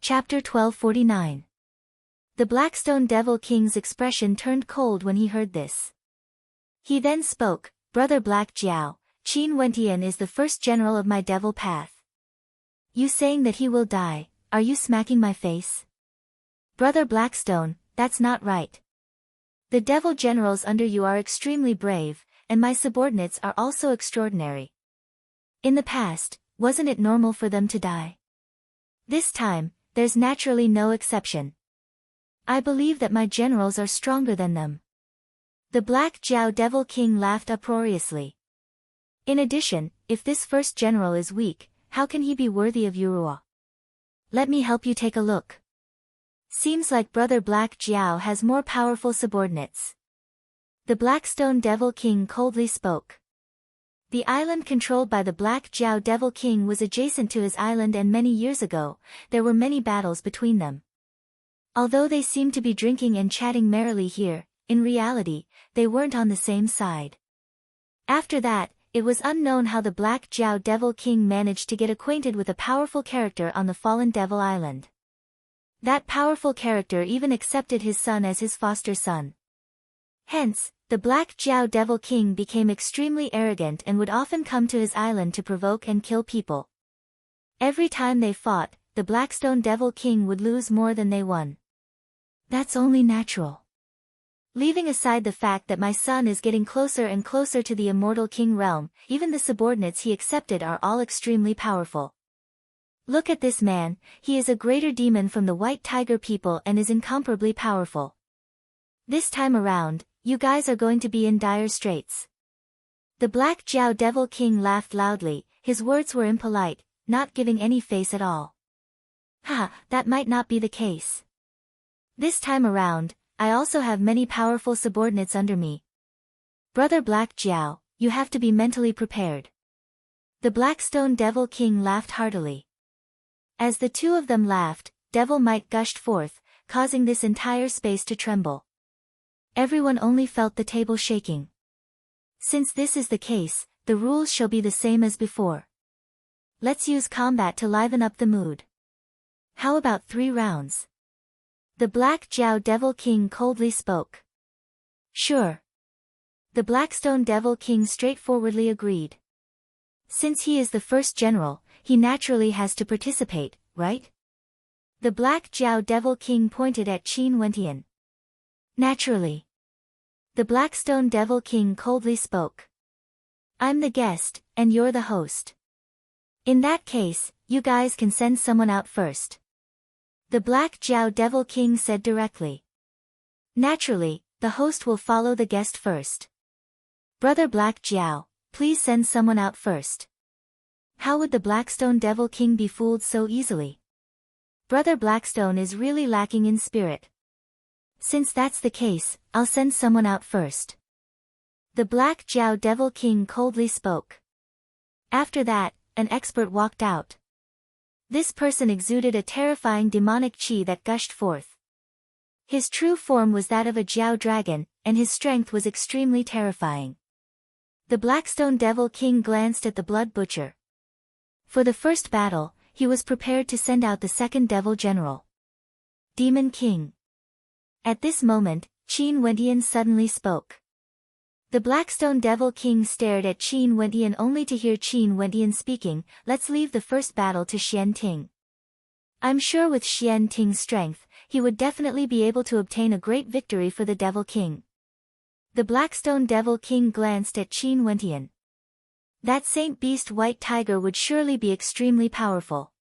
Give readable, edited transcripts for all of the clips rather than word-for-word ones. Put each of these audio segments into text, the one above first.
Chapter 1249. The Blackstone Devil King's expression turned cold when he heard this. He then spoke, "Brother Black Jiao, Qin Wentian is the first general of my devil path. You saying that he will die, are you smacking my face? Brother Blackstone, that's not right. The devil generals under you are extremely brave, and my subordinates are also extraordinary. In the past, wasn't it normal for them to die? This time, there's naturally no exception. I believe that my generals are stronger than them." The Black Jiao Devil King laughed uproariously. In addition, if this first general is weak, how can he be worthy of Yurua? Let me help you take a look. Seems like Brother Black Jiao has more powerful subordinates. The Blackstone Devil King coldly spoke. The island controlled by the Black Jiao Devil King was adjacent to his island, and many years ago, there were many battles between them. Although they seemed to be drinking and chatting merrily here, in reality, they weren't on the same side. After that, it was unknown how the Black Jiao Devil King managed to get acquainted with a powerful character on the fallen Devil Island. That powerful character even accepted his son as his foster son. Hence, the Black Jiao Devil King became extremely arrogant and would often come to his island to provoke and kill people. Every time they fought, the Blackstone Devil King would lose more than they won. That's only natural. Leaving aside the fact that my son is getting closer and closer to the immortal king realm, even the subordinates he accepted are all extremely powerful. Look at this man, he is a greater demon from the White Tiger people and is incomparably powerful. This time around, you guys are going to be in dire straits. The Black Jiao Devil King laughed loudly, his words were impolite, not giving any face at all. Ha, that might not be the case. This time around, I also have many powerful subordinates under me. Brother Black Jiao, you have to be mentally prepared. The Blackstone Devil King laughed heartily. As the two of them laughed, devil might gushed forth, causing this entire space to tremble. Everyone only felt the table shaking. Since this is the case, the rules shall be the same as before. Let's use combat to liven up the mood. How about 3 rounds? The Black Jiao Devil King coldly spoke. Sure. The Blackstone Devil King straightforwardly agreed. Since he is the first general, he naturally has to participate, right? The Black Jiao Devil King pointed at Qin Wentian. Naturally. The Blackstone Devil King coldly spoke. I'm the guest, and you're the host. In that case, you guys can send someone out first. The Black Jiao Devil King said directly. Naturally, the host will follow the guest first. Brother Black Jiao, please send someone out first. How would the Blackstone Devil King be fooled so easily? Brother Blackstone is really lacking in spirit. Since that's the case, I'll send someone out first. The Black Jiao Devil King coldly spoke. After that, an expert walked out. This person exuded a terrifying demonic chi that gushed forth. His true form was that of a Jiao dragon, and his strength was extremely terrifying. The Blackstone Devil King glanced at the Blood Butcher. For the first battle, he was prepared to send out the second Devil General. Demon King. At this moment, Qin Wentian suddenly spoke. The Blackstone Devil King stared at Qin Wentian only to hear Qin Wentian speaking. Let's leave the first battle to Xian Ting. I'm sure with Xian Ting's strength, he would definitely be able to obtain a great victory for the Devil King. The Blackstone Devil King glanced at Qin Wentian. That Saint Beast White Tiger would surely be extremely powerful.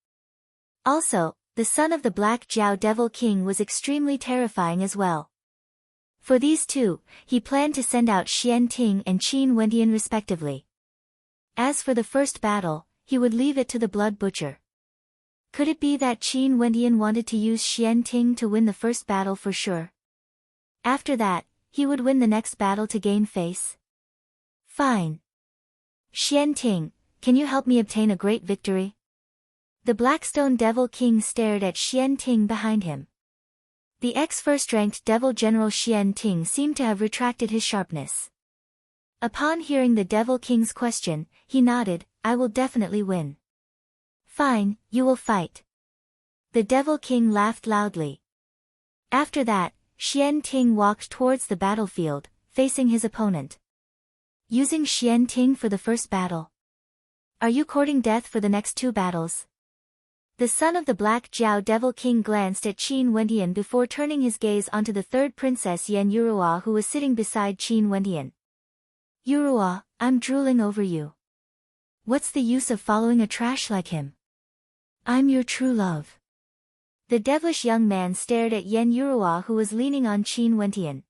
Also, the son of the Black Jiao Devil King was extremely terrifying as well. For these two, he planned to send out Xian Ting and Qin Wentian respectively. As for the first battle, he would leave it to the Blood Butcher. Could it be that Qin Wentian wanted to use Xian Ting to win the first battle for sure? After that, he would win the next battle to gain face? Fine. Xian Ting, can you help me obtain a great victory? The Blackstone Devil King stared at Xian Ting behind him. The ex-first-ranked Devil General Xian Ting seemed to have retracted his sharpness. Upon hearing the Devil King's question, he nodded, I will definitely win. Fine, you will fight. The Devil King laughed loudly. After that, Xian Ting walked towards the battlefield, facing his opponent. Using Xian Ting for the first battle. Are you courting death for the next 2 battles? The son of the Black Jiao Devil King glanced at Qin Wentian before turning his gaze onto the third princess Yan Yurua who was sitting beside Qin Wentian. Yurua, I'm drooling over you. What's the use of following a trash like him? I'm your true love. The devilish young man stared at Yan Yurua who was leaning on Qin Wentian.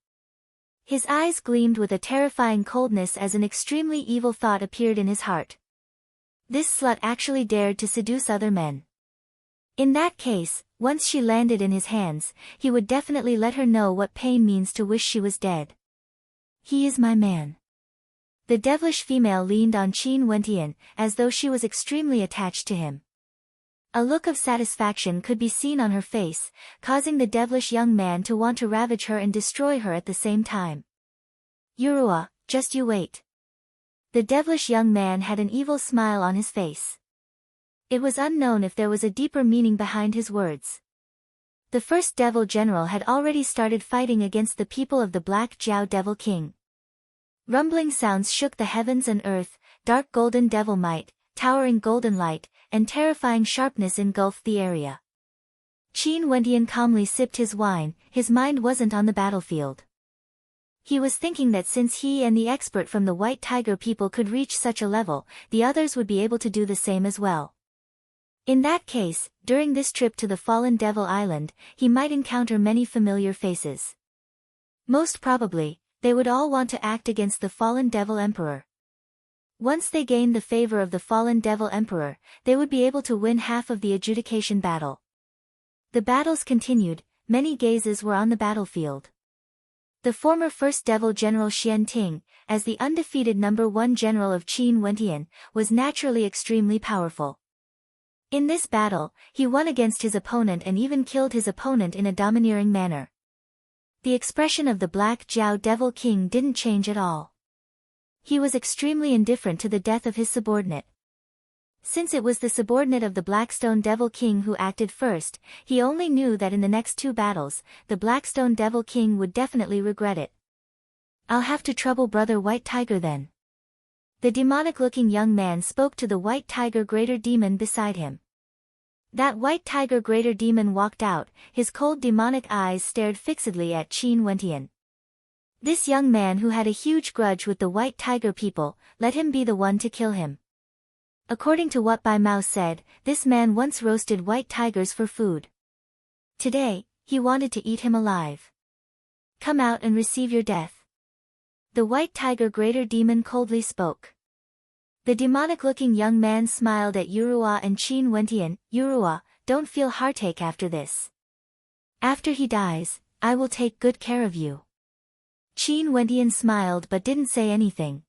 His eyes gleamed with a terrifying coldness as an extremely evil thought appeared in his heart. This slut actually dared to seduce other men. In that case, once she landed in his hands, he would definitely let her know what pain means to wish she was dead. He is my man. The devilish female leaned on Qin Wentian, as though she was extremely attached to him. A look of satisfaction could be seen on her face, causing the devilish young man to want to ravage her and destroy her at the same time. Yurua, just you wait. The devilish young man had an evil smile on his face. It was unknown if there was a deeper meaning behind his words. The first devil general had already started fighting against the people of the Black Jiao Devil King. Rumbling sounds shook the heavens and earth, dark golden devil might, towering golden light, and terrifying sharpness engulfed the area. Qin Wentian calmly sipped his wine, his mind wasn't on the battlefield. He was thinking that since he and the expert from the White Tiger people could reach such a level, the others would be able to do the same as well. In that case, during this trip to the Fallen Devil Island, he might encounter many familiar faces. Most probably, they would all want to act against the Fallen Devil Emperor. Once they gained the favor of the Fallen Devil Emperor, they would be able to win half of the adjudication battle. The battles continued, many gazes were on the battlefield. The former First Devil General Xian Ting, as the undefeated number 1 general of Qin Wentian, was naturally extremely powerful. In this battle, he won against his opponent and even killed his opponent in a domineering manner. The expression of the Black Jiao Devil King didn't change at all. He was extremely indifferent to the death of his subordinate. Since it was the subordinate of the Blackstone Devil King who acted first, he only knew that in the next 2 battles, the Blackstone Devil King would definitely regret it. I'll have to trouble Brother White Tiger then. The demonic-looking young man spoke to the White Tiger Greater Demon beside him. That White Tiger Greater Demon walked out, his cold demonic eyes stared fixedly at Qin Wentian. This young man who had a huge grudge with the White Tiger people, let him be the one to kill him. According to what Bai Mao said, this man once roasted white tigers for food. Today, he wanted to eat him alive. Come out and receive your death. The White Tiger Greater Demon coldly spoke. The demonic-looking young man smiled at Yurua and Qin Wentian. Yurua, don't feel heartache after this. After he dies, I will take good care of you. Qin Wentian smiled but didn't say anything.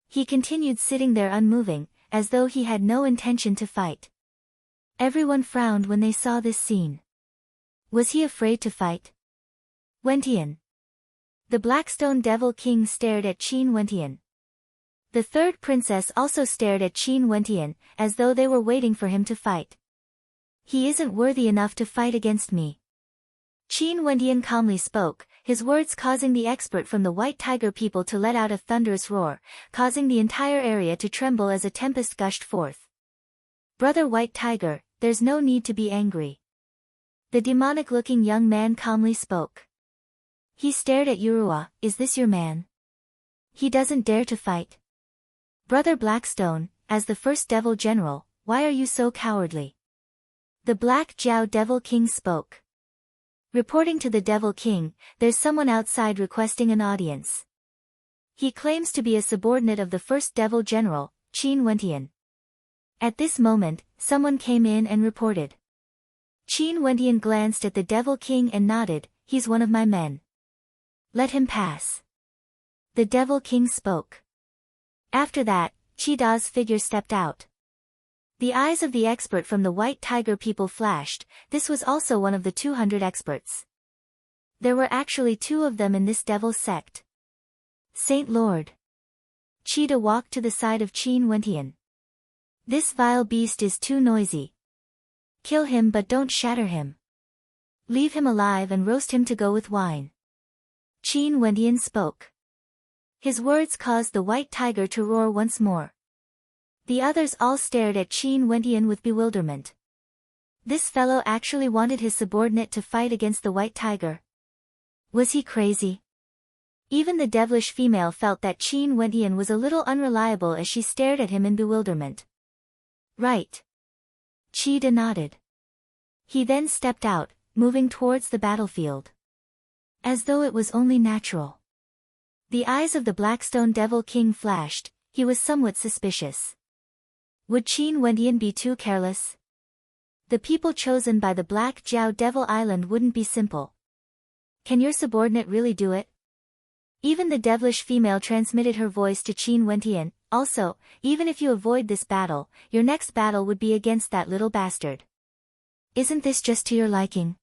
He continued sitting there unmoving, as though he had no intention to fight. Everyone frowned when they saw this scene. Was he afraid to fight? Wentian. The Blackstone Devil King stared at Qin Wentian. The third princess also stared at Qin Wentian, as though they were waiting for him to fight. He isn't worthy enough to fight against me. Qin Wentian calmly spoke, his words causing the expert from the White Tiger people to let out a thunderous roar, causing the entire area to tremble as a tempest gushed forth. Brother White Tiger, there's no need to be angry. The demonic-looking young man calmly spoke. He stared at Yurua. Is this your man? He doesn't dare to fight. Brother Blackstone, as the first devil general, why are you so cowardly? The Black Jiao Devil King spoke. Reporting to the Devil King, there's someone outside requesting an audience. He claims to be a subordinate of the first devil general, Qin Wentian. At this moment, someone came in and reported. Qin Wentian glanced at the Devil King and nodded, he's one of my men. Let him pass. The Devil King spoke. After that, Chida's figure stepped out. The eyes of the expert from the White Tiger people flashed. This was also one of the 200 experts. There were actually 2 of them in this devil sect. Saint Lord. Chida walked to the side of Qin Wentian. This vile beast is too noisy. Kill him but don't shatter him. Leave him alive and roast him to go with wine. Qin Wendian spoke. His words caused the white tiger to roar once more. The others all stared at Qin Wendian with bewilderment. This fellow actually wanted his subordinate to fight against the white tiger. Was he crazy? Even the devilish female felt that Qin Wendian was a little unreliable as she stared at him in bewilderment. Right. Qida nodded. He then stepped out, moving towards the battlefield. As though it was only natural. The eyes of the Blackstone Devil King flashed. He was somewhat suspicious. Would Qin Wendian be too careless? The people chosen by the Black Jiao Devil Island wouldn't be simple. Can your subordinate really do it? Even the devilish female transmitted her voice to Qin Wendian. Also, even if you avoid this battle, your next battle would be against that little bastard. Isn't this just to your liking?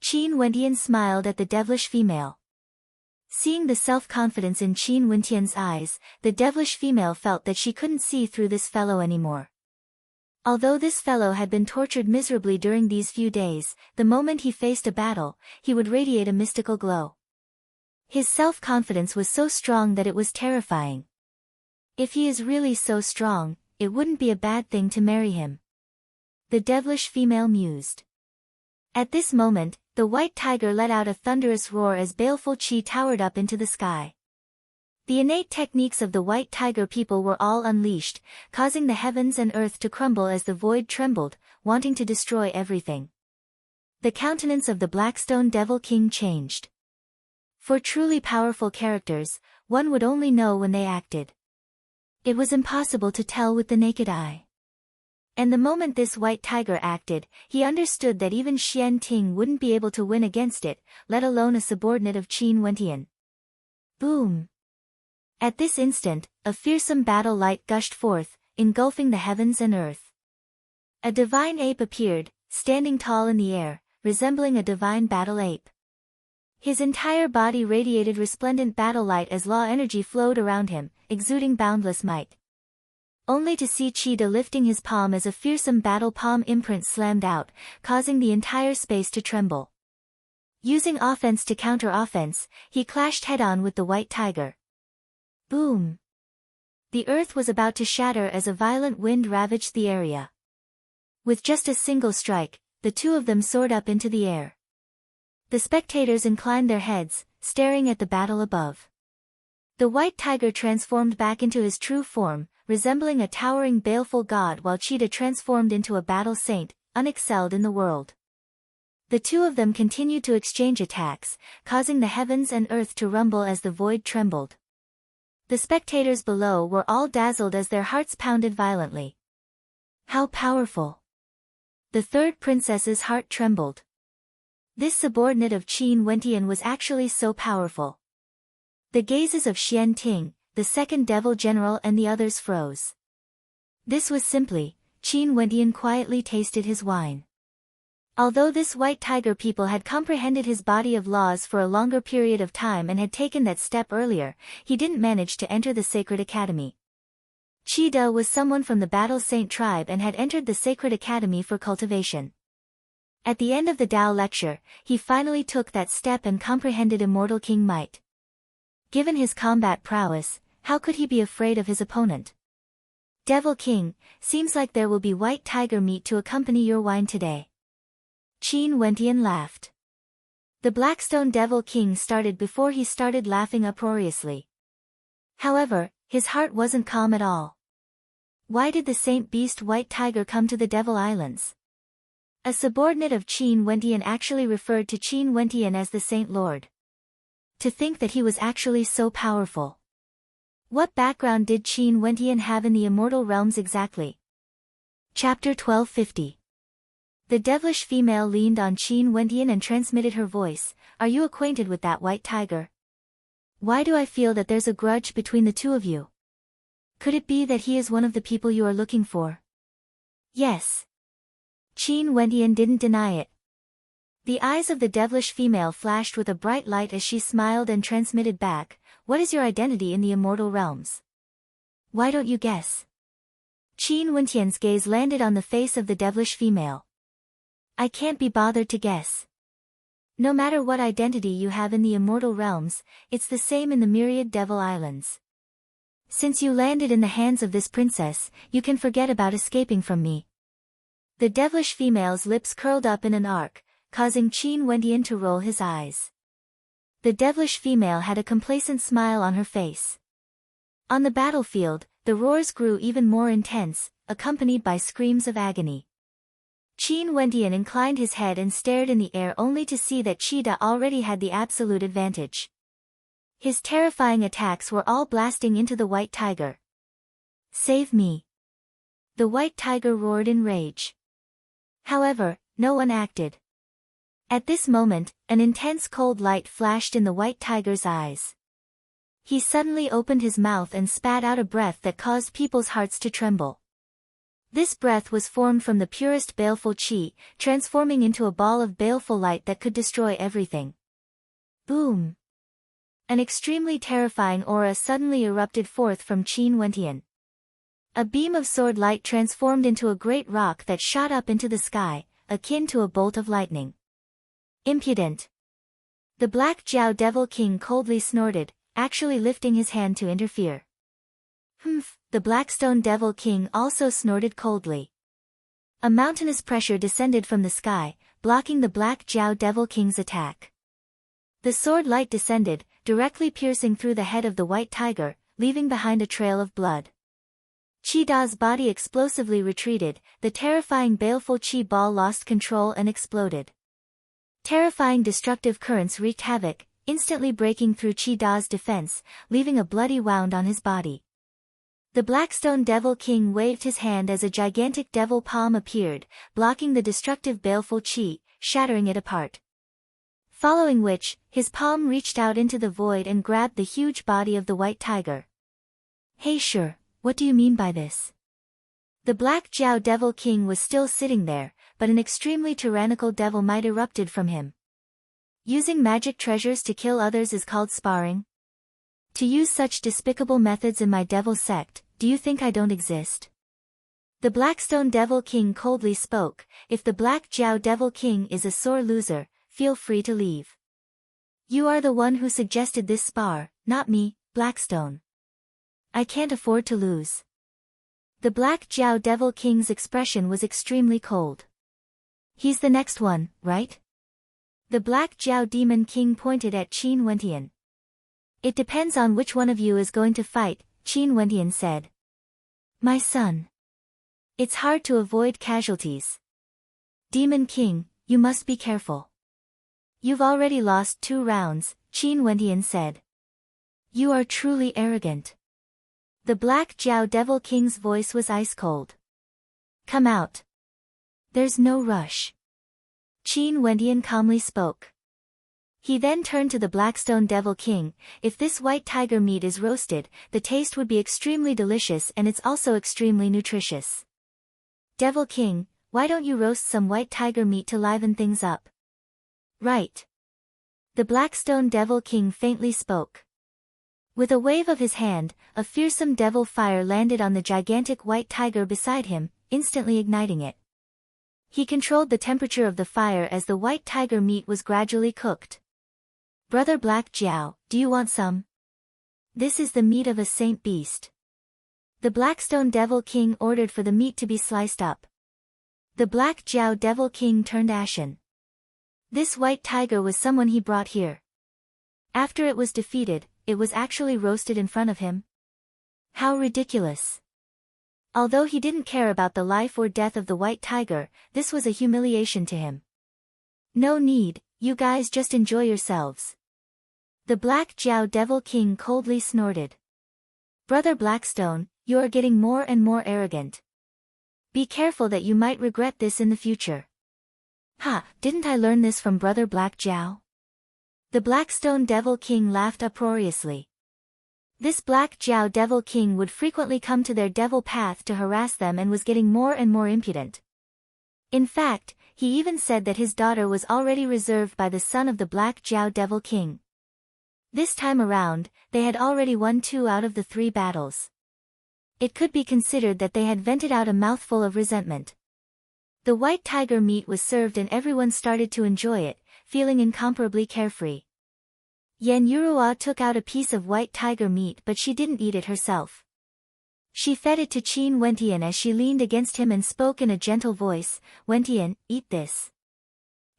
Qin Wendian smiled at the devilish female. Seeing the self-confidence in Qin Wendian's eyes, the devilish female felt that she couldn't see through this fellow anymore. Although this fellow had been tortured miserably during these few days, the moment he faced a battle, he would radiate a mystical glow. His self-confidence was so strong that it was terrifying. If he is really so strong, it wouldn't be a bad thing to marry him. The devilish female mused. At this moment, the white tiger let out a thunderous roar as baleful chi towered up into the sky. The innate techniques of the white tiger people were all unleashed, causing the heavens and earth to crumble as the void trembled, wanting to destroy everything. The countenance of the Blackstone Devil King changed. For truly powerful characters, one would only know when they acted. It was impossible to tell with the naked eye. And the moment this white tiger acted, he understood that even Xian Ting wouldn't be able to win against it, let alone a subordinate of Qin Wendian. Boom! At this instant, a fearsome battle light gushed forth, engulfing the heavens and earth. A divine ape appeared, standing tall in the air, resembling a divine battle ape. His entire body radiated resplendent battle light as law energy flowed around him, exuding boundless might. Only to see Qida lifting his palm as a fearsome battle palm imprint slammed out, causing the entire space to tremble. Using offense to counter offense, he clashed head-on with the white tiger. Boom! The earth was about to shatter as a violent wind ravaged the area. With just a single strike, the two of them soared up into the air. The spectators inclined their heads, staring at the battle above. The white tiger transformed back into his true form, resembling a towering baleful god, while Qida transformed into a battle saint, unexcelled in the world. The two of them continued to exchange attacks, causing the heavens and earth to rumble as the void trembled. The spectators below were all dazzled as their hearts pounded violently. How powerful! The third princess's heart trembled. This subordinate of Qin Wendian was actually so powerful. The gazes of Xian Ting, the second devil general, and the others froze. This was simply, Qin Wendian quietly tasted his wine. Although this white tiger people had comprehended his body of laws for a longer period of time and had taken that step earlier, he didn't manage to enter the Sacred Academy. Qida was someone from the Battle Saint tribe and had entered the Sacred Academy for cultivation. At the end of the Tao lecture, he finally took that step and comprehended immortal king might. Given his combat prowess, how could he be afraid of his opponent? Devil King, seems like there will be white tiger meat to accompany your wine today. Qin Wendian laughed. The Blackstone Devil King started before he started laughing uproariously. However, his heart wasn't calm at all. Why did the Saint Beast White Tiger come to the Devil Islands? A subordinate of Qin Wendian actually referred to Qin Wendian as the Saint Lord. To think that he was actually so powerful. What background did Qin Wendian have in the immortal realms exactly? Chapter 1250. The devilish female leaned on Qin Wendian and transmitted her voice. Are you acquainted with that white tiger? Why do I feel that there's a grudge between the two of you? Could it be that he is one of the people you are looking for? Yes. Qin Wendian didn't deny it. The eyes of the devilish female flashed with a bright light as she smiled and transmitted back, what is your identity in the immortal realms? Why don't you guess? Qin Wendian's gaze landed on the face of the devilish female. I can't be bothered to guess. No matter what identity you have in the immortal realms, it's the same in the myriad devil islands. Since you landed in the hands of this princess, you can forget about escaping from me. The devilish female's lips curled up in an arc, causing Qin Wendian to roll his eyes. The devilish female had a complacent smile on her face. On the battlefield, the roars grew even more intense, accompanied by screams of agony. Qin Wendian inclined his head and stared in the air only to see that Cheetah already had the absolute advantage. His terrifying attacks were all blasting into the white tiger. Save me! The white tiger roared in rage. However, no one acted. At this moment, an intense cold light flashed in the white tiger's eyes. He suddenly opened his mouth and spat out a breath that caused people's hearts to tremble. This breath was formed from the purest baleful chi, transforming into a ball of baleful light that could destroy everything. Boom! An extremely terrifying aura suddenly erupted forth from Qin Wendian. A beam of sword light transformed into a great rock that shot up into the sky, akin to a bolt of lightning. Impudent! The Black Jiao Devil King coldly snorted, actually lifting his hand to interfere. Humph! The Blackstone Devil King also snorted coldly. A mountainous pressure descended from the sky, blocking the Black Jiao Devil King's attack. The sword light descended, directly piercing through the head of the white tiger, leaving behind a trail of blood. Cheetah's body explosively retreated, the terrifying baleful chi ball lost control and exploded. Terrifying destructive currents wreaked havoc, instantly breaking through Cheetah's defense, leaving a bloody wound on his body. The Blackstone Devil King waved his hand as a gigantic devil palm appeared, blocking the destructive baleful chi, shattering it apart. Following which, his palm reached out into the void and grabbed the huge body of the white tiger. Hey sure, what do you mean by this? The Black Jiao Devil King was still sitting there, but an extremely tyrannical devil might erupted from him. Using magic treasures to kill others is called sparring? To use such despicable methods in my devil sect, do you think I don't exist? The Blackstone Devil King coldly spoke, if the Black Jiao Devil King is a sore loser, feel free to leave. You are the one who suggested this spar, not me, Blackstone. I can't afford to lose. The Black Jiao Devil King's expression was extremely cold. He's the next one, right? The Black Jiao Demon King pointed at Qin Wendian. It depends on which one of you is going to fight, Qin Wendian said. My son. It's hard to avoid casualties. Demon King, you must be careful. You've already lost 2 rounds, Qin Wendian said. You are truly arrogant. The Black Jiao Devil King's voice was ice cold. Come out. There's no rush. Qin Wendian calmly spoke. He then turned to the Blackstone Devil King, if this white tiger meat is roasted, the taste would be extremely delicious and it's also extremely nutritious. Devil King, why don't you roast some white tiger meat to liven things up? Right. The Blackstone Devil King faintly spoke. With a wave of his hand, a fearsome devil fire landed on the gigantic white tiger beside him, instantly igniting it. He controlled the temperature of the fire as the white tiger meat was gradually cooked. Brother Black Jiao, do you want some? This is the meat of a saint beast. The Blackstone Devil King ordered for the meat to be sliced up. The Black Jiao Devil King turned ashen. This white tiger was someone he brought here. After it was defeated, it was actually roasted in front of him. How ridiculous. Although he didn't care about the life or death of the white tiger, this was a humiliation to him. No need, you guys just enjoy yourselves. The Black Jiao Devil King coldly snorted. Brother Blackstone, you are getting more and more arrogant. Be careful that you might regret this in the future. Ha, didn't I learn this from Brother Black Jiao? The Blackstone Devil King laughed uproariously. This Black Jiao Devil King would frequently come to their devil path to harass them and was getting more and more impudent. In fact, he even said that his daughter was already reserved by the son of the Black Jiao Devil King. This time around, they had already won 2 out of the 3 battles. It could be considered that they had vented out a mouthful of resentment. The white tiger meat was served and everyone started to enjoy it, feeling incomparably carefree. Yen Yurua took out a piece of white tiger meat but she didn't eat it herself. She fed it to Qin Wentian as she leaned against him and spoke in a gentle voice, "Wentian, eat this."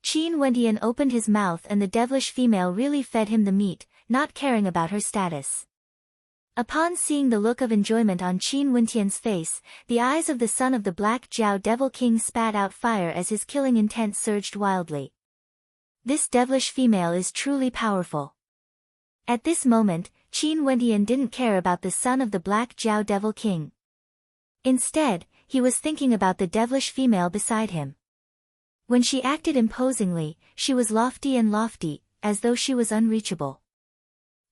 Qin Wentian opened his mouth and the devilish female really fed him the meat, not caring about her status. Upon seeing the look of enjoyment on Qin Wentian's face, the eyes of the son of the Black Jiao Devil King spat out fire as his killing intent surged wildly. This devilish female is truly powerful. At this moment, Qin Wentian didn't care about the son of the Black Jiao Devil King. Instead, he was thinking about the devilish female beside him. When she acted imposingly, she was lofty, as though she was unreachable.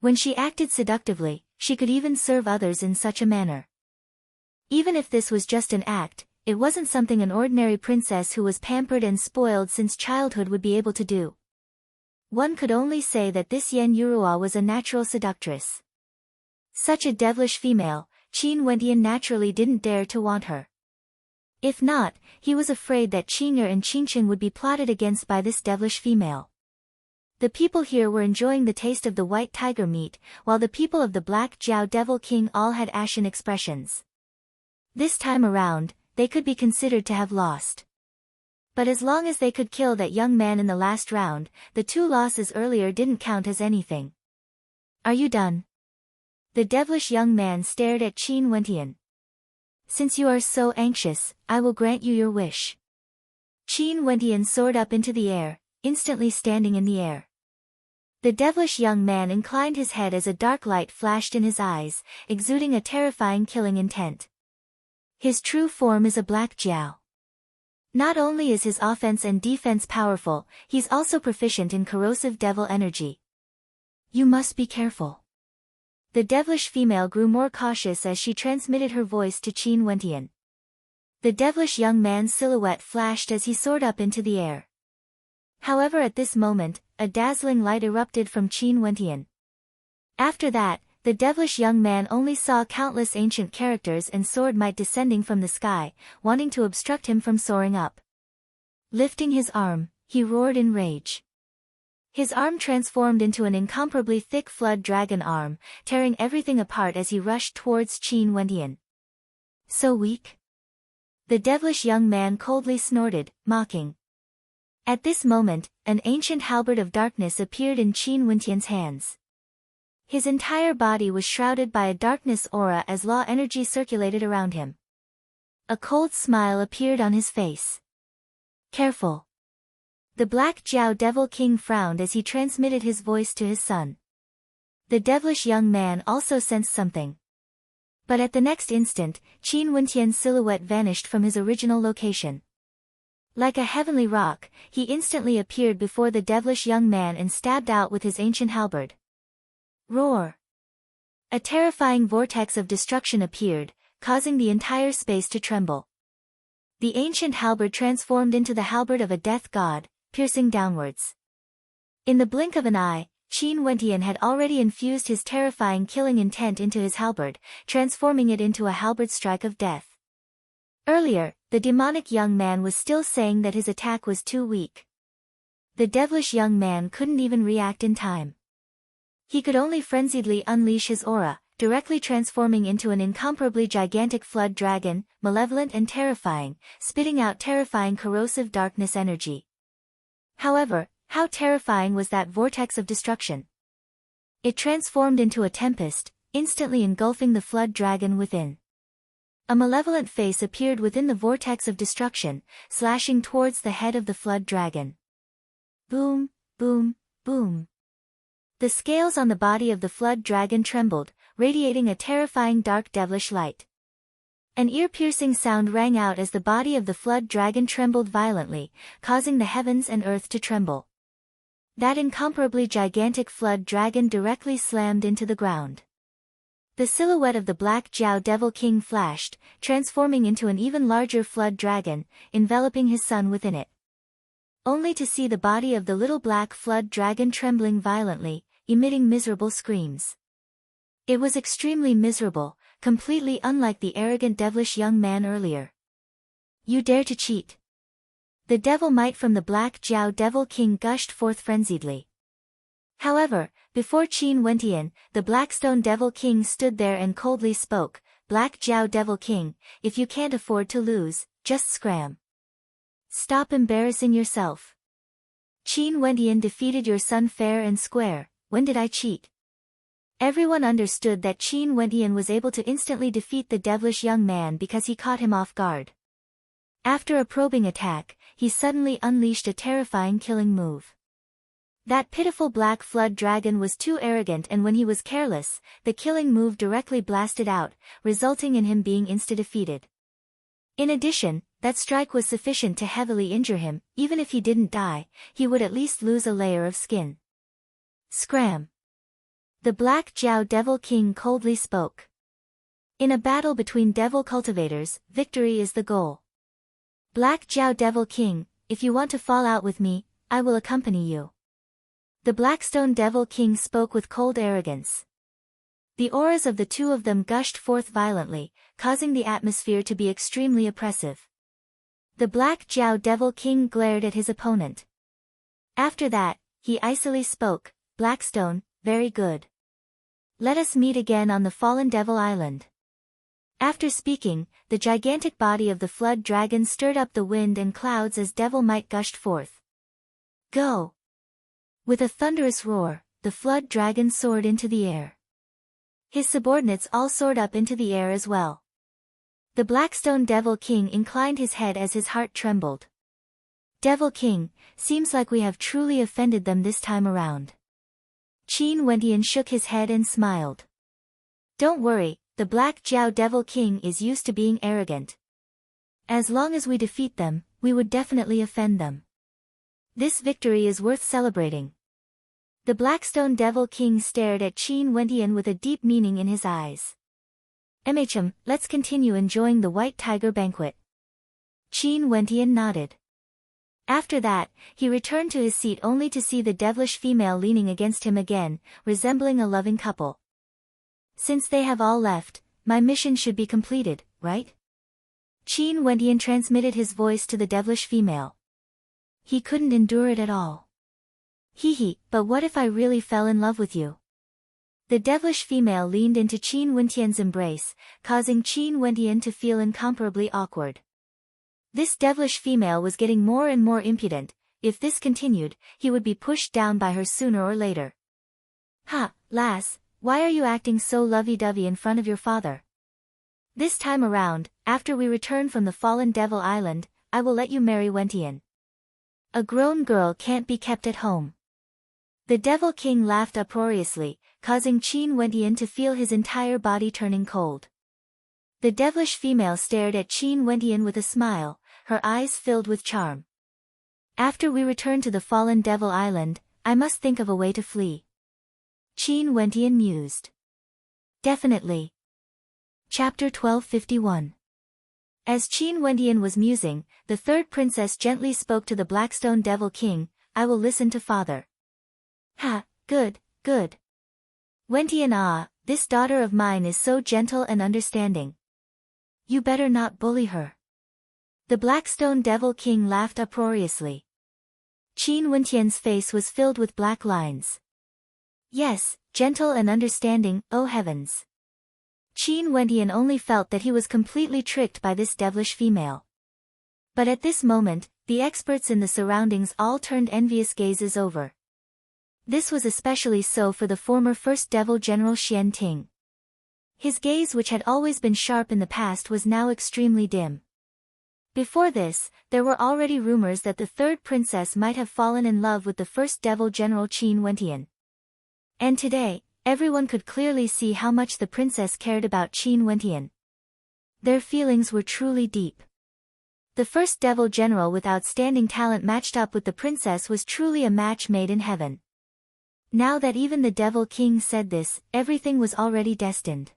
When she acted seductively, she could even serve others in such a manner. Even if this was just an act, it wasn't something an ordinary princess who was pampered and spoiled since childhood would be able to do. One could only say that this Yen Yurua was a natural seductress. Such a devilish female, Qin Wentian naturally didn't dare to want her. If not, he was afraid that Qing'er and Qingqing would be plotted against by this devilish female. The people here were enjoying the taste of the white tiger meat, while the people of the Black Jiao Devil King all had ashen expressions. This time around, they could be considered to have lost. But as long as they could kill that young man in the last round, the 2 losses earlier didn't count as anything. "Are you done?" The devilish young man stared at Qin Wentian. "Since you are so anxious, I will grant you your wish." Qin Wentian soared up into the air, instantly standing in the air. The devilish young man inclined his head as a dark light flashed in his eyes, exuding a terrifying killing intent. His true form is a black jiao. Not only is his offense and defense powerful, he's also proficient in corrosive devil energy. "You must be careful." The devilish female grew more cautious as she transmitted her voice to Qin Wentian. The devilish young man's silhouette flashed as he soared up into the air. However, at this moment, a dazzling light erupted from Qin Wentian. After that, the devilish young man only saw countless ancient characters and sword might descending from the sky, wanting to obstruct him from soaring up. Lifting his arm, he roared in rage. His arm transformed into an incomparably thick flood dragon arm, tearing everything apart as he rushed towards Qin Wentian. "So weak?" The devilish young man coldly snorted, mocking. At this moment, an ancient halberd of darkness appeared in Qin Wentian's hands. His entire body was shrouded by a darkness aura as law energy circulated around him. A cold smile appeared on his face. "Careful." The Black Jiao Devil King frowned as he transmitted his voice to his son. The devilish young man also sensed something. But at the next instant, Qin Wentian's silhouette vanished from his original location. Like a heavenly rock, he instantly appeared before the devilish young man and stabbed out with his ancient halberd. Roar! A terrifying vortex of destruction appeared, causing the entire space to tremble. The ancient halberd transformed into the halberd of a death god, piercing downwards. In the blink of an eye, Qin Wentian had already infused his terrifying killing intent into his halberd, transforming it into a halberd strike of death. Earlier, the demonic young man was still saying that his attack was too weak. The devilish young man couldn't even react in time. He could only frenziedly unleash his aura, directly transforming into an incomparably gigantic flood dragon, malevolent and terrifying, spitting out terrifying corrosive darkness energy. However, how terrifying was that vortex of destruction? It transformed into a tempest, instantly engulfing the flood dragon within. A malevolent face appeared within the vortex of destruction, slashing towards the head of the flood dragon. Boom, boom, boom. The scales on the body of the flood dragon trembled, radiating a terrifying dark devilish light. An ear-piercing sound rang out as the body of the flood dragon trembled violently, causing the heavens and earth to tremble. That incomparably gigantic flood dragon directly slammed into the ground. The silhouette of the Black Jiao Devil King flashed, transforming into an even larger flood dragon, enveloping his son within it. Only to see the body of the little black flood dragon trembling violently, emitting miserable screams. It was extremely miserable, completely unlike the arrogant devilish young man earlier. "You dare to cheat?" The devil might from the Black Jiao Devil King gushed forth frenziedly. However, before Qin Wentian, the Blackstone Devil King stood there and coldly spoke, "Black Jiao Devil King, if you can't afford to lose, just scram. Stop embarrassing yourself. Qin Wentian defeated your son fair and square, when did I cheat?" Everyone understood that Qin Wentian was able to instantly defeat the devilish young man because he caught him off guard. After a probing attack, he suddenly unleashed a terrifying killing move. That pitiful black flood dragon was too arrogant, and when he was careless, the killing move directly blasted out, resulting in him being insta-defeated. In addition, that strike was sufficient to heavily injure him. Even if he didn't die, he would at least lose a layer of skin. Scram! The Black Jiao Devil King coldly spoke. In a battle between devil cultivators, victory is the goal. Black Jiao Devil King, if you want to fall out with me, I will accompany you. The Blackstone Devil King spoke with cold arrogance. The auras of the two of them gushed forth violently, causing the atmosphere to be extremely oppressive. The Black Jiao Devil King glared at his opponent. After that, he icily spoke, "Blackstone, very good. Let us meet again on the Fallen Devil Island." After speaking, the gigantic body of the flood dragon stirred up the wind and clouds as devil might gushed forth. Go! With a thunderous roar, the flood dragon soared into the air. His subordinates all soared up into the air as well. The Blackstone Devil King inclined his head as his heart trembled. "Devil King, seems like we have truly offended them this time around." Qin Wentian shook his head and smiled. "Don't worry, the Black Jiao Devil King is used to being arrogant. As long as we defeat them, we would definitely offend them. This victory is worth celebrating." The Blackstone Devil King stared at Qin Wentian with a deep meaning in his eyes. Let's continue enjoying the White Tiger banquet." Qin Wentian nodded. After that, he returned to his seat only to see the devilish female leaning against him again, resembling a loving couple. "Since they have all left, my mission should be completed, right?" Qin Wentian transmitted his voice to the devilish female. He couldn't endure it at all. But what if I really fell in love with you?" The devilish female leaned into Qin Wentian's embrace, causing Qin Wentian to feel incomparably awkward. This devilish female was getting more and more impudent. If this continued, he would be pushed down by her sooner or later. Lass, why are you acting so lovey-dovey in front of your father? This time around, after we return from the Fallen Devil Island, I will let you marry Wentian. A grown girl can't be kept at home." The Devil King laughed uproariously, causing Qin Wentian to feel his entire body turning cold. The devilish female stared at Qin Wentian with a smile, her eyes filled with charm. "After we return to the Fallen Devil Island, I must think of a way to flee." Qin Wentian mused. "Definitely." Chapter 1251. As Qin Wentian was musing, the third princess gently spoke to the Blackstone Devil King, "I will listen to father." Good. Wentian, this daughter of mine is so gentle and understanding. You better not bully her." The Blackstone Devil King laughed uproariously. Qin Wentian's face was filled with black lines. Yes, gentle and understanding, oh heavens. Qin Wentian only felt that he was completely tricked by this devilish female. But at this moment, the experts in the surroundings all turned envious gazes over. This was especially so for the former First Devil General Xian Ting. His gaze, which had always been sharp in the past, was now extremely dim. Before this, there were already rumors that the third princess might have fallen in love with the First Devil General Qin Wentian. And today, everyone could clearly see how much the princess cared about Qin Wentian. Their feelings were truly deep. The First Devil General with outstanding talent matched up with the princess was truly a match made in heaven. Now that even the Devil King said this, everything was already destined.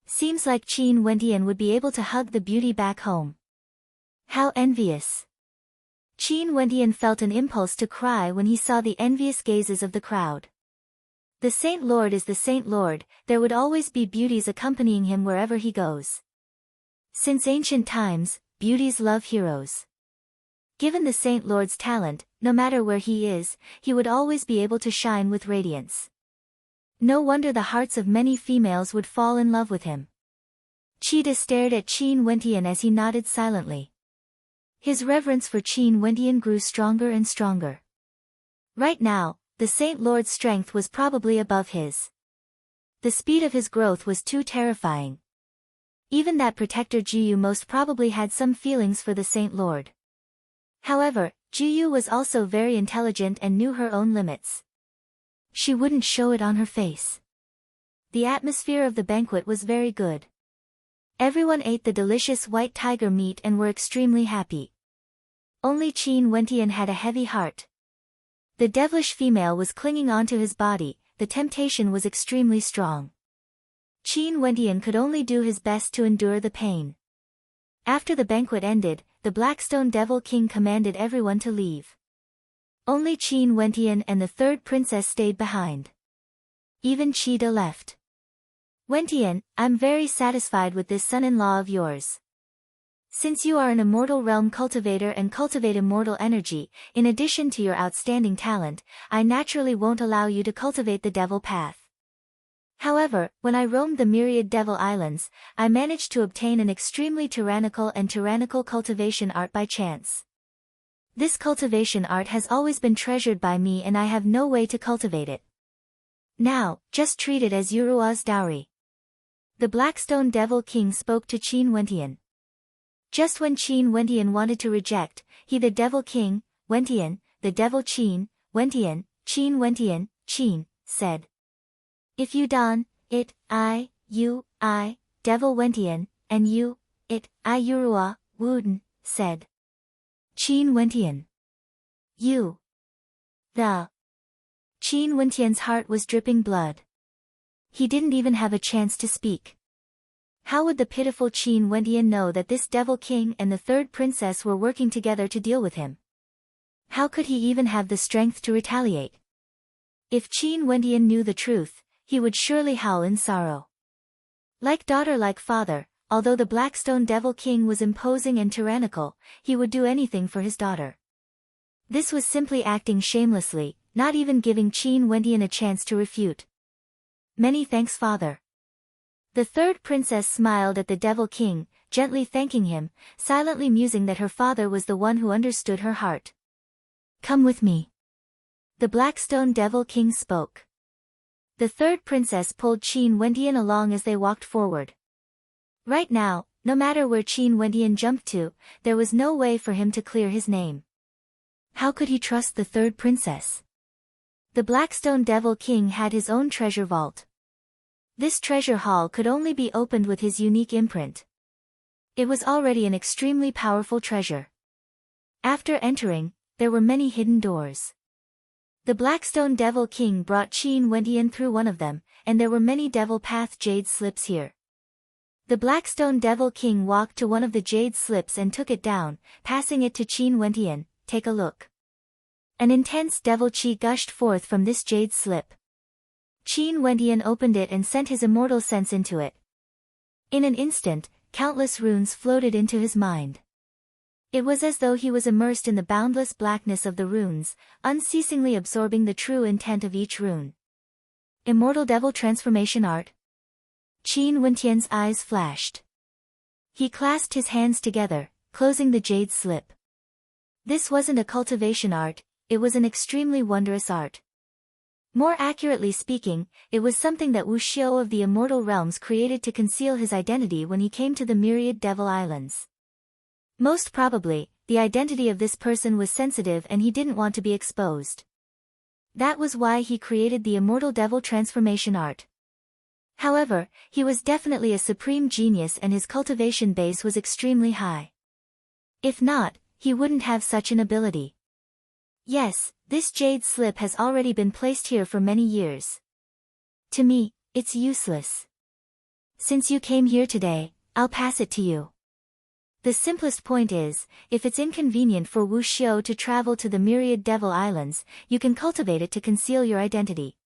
Seems like Qin Wentian would be able to hug the beauty back home. How envious. Qin Wentian felt an impulse to cry when he saw the envious gazes of the crowd. The Saint Lord is the Saint Lord, there would always be beauties accompanying him wherever he goes. Since ancient times, beauties love heroes. Given the Saint Lord's talent, no matter where he is, he would always be able to shine with radiance. No wonder the hearts of many females would fall in love with him. Cheetah stared at Qin Wentian as he nodded silently. His reverence for Qin Wentian grew stronger and stronger. Right now, the Saint Lord's strength was probably above his. The speed of his growth was too terrifying. Even that protector Jiyu most probably had some feelings for the Saint Lord. However, Jiyu was also very intelligent and knew her own limits. She wouldn't show it on her face. The atmosphere of the banquet was very good. Everyone ate the delicious white tiger meat and were extremely happy. Only Qin Wentian had a heavy heart. The devilish female was clinging onto his body, the temptation was extremely strong. Qin Wentian could only do his best to endure the pain. After the banquet ended, the Blackstone Devil King commanded everyone to leave. Only Qin Wentian and the third princess stayed behind. Even Cheetah left. Wentian, I'm very satisfied with this son-in-law of yours. Since you are an immortal realm cultivator and cultivate immortal energy, in addition to your outstanding talent, I naturally won't allow you to cultivate the devil path. However, when I roamed the myriad devil islands, I managed to obtain an extremely tyrannical cultivation art by chance. This cultivation art has always been treasured by me and I have no way to cultivate it. Now, just treat it as Yurua's dowry. The Blackstone Devil King spoke to Qin Wentian. Just when Qin Wentian wanted to reject, he the Devil King, Wentian, the Devil Qin Wentian, Qin, said. If you don, it, I, you, I, Devil Wentian, and you, it, I Yurua, Wuden, said. Qin Wentian. You. The. Qin Wentian's heart was dripping blood. He didn't even have a chance to speak. How would the pitiful Qin Wentian know that this Devil King and the third princess were working together to deal with him? How could he even have the strength to retaliate? If Qin Wentian knew the truth, he would surely howl in sorrow. Like daughter like father, although the Blackstone Devil King was imposing and tyrannical, he would do anything for his daughter. This was simply acting shamelessly, not even giving Qin Wentian a chance to refute. Many thanks, father. The third princess smiled at the Devil King, gently thanking him, silently musing that her father was the one who understood her heart. Come with me. The Blackstone Devil King spoke. The third princess pulled Qin Wentian along as they walked forward. Right now, no matter where Qin Wentian jumped to, there was no way for him to clear his name. How could he trust the third princess? The Blackstone Devil King had his own treasure vault. This treasure hall could only be opened with his unique imprint. It was already an extremely powerful treasure. After entering, there were many hidden doors. The Blackstone Devil King brought Qin Wentian through one of them, and there were many Devil Path jade slips here. The Blackstone Devil King walked to one of the jade slips and took it down, passing it to Qin Wentian. Take a look. An intense devil chi gushed forth from this jade slip. Qin Wentian opened it and sent his immortal sense into it. In an instant, countless runes floated into his mind. It was as though he was immersed in the boundless blackness of the runes, unceasingly absorbing the true intent of each rune. Immortal Devil Transformation Art. Qin Wentian's eyes flashed. He clasped his hands together, closing the jade slip. This wasn't a cultivation art, it was an extremely wondrous art. More accurately speaking, it was something that Wu Xiao of the Immortal Realms created to conceal his identity when he came to the myriad Devil Islands. Most probably, the identity of this person was sensitive and he didn't want to be exposed. That was why he created the Immortal Devil Transformation Art. However, he was definitely a supreme genius and his cultivation base was extremely high. If not, he wouldn't have such an ability. Yes, this jade slip has already been placed here for many years. To me, it's useless. Since you came here today, I'll pass it to you. The simplest point is, if it's inconvenient for Wu Xiao to travel to the myriad Devil Islands, you can cultivate it to conceal your identity.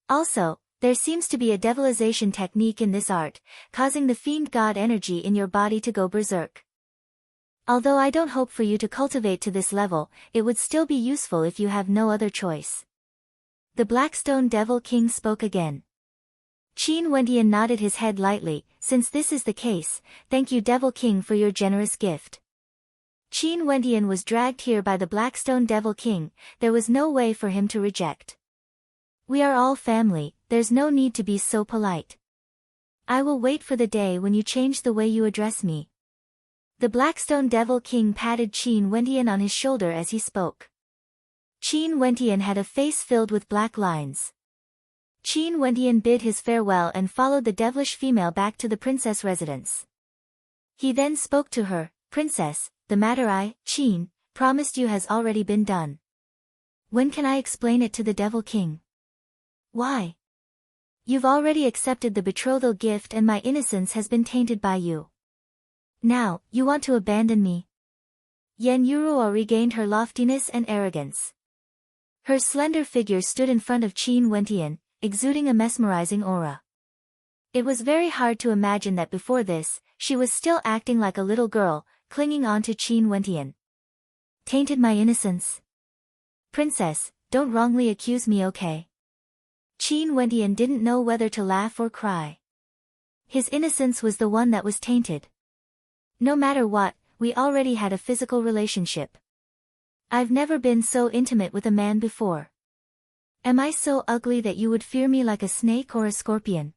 Also, there seems to be a devilization technique in this art, causing the fiend god energy in your body to go berserk. Although I don't hope for you to cultivate to this level, it would still be useful if you have no other choice. The Blackstone Devil King spoke again. Qin Wendian nodded his head lightly. Since this is the case, thank you Devil King for your generous gift. Qin Wendian was dragged here by the Blackstone Devil King, there was no way for him to reject. We are all family, there's no need to be so polite. I will wait for the day when you change the way you address me. The Blackstone Devil King patted Qin Wendian on his shoulder as he spoke. Qin Wendian had a face filled with black lines. Qin Wendian bid his farewell and followed the devilish female back to the princess residence. He then spoke to her, Princess, the matter I, Qin, promised you has already been done. When can I explain it to the Devil King? Why? You've already accepted the betrothal gift and my innocence has been tainted by you. Now, you want to abandon me? Yen Yuruo regained her loftiness and arrogance. Her slender figure stood in front of Qin Wendian, exuding a mesmerizing aura. It was very hard to imagine that before this, she was still acting like a little girl, clinging on to Qin Wendian. Tainted my innocence? Princess, don't wrongly accuse me, okay? Qin Wendian didn't know whether to laugh or cry. His innocence was the one that was tainted. No matter what, we already had a physical relationship. I've never been so intimate with a man before. Am I so ugly that you would fear me like a snake or a scorpion?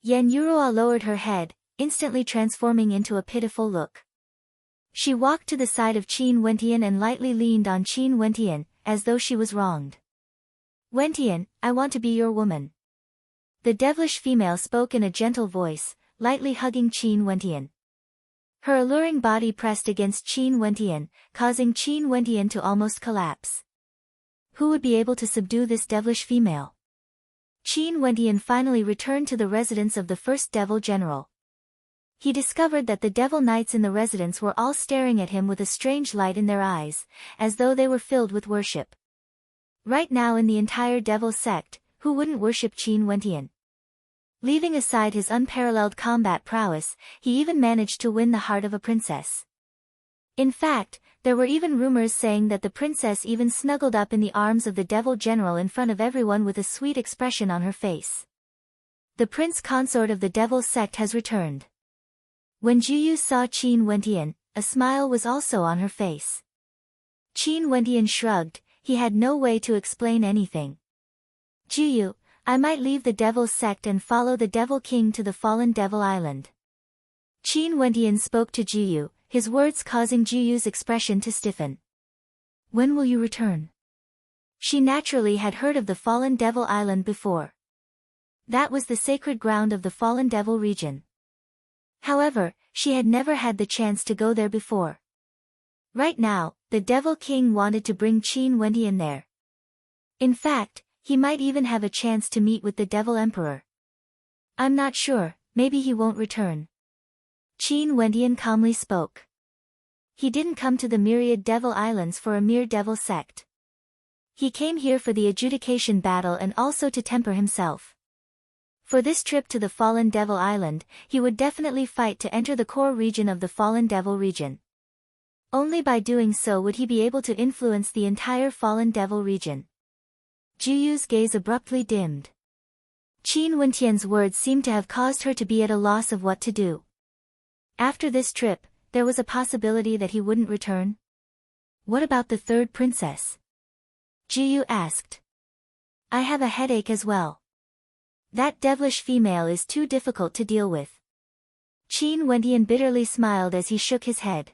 Yen Yuruo lowered her head, instantly transforming into a pitiful look. She walked to the side of Qin Wendian and lightly leaned on Qin Wendian, as though she was wronged. Wendian, I want to be your woman. The devilish female spoke in a gentle voice, lightly hugging Qin Wendian. Her alluring body pressed against Qin Wendian, causing Qin Wendian to almost collapse. Who would be able to subdue this devilish female? Qin Wendian finally returned to the residence of the first devil general. He discovered that the devil knights in the residence were all staring at him with a strange light in their eyes, as though they were filled with worship. Right now in the entire devil sect, who wouldn't worship Qin Wendian? Leaving aside his unparalleled combat prowess, he even managed to win the heart of a princess. In fact, there were even rumors saying that the princess even snuggled up in the arms of the devil general in front of everyone with a sweet expression on her face. The prince consort of the devil sect has returned. When Juyu saw Qin Wendian, a smile was also on her face. Qin Wendian shrugged, he had no way to explain anything. Juyu, I might leave the devil sect and follow the devil king to the fallen devil island. Qin Wendian spoke to Juyu, his words causing Juyu's expression to stiffen. When will you return? She naturally had heard of the fallen devil island before. That was the sacred ground of the fallen devil region. However, she had never had the chance to go there before. Right now, the devil king wanted to bring Qin Wendian there. In fact, he might even have a chance to meet with the devil emperor. I'm not sure, maybe he won't return. Qin Wendian calmly spoke. He didn't come to the myriad devil islands for a mere devil sect. He came here for the adjudication battle and also to temper himself. For this trip to the fallen devil island, he would definitely fight to enter the core region of the fallen devil region. Only by doing so would he be able to influence the entire fallen devil region. Juyu's gaze abruptly dimmed. Qin Wendian's words seemed to have caused her to be at a loss of what to do. After this trip, there was a possibility that he wouldn't return. What about the third princess? Juyu asked. I have a headache as well. That devilish female is too difficult to deal with. Qin Wendian bitterly smiled as he shook his head.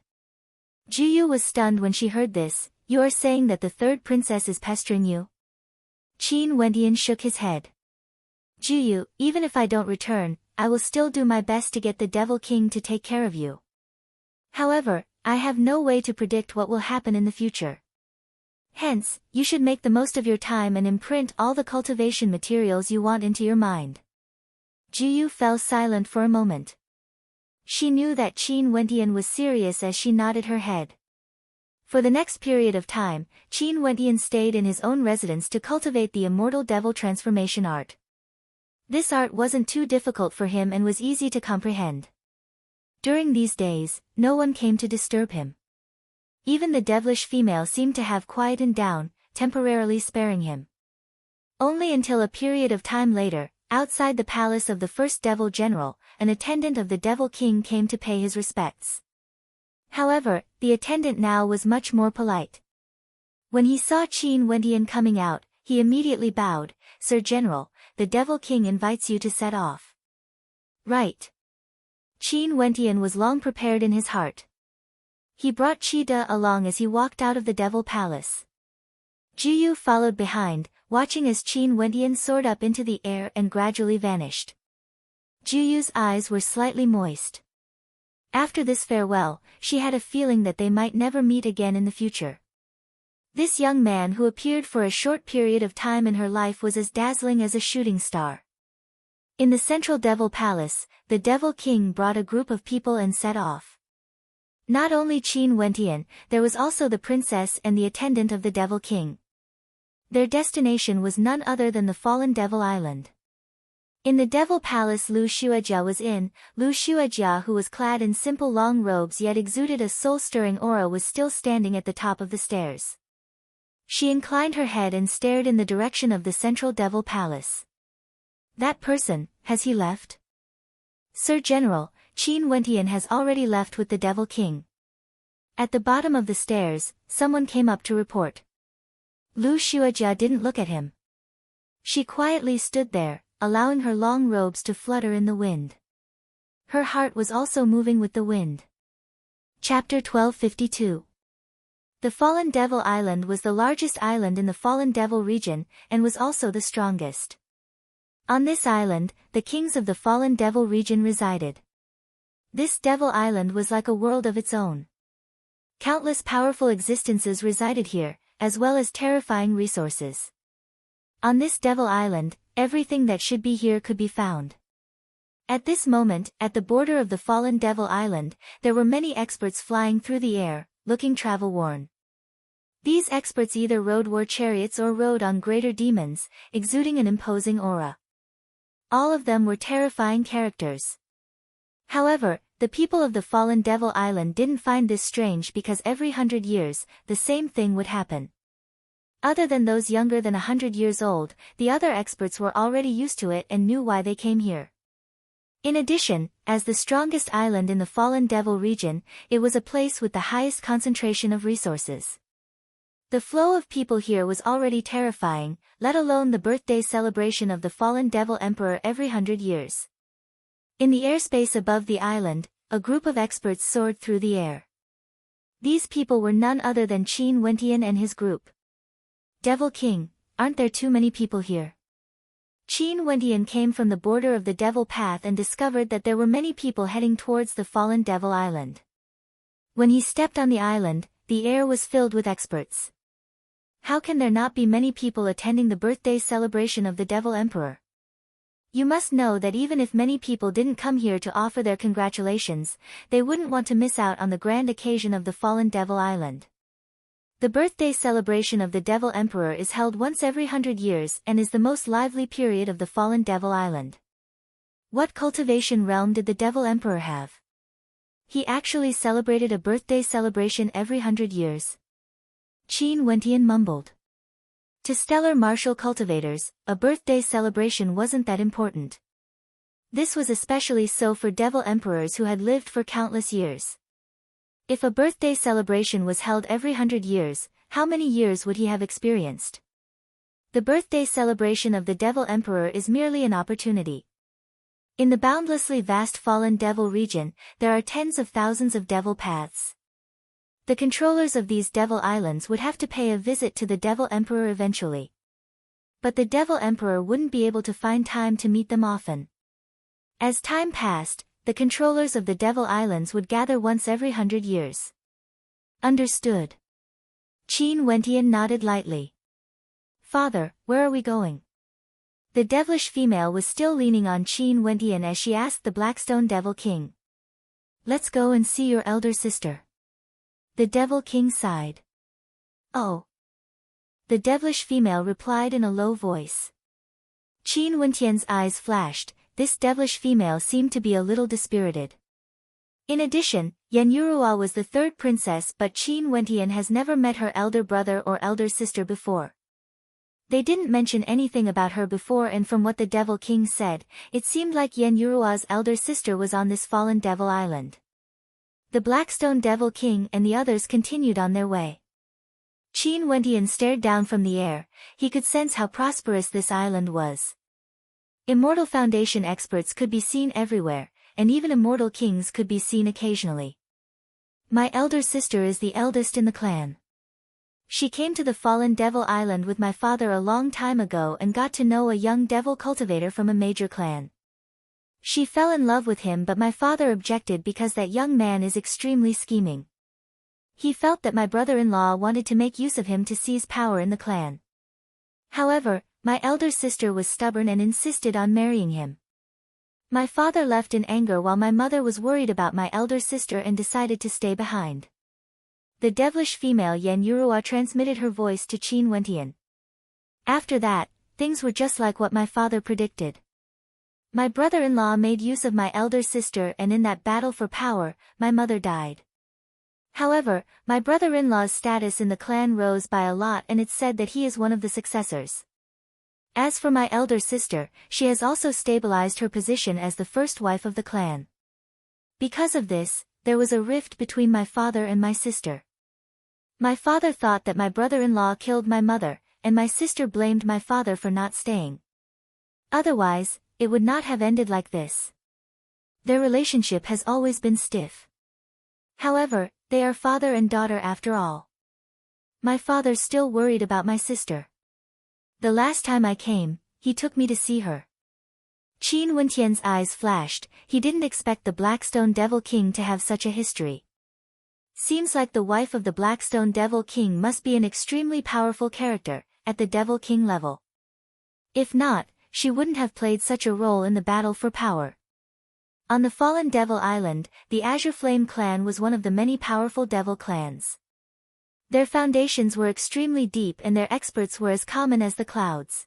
Juyu was stunned when she heard this. You are saying that the third princess is pestering you? Qin Wendian shook his head. Juyu, even if I don't return, I will still do my best to get the Devil King to take care of you. However, I have no way to predict what will happen in the future. Hence, you should make the most of your time and imprint all the cultivation materials you want into your mind. Juyu fell silent for a moment. She knew that Qin Wendian was serious as she nodded her head. For the next period of time, Qin Wendian stayed in his own residence to cultivate the immortal devil transformation art. This art wasn't too difficult for him and was easy to comprehend. During these days, no one came to disturb him. Even the devilish female seemed to have quietened down, temporarily sparing him. Only until a period of time later, outside the palace of the first devil general, an attendant of the devil king came to pay his respects. However, the attendant now was much more polite. When he saw Qin Wentian coming out, he immediately bowed. "Sir General, the devil king invites you to set off." "Right." Qin Wentian was long prepared in his heart. He brought Qida along as he walked out of the devil palace. Jiyu followed behind, watching as Qin Wentian soared up into the air and gradually vanished. Jiyu's eyes were slightly moist. After this farewell, she had a feeling that they might never meet again in the future. This young man who appeared for a short period of time in her life was as dazzling as a shooting star. In the central devil palace, the devil king brought a group of people and set off. Not only Qin Wentian, there was also the princess and the attendant of the devil king. Their destination was none other than the fallen devil island. In the devil palace Lu Xuejia was in. Lu Xuejia, who was clad in simple long robes yet exuded a soul-stirring aura, was still standing at the top of the stairs. She inclined her head and stared in the direction of the central devil palace. "That person, has he left?" "Sir General, Qin Wentian has already left with the devil king." At the bottom of the stairs, someone came up to report. Lu Xuejia didn't look at him. She quietly stood there, allowing her long robes to flutter in the wind. Her heart was also moving with the wind. Chapter 1252. The Fallen Devil Island was the largest island in the Fallen Devil region, and was also the strongest. On this island, the kings of the Fallen Devil region resided. This devil island was like a world of its own. Countless powerful existences resided here, as well as terrifying resources. On this devil island, everything that should be here could be found. At this moment, at the border of the Fallen Devil Island, there were many experts flying through the air, looking travel-worn. These experts either rode war chariots or rode on greater demons, exuding an imposing aura. All of them were terrifying characters. However, the people of the Fallen Devil Island didn't find this strange because every 100 years, the same thing would happen. Other than those younger than 100 years old, the other experts were already used to it and knew why they came here. In addition, as the strongest island in the Fallen Devil region, it was a place with the highest concentration of resources. The flow of people here was already terrifying, let alone the birthday celebration of the Fallen Devil Emperor every 100 years. In the airspace above the island, a group of experts soared through the air. These people were none other than Qin Wentian and his group. "Devil King, aren't there too many people here?" Qin Wentian came from the border of the Devil Path and discovered that there were many people heading towards the Fallen Devil Island. When he stepped on the island, the air was filled with experts. How can there not be many people attending the birthday celebration of the Devil Emperor? You must know that even if many people didn't come here to offer their congratulations, they wouldn't want to miss out on the grand occasion of the Fallen Devil Island. The birthday celebration of the Devil Emperor is held once every 100 years and is the most lively period of the Fallen Devil Island. What cultivation realm did the Devil Emperor have? He actually celebrated a birthday celebration every 100 years. Qin Wentian mumbled. To stellar martial cultivators, a birthday celebration wasn't that important. This was especially so for devil emperors who had lived for countless years. If a birthday celebration was held every 100 years, how many years would he have experienced? The birthday celebration of the Devil Emperor is merely an opportunity. In the boundlessly vast Fallen Devil region, there are tens of thousands of devil paths. The controllers of these devil islands would have to pay a visit to the Devil Emperor eventually. But the Devil Emperor wouldn't be able to find time to meet them often. As time passed, the controllers of the Devil Islands would gather once every 100 years. Understood. Qin Wentian nodded lightly. "Father, where are we going?" The devilish female was still leaning on Qin Wentian as she asked the Blackstone Devil King. "Let's go and see your elder sister." The Devil King sighed. "Oh." The devilish female replied in a low voice. Qin Wentian's eyes flashed. This devilish female seemed to be a little dispirited. In addition, Yen Yurua was the third princess, but Qin Wentian has never met her elder brother or elder sister before. They didn't mention anything about her before, and from what the Devil King said, it seemed like Yen Yurua's elder sister was on this fallen devil island. The Blackstone Devil King and the others continued on their way. Qin Wentian stared down from the air. He could sense how prosperous this island was. Immortal Foundation experts could be seen everywhere, and even immortal kings could be seen occasionally. My elder sister is the eldest in the clan. She came to the fallen devil island with my father a long time ago and got to know a young devil cultivator from a major clan. She fell in love with him, but my father objected because that young man is extremely scheming. He felt that my brother-in-law wanted to make use of him to seize power in the clan. However, my elder sister was stubborn and insisted on marrying him. My father left in anger while my mother was worried about my elder sister and decided to stay behind. The devilish female Yen Yurua transmitted her voice to Qin Wentian. After that, things were just like what my father predicted. My brother-in-law made use of my elder sister, and in that battle for power, my mother died. However, my brother-in-law's status in the clan rose by a lot, and it's said that he is one of the successors. As for my elder sister, she has also stabilized her position as the first wife of the clan. Because of this, there was a rift between my father and my sister. My father thought that my brother-in-law killed my mother, and my sister blamed my father for not staying. Otherwise, it would not have ended like this. Their relationship has always been stiff. However, they are father and daughter after all. My father's still worried about my sister. The last time I came, he took me to see her. Qin Wentian's eyes flashed. He didn't expect the Blackstone Devil King to have such a history. Seems like the wife of the Blackstone Devil King must be an extremely powerful character, at the Devil King level. If not, she wouldn't have played such a role in the battle for power. On the fallen Devil Island, the Azure Flame clan was one of the many powerful devil clans. Their foundations were extremely deep and their experts were as common as the clouds.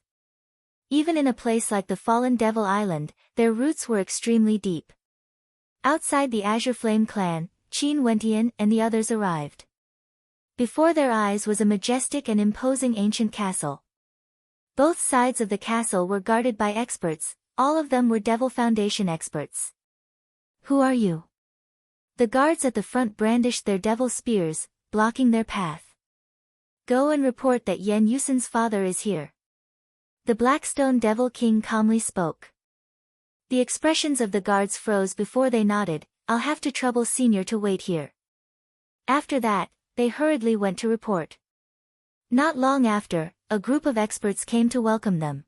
Even in a place like the fallen Devil Island, their roots were extremely deep. Outside the Azure Flame clan, Qin Wentian and the others arrived. Before their eyes was a majestic and imposing ancient castle. Both sides of the castle were guarded by experts, all of them were Devil Foundation experts. Who are you? The guards at the front brandished their devil spears, blocking their path. Go and report that Yen Yusen's father is here. The Blackstone Devil King calmly spoke. The expressions of the guards froze before they nodded. I'll have to trouble Senior to wait here. After that, they hurriedly went to report. Not long after, a group of experts came to welcome them.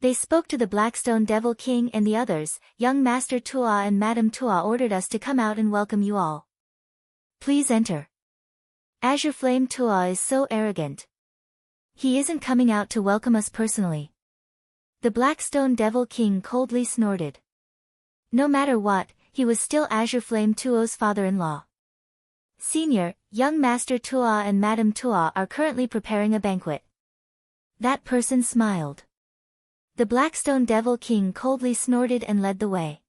They spoke to the Blackstone Devil King and the others. Young Master Tua and Madam Tua ordered us to come out and welcome you all. Please enter. Azure Flame Tua is so arrogant. He isn't coming out to welcome us personally. The Blackstone Devil King coldly snorted. No matter what, he was still Azure Flame Tuo's father-in-law. Senior, young Master Tua and Madam Tua are currently preparing a banquet. That person smiled. The Blackstone Devil King coldly snorted and led the way.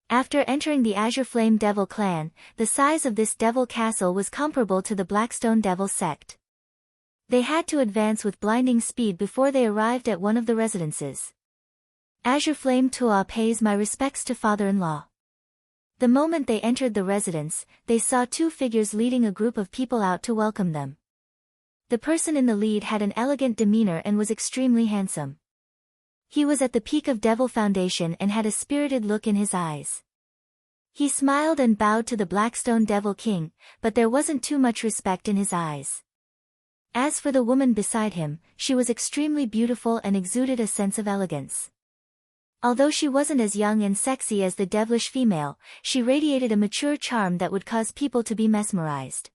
After entering the Azure Flame Devil clan, the size of this devil castle was comparable to the Blackstone Devil sect. They had to advance with blinding speed before they arrived at one of the residences. Azure Flame Tua pays my respects to father-in-law. The moment they entered the residence, they saw two figures leading a group of people out to welcome them. The person in the lead had an elegant demeanor and was extremely handsome. He was at the peak of Devil Foundation and had a spirited look in his eyes. He smiled and bowed to the Blackstone Devil King, but there wasn't too much respect in his eyes. As for the woman beside him, she was extremely beautiful and exuded a sense of elegance. Although she wasn't as young and sexy as the devilish female, she radiated a mature charm that would cause people to be mesmerized.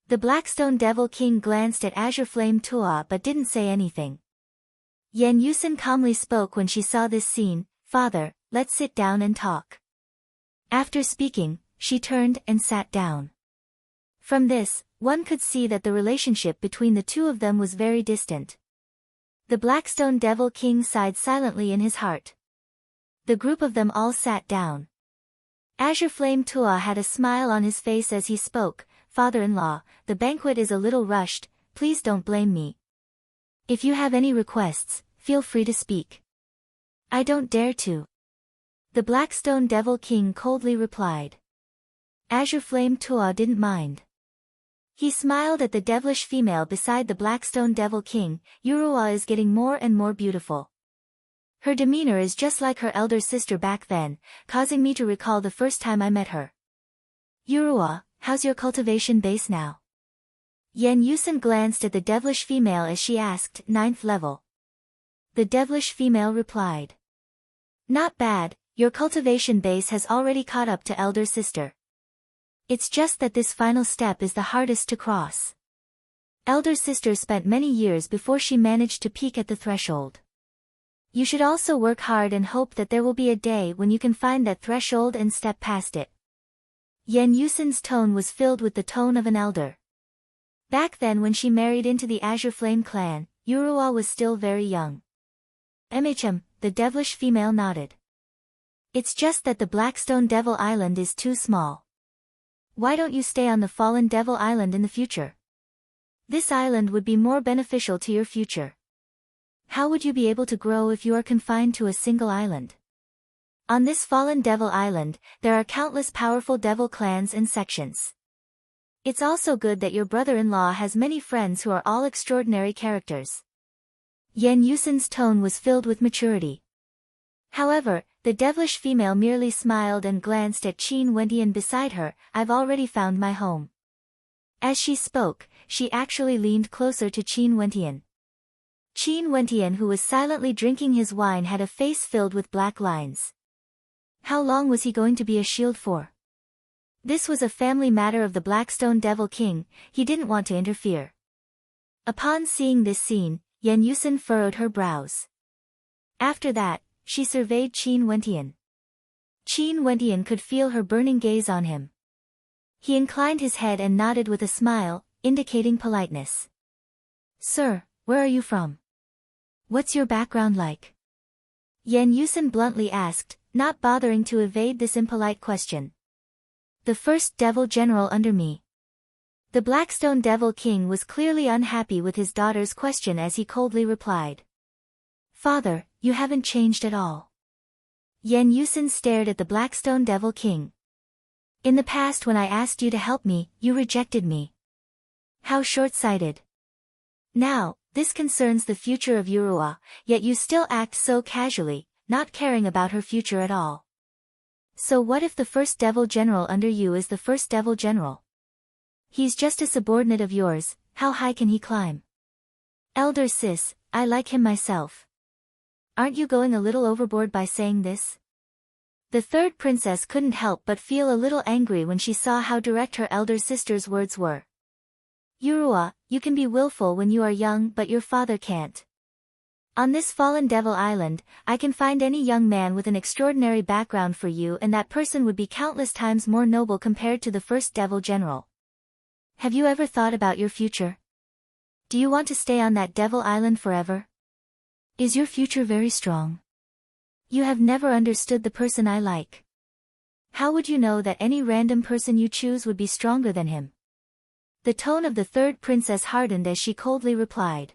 The Blackstone Devil King glanced at Azure Flame Tua but didn't say anything. Yen Yusen calmly spoke when she saw this scene. Father, let's sit down and talk. After speaking, she turned and sat down. From this, one could see that the relationship between the two of them was very distant. The Blackstone Devil King sighed silently in his heart. The group of them all sat down. Azure Flame Tua had a smile on his face as he spoke. Father-in-law, the banquet is a little rushed, please don't blame me. If you have any requests, feel free to speak. I don't dare to. The Blackstone Devil King coldly replied. Azure Flame Tua didn't mind. He smiled at the devilish female beside the Blackstone Devil King. Yurua is getting more and more beautiful. Her demeanor is just like her elder sister back then, causing me to recall the first time I met her. Yurua, how's your cultivation base now? Yen Yusen glanced at the devilish female as she asked, 9th level. The devilish female replied. Not bad, your cultivation base has already caught up to elder sister. It's just that this final step is the hardest to cross. Elder sister spent many years before she managed to peak at the threshold. You should also work hard and hope that there will be a day when you can find that threshold and step past it. Yen Yusen's tone was filled with the tone of an elder. Back then when she married into the Azure Flame clan, Yurua was still very young. The devilish female nodded. It's just that the Blackstone Devil Island is too small. Why don't you stay on the Fallen Devil Island in the future? This island would be more beneficial to your future. How would you be able to grow if you are confined to a single island? On this Fallen Devil Island, there are countless powerful devil clans and sections. It's also good that your brother-in-law has many friends who are all extraordinary characters. Yen Yusen's tone was filled with maturity. However, the devilish female merely smiled and glanced at Qin Wentian beside her. I've already found my home. As she spoke, she actually leaned closer to Qin Wentian. Qin Wentian, who was silently drinking his wine, had a face filled with black lines. How long was he going to be a shield for? This was a family matter of the Blackstone Devil King, he didn't want to interfere. Upon seeing this scene, Yen Yusen furrowed her brows. After that, she surveyed Qin Wentian. Qin Wentian could feel her burning gaze on him. He inclined his head and nodded with a smile, indicating politeness. Sir, where are you from? What's your background like? Yen Yusen bluntly asked, not bothering to evade this impolite question. The first devil general under me. The Blackstone Devil King was clearly unhappy with his daughter's question as he coldly replied. Father, you haven't changed at all. Yen Yusen stared at the Blackstone Devil King. In the past when I asked you to help me, you rejected me. How short-sighted. Now, this concerns the future of Yurua, yet you still act so casually, not caring about her future at all. So what if the first devil general under you is the first devil general? He's just a subordinate of yours, how high can he climb? Elder sis, I like him myself. Aren't you going a little overboard by saying this? The third princess couldn't help but feel a little angry when she saw how direct her elder sister's words were. Yurua, you can be willful when you are young but your father can't. On this Fallen Devil Island, I can find any young man with an extraordinary background for you, and that person would be countless times more noble compared to the first devil general. Have you ever thought about your future? Do you want to stay on that devil island forever? Is your future very strong? You have never understood the person I like. How would you know that any random person you choose would be stronger than him? The tone of the third princess hardened as she coldly replied.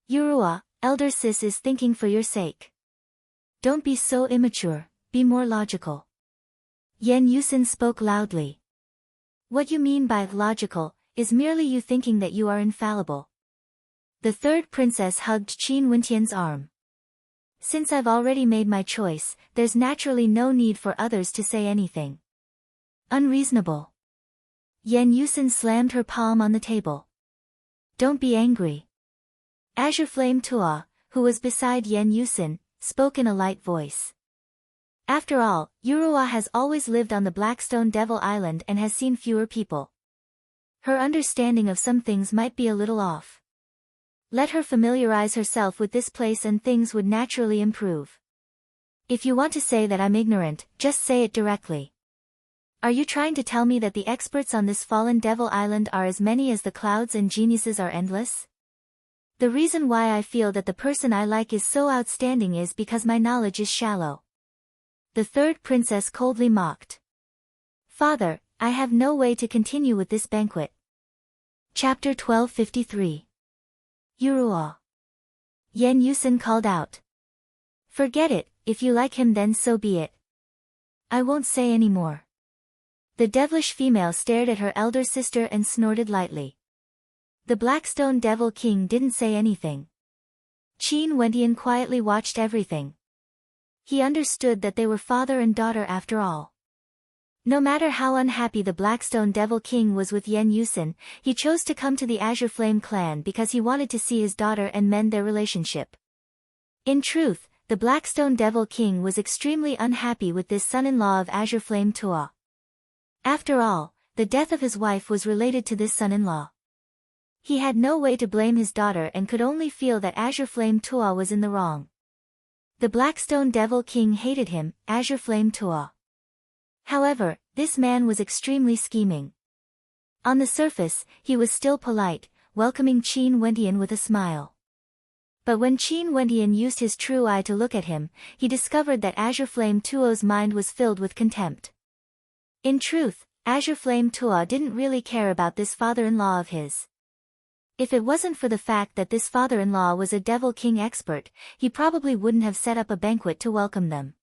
Yurua, elder sis is thinking for your sake. Don't be so immature, be more logical. Yen Yusen spoke loudly. What you mean by logical is merely you thinking that you are infallible. The third princess hugged Qin Wentian's arm. Since I've already made my choice, there's naturally no need for others to say anything. Unreasonable. Yen Yusen slammed her palm on the table. Don't be angry. Azure Flame Tua, who was beside Yen Yusen, spoke in a light voice. After all, Yurua has always lived on the Blackstone Devil Island and has seen fewer people. Her understanding of some things might be a little off. Let her familiarize herself with this place and things would naturally improve. If you want to say that I'm ignorant, just say it directly. Are you trying to tell me that the experts on this Fallen Devil Island are as many as the clouds and geniuses are endless? The reason why I feel that the person I like is so outstanding is because my knowledge is shallow. The third princess coldly mocked. Father, I have no way to continue with this banquet. Chapter 1253. Yuruo. Yan Yusen called out. Forget it, if you like him then so be it. I won't say any more. The devilish female stared at her elder sister and snorted lightly. The Blackstone Devil King didn't say anything. Qin Wentian quietly watched everything. He understood that they were father and daughter after all. No matter how unhappy the Blackstone Devil King was with Yan Yusen, he chose to come to the Azure Flame clan because he wanted to see his daughter and mend their relationship. In truth, the Blackstone Devil King was extremely unhappy with this son-in-law of Azure Flame Tuo. After all, the death of his wife was related to this son-in-law. He had no way to blame his daughter and could only feel that Azure Flame Tuo was in the wrong. The Blackstone Devil King hated him, Azure Flame Tuo. However, this man was extremely scheming. On the surface, he was still polite, welcoming Qin Wentian with a smile. But when Qin Wentian used his true eye to look at him, he discovered that Azure Flame Tuo's mind was filled with contempt. In truth, Azure Flame Tuo didn't really care about this father-in-law of his. If it wasn't for the fact that this father-in-law was a Devil King expert, he probably wouldn't have set up a banquet to welcome them.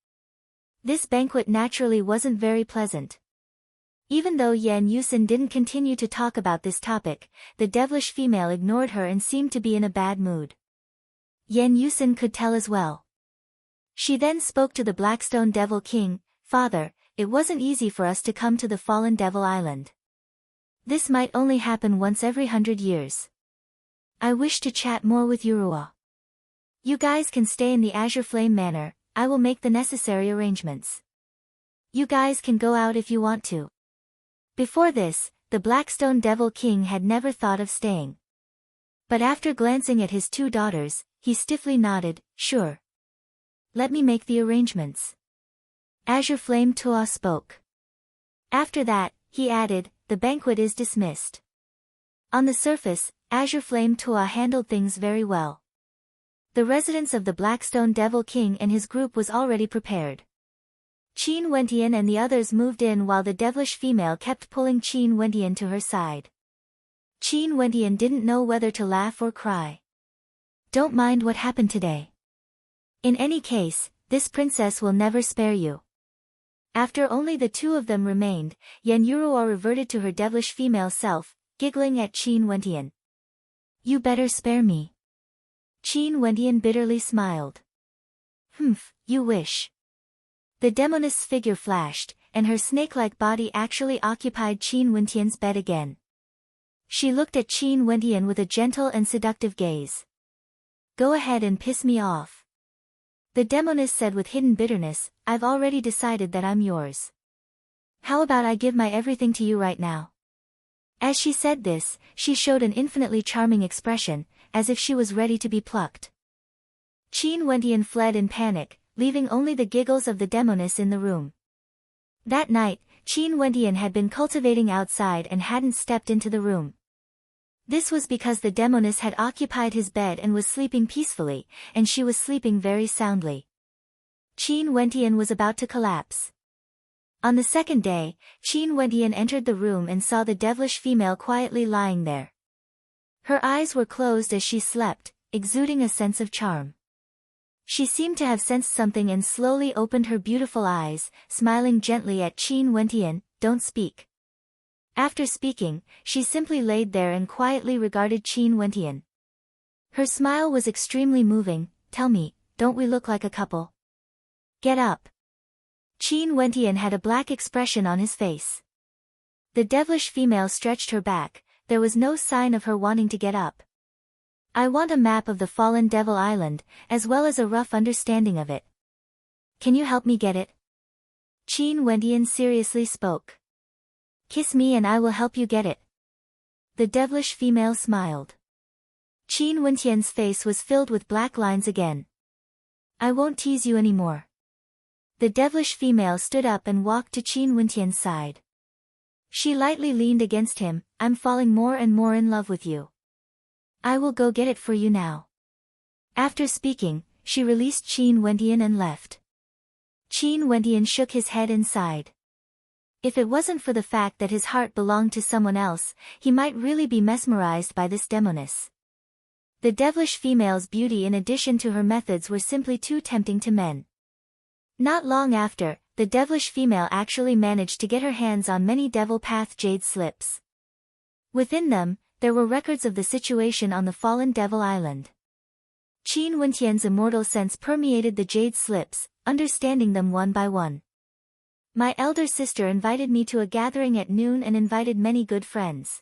This banquet naturally wasn't very pleasant. Even though Yan Yusen didn't continue to talk about this topic, the devilish female ignored her and seemed to be in a bad mood. Yan Yusen could tell as well. She then spoke to the Blackstone Devil King, Father, it wasn't easy for us to come to the Fallen Devil Island. This might only happen once every 100 years. I wish to chat more with Yuruo. You guys can stay in the Azure Flame Manor, I will make the necessary arrangements. You guys can go out if you want to. Before this, the Blackstone Devil King had never thought of staying. But after glancing at his two daughters, he stiffly nodded, sure. Let me make the arrangements. Azure Flame Tuo spoke. After that, he added, the banquet is dismissed. On the surface, Azure Flame Tuo handled things very well. The residence of the Blackstone Devil King and his group was already prepared. Qin Wentian and the others moved in while the devilish female kept pulling Qin Wentian to her side. Qin Wentian didn't know whether to laugh or cry. Don't mind what happened today. In any case, this princess will never spare you. After only the two of them remained, Yan Yuruo reverted to her devilish female self, giggling at Qin Wentian. You better spare me. Qin Wentian bitterly smiled. Humph, you wish. The demoness figure flashed, and her snake-like body actually occupied Qin Wentian's bed again. She looked at Qin Wentian with a gentle and seductive gaze. Go ahead and piss me off. The demoness said with hidden bitterness, I've already decided that I'm yours. How about I give my everything to you right now? As she said this, she showed an infinitely charming expression, as if she was ready to be plucked. Qin Wentian fled in panic, leaving only the giggles of the demoness in the room. That night, Qin Wentian had been cultivating outside and hadn't stepped into the room. This was because the demoness had occupied his bed and was sleeping peacefully, and she was sleeping very soundly. Qin Wentian was about to collapse. On the second day, Qin Wentian entered the room and saw the devilish female quietly lying there. Her eyes were closed as she slept, exuding a sense of charm. She seemed to have sensed something and slowly opened her beautiful eyes, smiling gently at Qin Wentian, don't speak. After speaking, she simply laid there and quietly regarded Qin Wentian. Her smile was extremely moving, tell me, don't we look like a couple? Get up. Qin Wentian had a black expression on his face. The devilish female stretched her back, there was no sign of her wanting to get up. I want a map of the Fallen Devil Island, as well as a rough understanding of it. Can you help me get it? Qin Wentian seriously spoke. Kiss me and I will help you get it. The devilish female smiled. Qin Wentian's face was filled with black lines again. I won't tease you anymore. The devilish female stood up and walked to Qin Wentian's side. She lightly leaned against him, I'm falling more and more in love with you. I will go get it for you now. After speaking, she released Qin Wentian and left. Qin Wentian shook his head and sighed. If it wasn't for the fact that his heart belonged to someone else, he might really be mesmerized by this demoness. The devilish female's beauty in addition to her methods were simply too tempting to men. Not long after, the devilish female actually managed to get her hands on many Devil Path jade slips. Within them, there were records of the situation on the fallen Devil Island. Qin Wentian's immortal sense permeated the jade slips, understanding them one by one. My elder sister invited me to a gathering at noon and invited many good friends.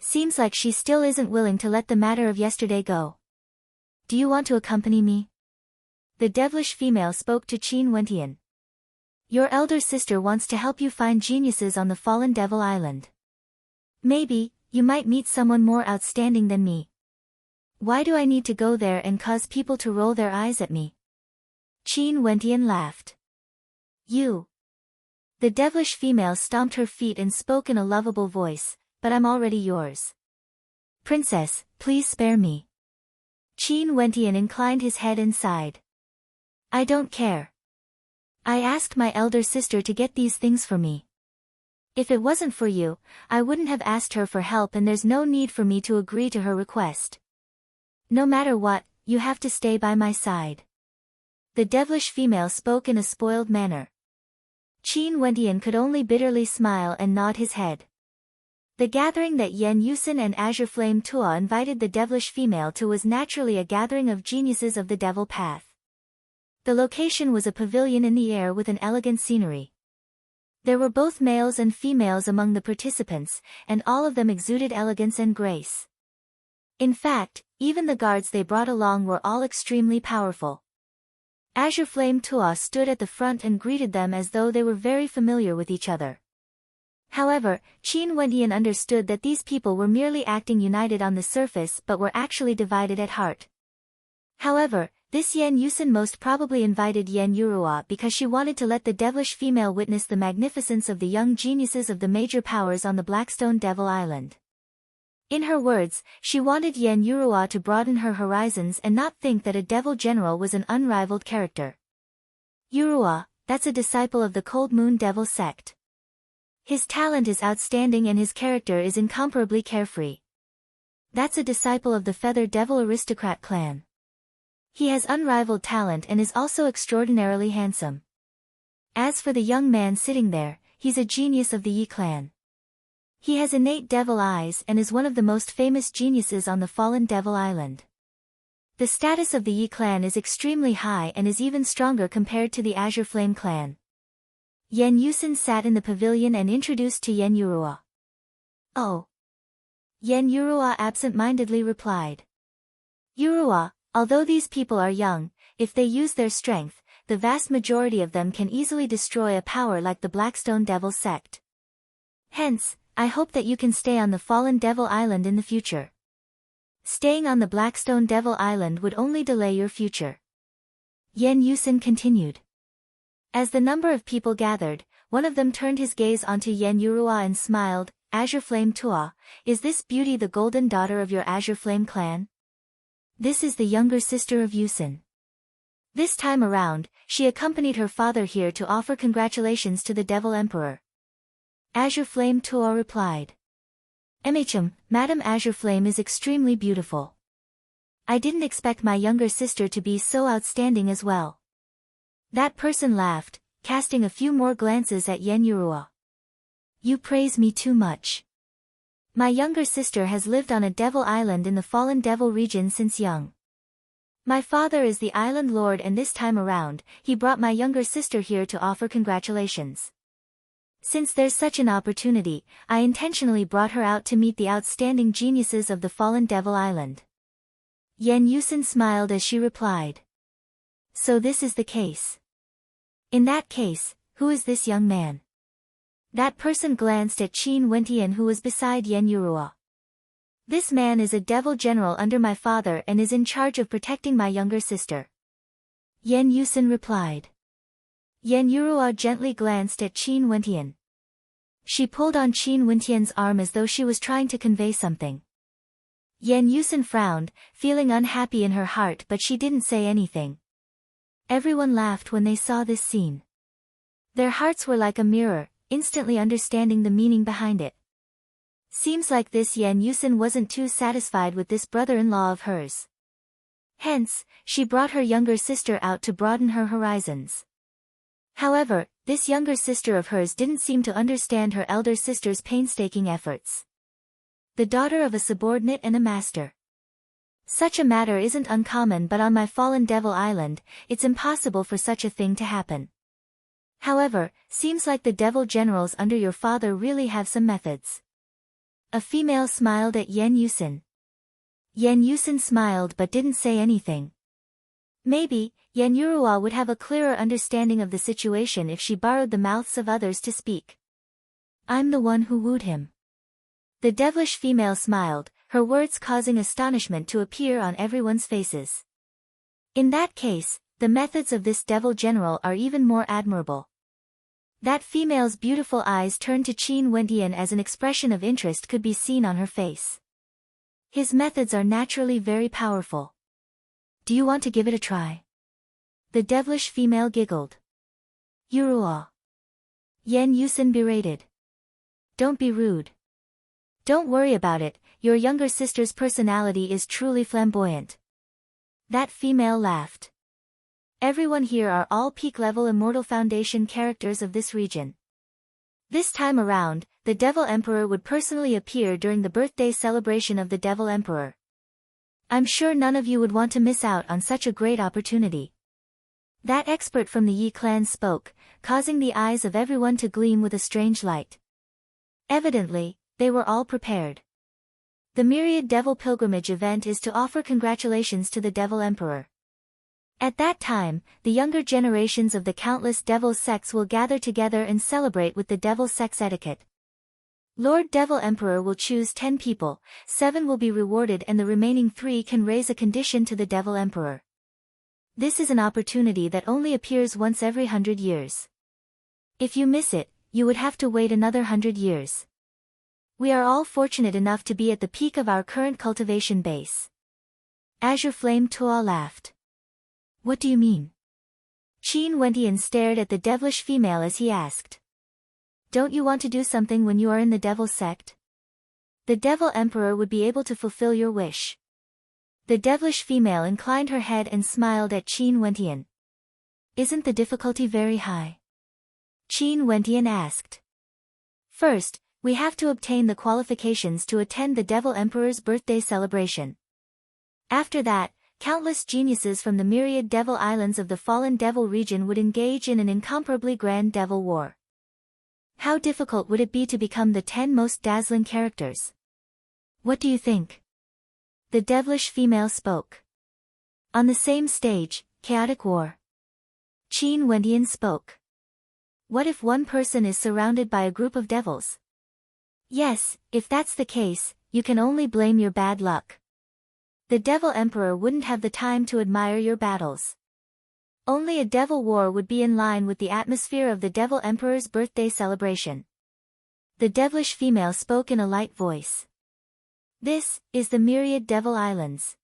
Seems like she still isn't willing to let the matter of yesterday go. Do you want to accompany me? The devilish female spoke to Qin Wentian. Your elder sister wants to help you find geniuses on the fallen Devil Island. Maybe, you might meet someone more outstanding than me. Why do I need to go there and cause people to roll their eyes at me? Qin Wentian laughed. You. The devilish female stomped her feet and spoke in a lovable voice, but I'm already yours. Princess, please spare me. Qin Wentian inclined his head and sighed. I don't care. I asked my elder sister to get these things for me. If it wasn't for you, I wouldn't have asked her for help and there's no need for me to agree to her request. No matter what, you have to stay by my side. The devilish female spoke in a spoiled manner. Qin Wentian could only bitterly smile and nod his head. The gathering that Yen Yusin and Azure Flame Tua invited the devilish female to was naturally a gathering of geniuses of the Devil Path. The location was a pavilion in the air with an elegant scenery. There were both males and females among the participants, and all of them exuded elegance and grace. In fact, even the guards they brought along were all extremely powerful. Azure Flame Tua stood at the front and greeted them as though they were very familiar with each other. However, Qin Wentian understood that these people were merely acting united on the surface but were actually divided at heart. However, this Yen Yusin most probably invited Yen Yurua because she wanted to let the devilish female witness the magnificence of the young geniuses of the major powers on the Blackstone Devil Island. In her words, she wanted Yen Yurua to broaden her horizons and not think that a devil general was an unrivaled character. Yurua, that's a disciple of the Cold Moon Devil sect. His talent is outstanding and his character is incomparably carefree. That's a disciple of the Feather Devil Aristocrat clan. He has unrivaled talent and is also extraordinarily handsome. As for the young man sitting there, he's a genius of the Yi clan. He has innate devil eyes and is one of the most famous geniuses on the fallen Devil Island. The status of the Yi clan is extremely high and is even stronger compared to the Azure Flame clan. Yen Yusin sat in the pavilion and introduced to Yen Yurua. Oh. Yen Yurua absent-mindedly replied. Yurua, although these people are young, if they use their strength, the vast majority of them can easily destroy a power like the Blackstone Devil sect. Hence, I hope that you can stay on the fallen Devil Island in the future. Staying on the Blackstone Devil Island would only delay your future. Yen Yusin continued. As the number of people gathered, one of them turned his gaze onto Yen Yurua and smiled. Azure Flame Tua, is this beauty the golden daughter of your Azure Flame clan? This is the younger sister of Yusin. This time around, she accompanied her father here to offer congratulations to the Devil Emperor. Azure Flame Tua replied. Madam Azure Flame is extremely beautiful. I didn't expect my younger sister to be so outstanding as well. That person laughed, casting a few more glances at Yen Yurua. You praise me too much. My younger sister has lived on a devil island in the fallen devil region since young. My father is the island lord and this time around, he brought my younger sister here to offer congratulations. Since there's such an opportunity, I intentionally brought her out to meet the outstanding geniuses of the fallen Devil Island. Yen Yusin smiled as she replied. So this is the case. In that case, who is this young man? That person glanced at Qin Wentian who was beside Yen Yurua. This man is a devil general under my father and is in charge of protecting my younger sister. Yen Yusin replied. Yen Yurua gently glanced at Qin Wentian. She pulled on Qin Wentian's arm as though she was trying to convey something. Yen Yusin frowned, feeling unhappy in her heart but she didn't say anything. Everyone laughed when they saw this scene. Their hearts were like a mirror, instantly understanding the meaning behind it. Seems like this Yan Yusin wasn't too satisfied with this brother-in-law of hers. Hence, she brought her younger sister out to broaden her horizons. However, this younger sister of hers didn't seem to understand her elder sister's painstaking efforts. The daughter of a subordinate and a master. Such a matter isn't uncommon, but on my fallen devil island, it's impossible for such a thing to happen. However, seems like the devil generals under your father really have some methods. A female smiled at Yan Yusin. Yan Yusin smiled but didn't say anything. Maybe, Yan Yurua would have a clearer understanding of the situation if she borrowed the mouths of others to speak. I'm the one who wooed him. The devilish female smiled, her words causing astonishment to appear on everyone's faces. In that case, the methods of this devil general are even more admirable. That female's beautiful eyes turned to Qin Wentian as an expression of interest could be seen on her face. His methods are naturally very powerful. Do you want to give it a try? The devilish female giggled. Yurua. Yan Yusin berated. Don't be rude. Don't worry about it, your younger sister's personality is truly flamboyant. That female laughed. Everyone here are all peak-level Immortal Foundation characters of this region. This time around, the Devil Emperor would personally appear during the birthday celebration of the Devil Emperor. I'm sure none of you would want to miss out on such a great opportunity. That expert from the Yi clan spoke, causing the eyes of everyone to gleam with a strange light. Evidently, they were all prepared. The Myriad Devil Pilgrimage event is to offer congratulations to the Devil Emperor. At that time, the younger generations of the countless devil sects will gather together and celebrate with the devil sects etiquette. Lord Devil Emperor will choose 10 people, 7 will be rewarded and the remaining 3 can raise a condition to the Devil Emperor. This is an opportunity that only appears once every 100 years. If you miss it, you would have to wait another 100 years. We are all fortunate enough to be at the peak of our current cultivation base. Azure Flame Toa laughed. What do you mean? Qin Wentian stared at the devilish female as he asked. Don't you want to do something when you are in the devil sect? The Devil Emperor would be able to fulfill your wish. The devilish female inclined her head and smiled at Qin Wentian. Isn't the difficulty very high? Qin Wentian asked. First, we have to obtain the qualifications to attend the Devil Emperor's birthday celebration. After that, countless geniuses from the myriad devil islands of the fallen devil region would engage in an incomparably grand devil war. How difficult would it be to become the 10 most dazzling characters? What do you think? The devilish female spoke. On the same stage, chaotic war. Qin Wentian spoke. What if one person is surrounded by a group of devils? Yes, if that's the case, you can only blame your bad luck. The Devil Emperor wouldn't have the time to admire your battles. Only a devil war would be in line with the atmosphere of the Devil Emperor's birthday celebration. The devilish female spoke in a light voice. This is the Myriad Devil Islands.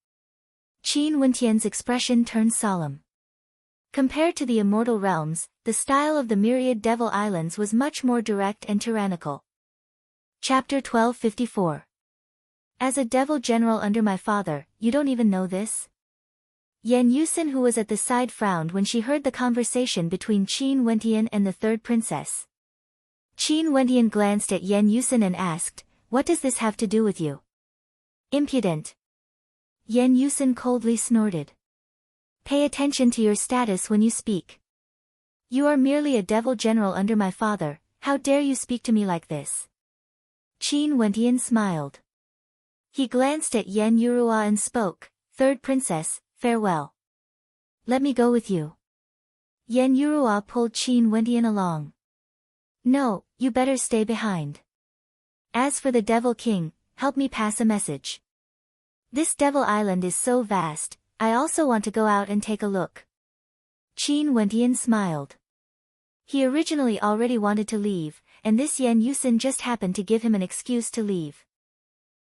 Qin Wentian's expression turned solemn. Compared to the immortal realms, the style of the Myriad Devil Islands was much more direct and tyrannical. Chapter 1254. As a devil general under my father, you don't even know this? Yan Yusin, who was at the side, frowned when she heard the conversation between Qin Wentian and the third princess. Qin Wentian glanced at Yan Yusin and asked, what does this have to do with you? Impudent. Yan Yusin coldly snorted. Pay attention to your status when you speak. You are merely a devil general under my father, how dare you speak to me like this? Qin Wentian smiled. He glanced at Yan Yurua and spoke, Third princess, farewell. Let me go with you. Yan Yurua pulled Qin Wentian along. No, you better stay behind. As for the Devil King, help me pass a message. This devil island is so vast, I also want to go out and take a look. Qin Wentian smiled. He originally already wanted to leave, and this Yan Yusin just happened to give him an excuse to leave.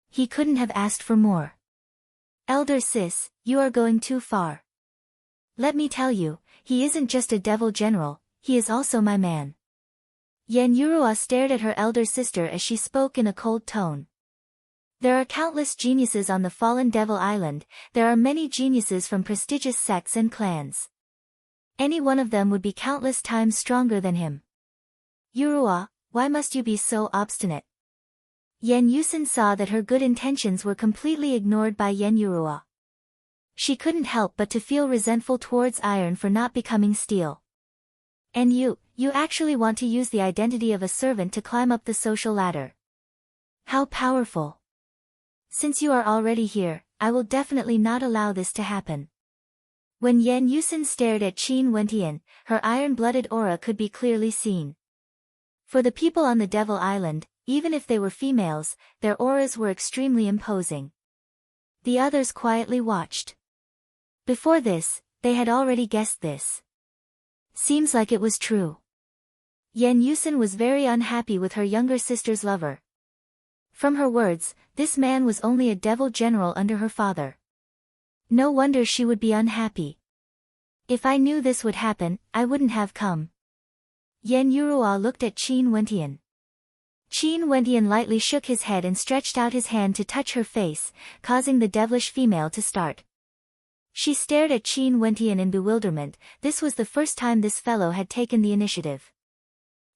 He couldn't have asked for more. Elder sis, you are going too far. Let me tell you, he isn't just a devil general, he is also my man. Yen Yurua stared at her elder sister as she spoke in a cold tone. There are countless geniuses on the fallen Devil Island. There are many geniuses from prestigious sects and clans. Any one of them would be countless times stronger than him. Yurua, why must you be so obstinate? Yen Yusin saw that her good intentions were completely ignored by Yen Yurua. She couldn't help but to feel resentful towards iron for not becoming steel. And you actually want to use the identity of a servant to climb up the social ladder. How powerful. Since you are already here, I will definitely not allow this to happen. When Yen Yusin stared at Qin Wentian, her iron-blooded aura could be clearly seen. For the people on the Devil Island, even if they were females, their auras were extremely imposing. The others quietly watched. Before this, they had already guessed this. Seems like it was true. Yen Yusin was very unhappy with her younger sister's lover. From her words, this man was only a devil general under her father. No wonder she would be unhappy. If I knew this would happen, I wouldn't have come. Yen Yurua looked at Qin Wentian. Qin Wentian lightly shook his head and stretched out his hand to touch her face, causing the devilish female to start. She stared at Qin Wentian in bewilderment. This was the first time this fellow had taken the initiative.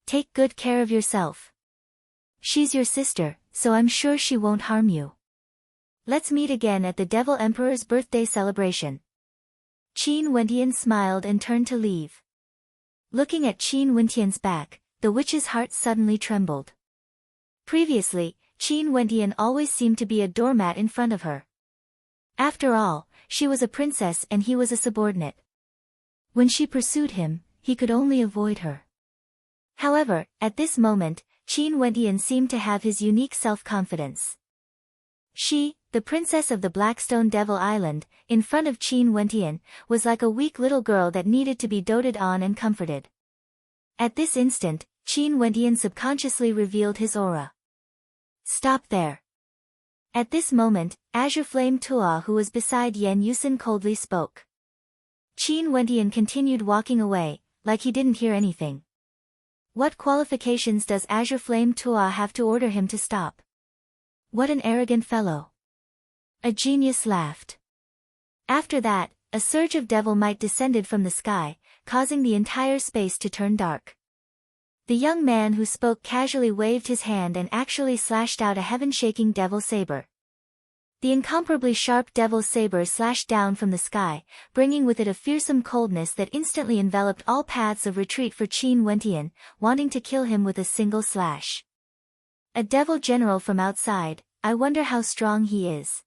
Take good care of yourself. She's your sister, so I'm sure she won't harm you. Let's meet again at the Devil Emperor's birthday celebration. Qin Wentian smiled and turned to leave. Looking at Qin Wentian's back, the witch's heart suddenly trembled. Previously, Qin Wentian always seemed to be a doormat in front of her. After all, she was a princess and he was a subordinate. When she pursued him, he could only avoid her. However, at this moment, Qin Wentian seemed to have his unique self-confidence. She, the princess of the Blackstone Devil Island, in front of Qin Wentian, was like a weak little girl that needed to be doted on and comforted. At this instant, Qin Wentian subconsciously revealed his aura. Stop there. At this moment, Azure Flame Tua, who was beside Yen Yusin, coldly spoke. Qin Wentian continued walking away, like he didn't hear anything. What qualifications does Azure Flame Tua have to order him to stop? What an arrogant fellow. A genius laughed. After that, a surge of devil might descended from the sky, causing the entire space to turn dark. The young man who spoke casually waved his hand and actually slashed out a heaven-shaking devil saber. The incomparably sharp devil saber slashed down from the sky, bringing with it a fearsome coldness that instantly enveloped all paths of retreat for Qin Wentian, wanting to kill him with a single slash. A devil general from outside, I wonder how strong he is.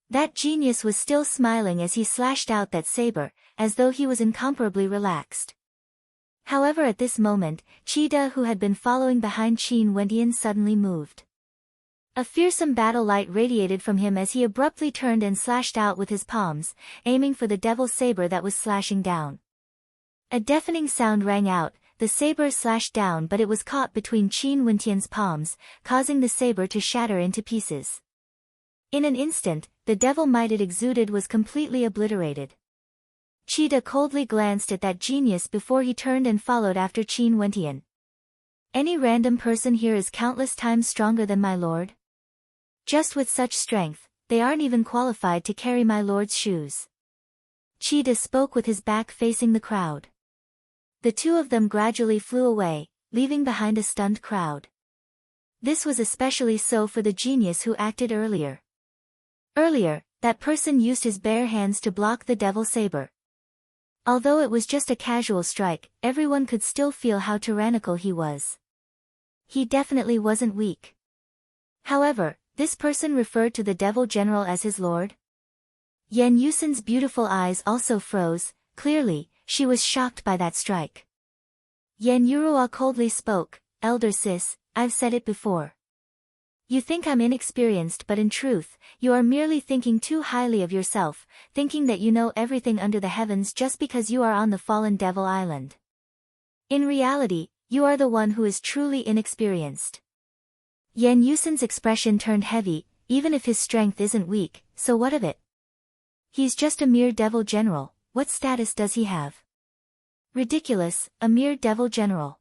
That genius was still smiling as he slashed out that saber, as though he was incomparably relaxed. However, at this moment, Chida, who had been following behind Qin Wentian, suddenly moved. A fearsome battle light radiated from him as he abruptly turned and slashed out with his palms, aiming for the devil saber that was slashing down. A deafening sound rang out, the saber slashed down, but it was caught between Qin Wentian's palms, causing the saber to shatter into pieces. In an instant, the devil might it exuded was completely obliterated. Chida coldly glanced at that genius before he turned and followed after Qin Wentian. Any random person here is countless times stronger than my lord. Just with such strength, they aren't even qualified to carry my lord's shoes. Chida spoke with his back facing the crowd. The two of them gradually flew away, leaving behind a stunned crowd. This was especially so for the genius who acted earlier. Earlier, that person used his bare hands to block the devil saber. Although it was just a casual strike, everyone could still feel how tyrannical he was. He definitely wasn't weak. However, this person referred to the devil general as his lord. Yen Yusin's beautiful eyes also froze. Clearly, she was shocked by that strike. Yen Yurua coldly spoke, Elder sis, I've said it before. You think I'm inexperienced, but in truth, you are merely thinking too highly of yourself, thinking that you know everything under the heavens just because you are on the fallen Devil Island. In reality, you are the one who is truly inexperienced. Yen Yusin's expression turned heavy. Even if his strength isn't weak, so what of it? He's just a mere devil general. What status does he have? Ridiculous, a mere devil general.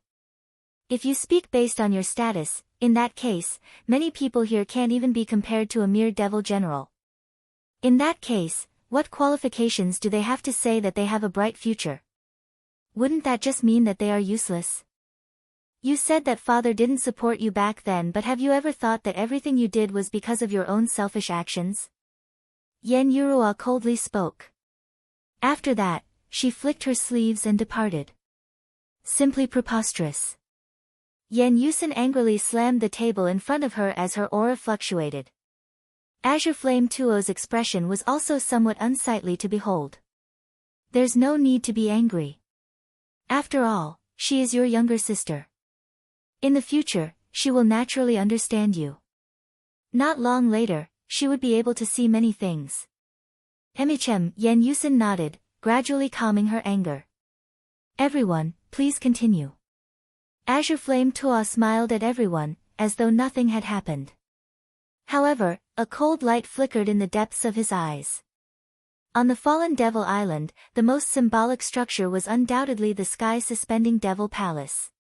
If you speak based on your status, in that case, many people here can't even be compared to a mere devil general. In that case, what qualifications do they have to say that they have a bright future? Wouldn't that just mean that they are useless? You said that father didn't support you back then, but have you ever thought that everything you did was because of your own selfish actions? Yen Yurua coldly spoke. After that, she flicked her sleeves and departed. Simply preposterous. Yen Yusen angrily slammed the table in front of her as her aura fluctuated. Azure Flame Tuo's expression was also somewhat unsightly to behold. There's no need to be angry. After all, she is your younger sister. In the future, she will naturally understand you. Not long later, she would be able to see many things. Yen Yusen nodded, gradually calming her anger. Everyone, please continue. Azure Flame Tuo smiled at everyone, as though nothing had happened. However, a cold light flickered in the depths of his eyes. On the fallen Devil Island, the most symbolic structure was undoubtedly the sky-suspending Devil Palace.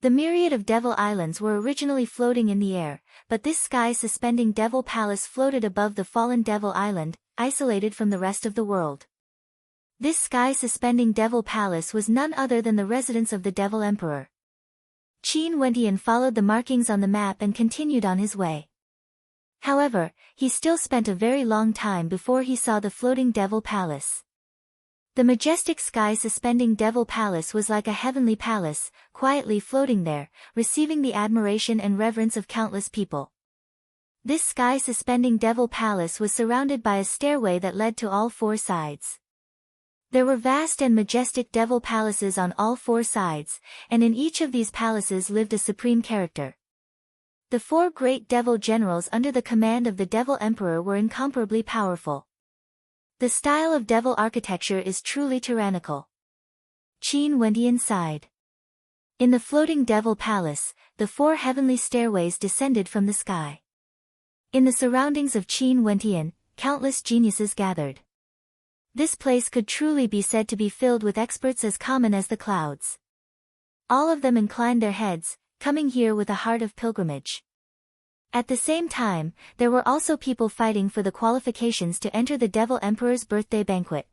The myriad of Devil Islands were originally floating in the air, but this sky-suspending Devil Palace floated above the fallen Devil Island, isolated from the rest of the world. This sky-suspending Devil Palace was none other than the residence of the Devil Emperor. Qin Wentian followed the markings on the map and continued on his way. However, he still spent a very long time before he saw the floating Devil Palace. The majestic sky-suspending Devil Palace was like a heavenly palace, quietly floating there, receiving the admiration and reverence of countless people. This sky-suspending Devil Palace was surrounded by a stairway that led to all four sides. There were vast and majestic devil palaces on all four sides, and in each of these palaces lived a supreme character. The four great devil generals under the command of the Devil Emperor were incomparably powerful. The style of devil architecture is truly tyrannical. Qin Wentian sighed. In the floating Devil Palace, the four heavenly stairways descended from the sky. In the surroundings of Qin Wentian, countless geniuses gathered. This place could truly be said to be filled with experts as common as the clouds. All of them inclined their heads, coming here with a heart of pilgrimage. At the same time, there were also people fighting for the qualifications to enter the Devil Emperor's birthday banquet.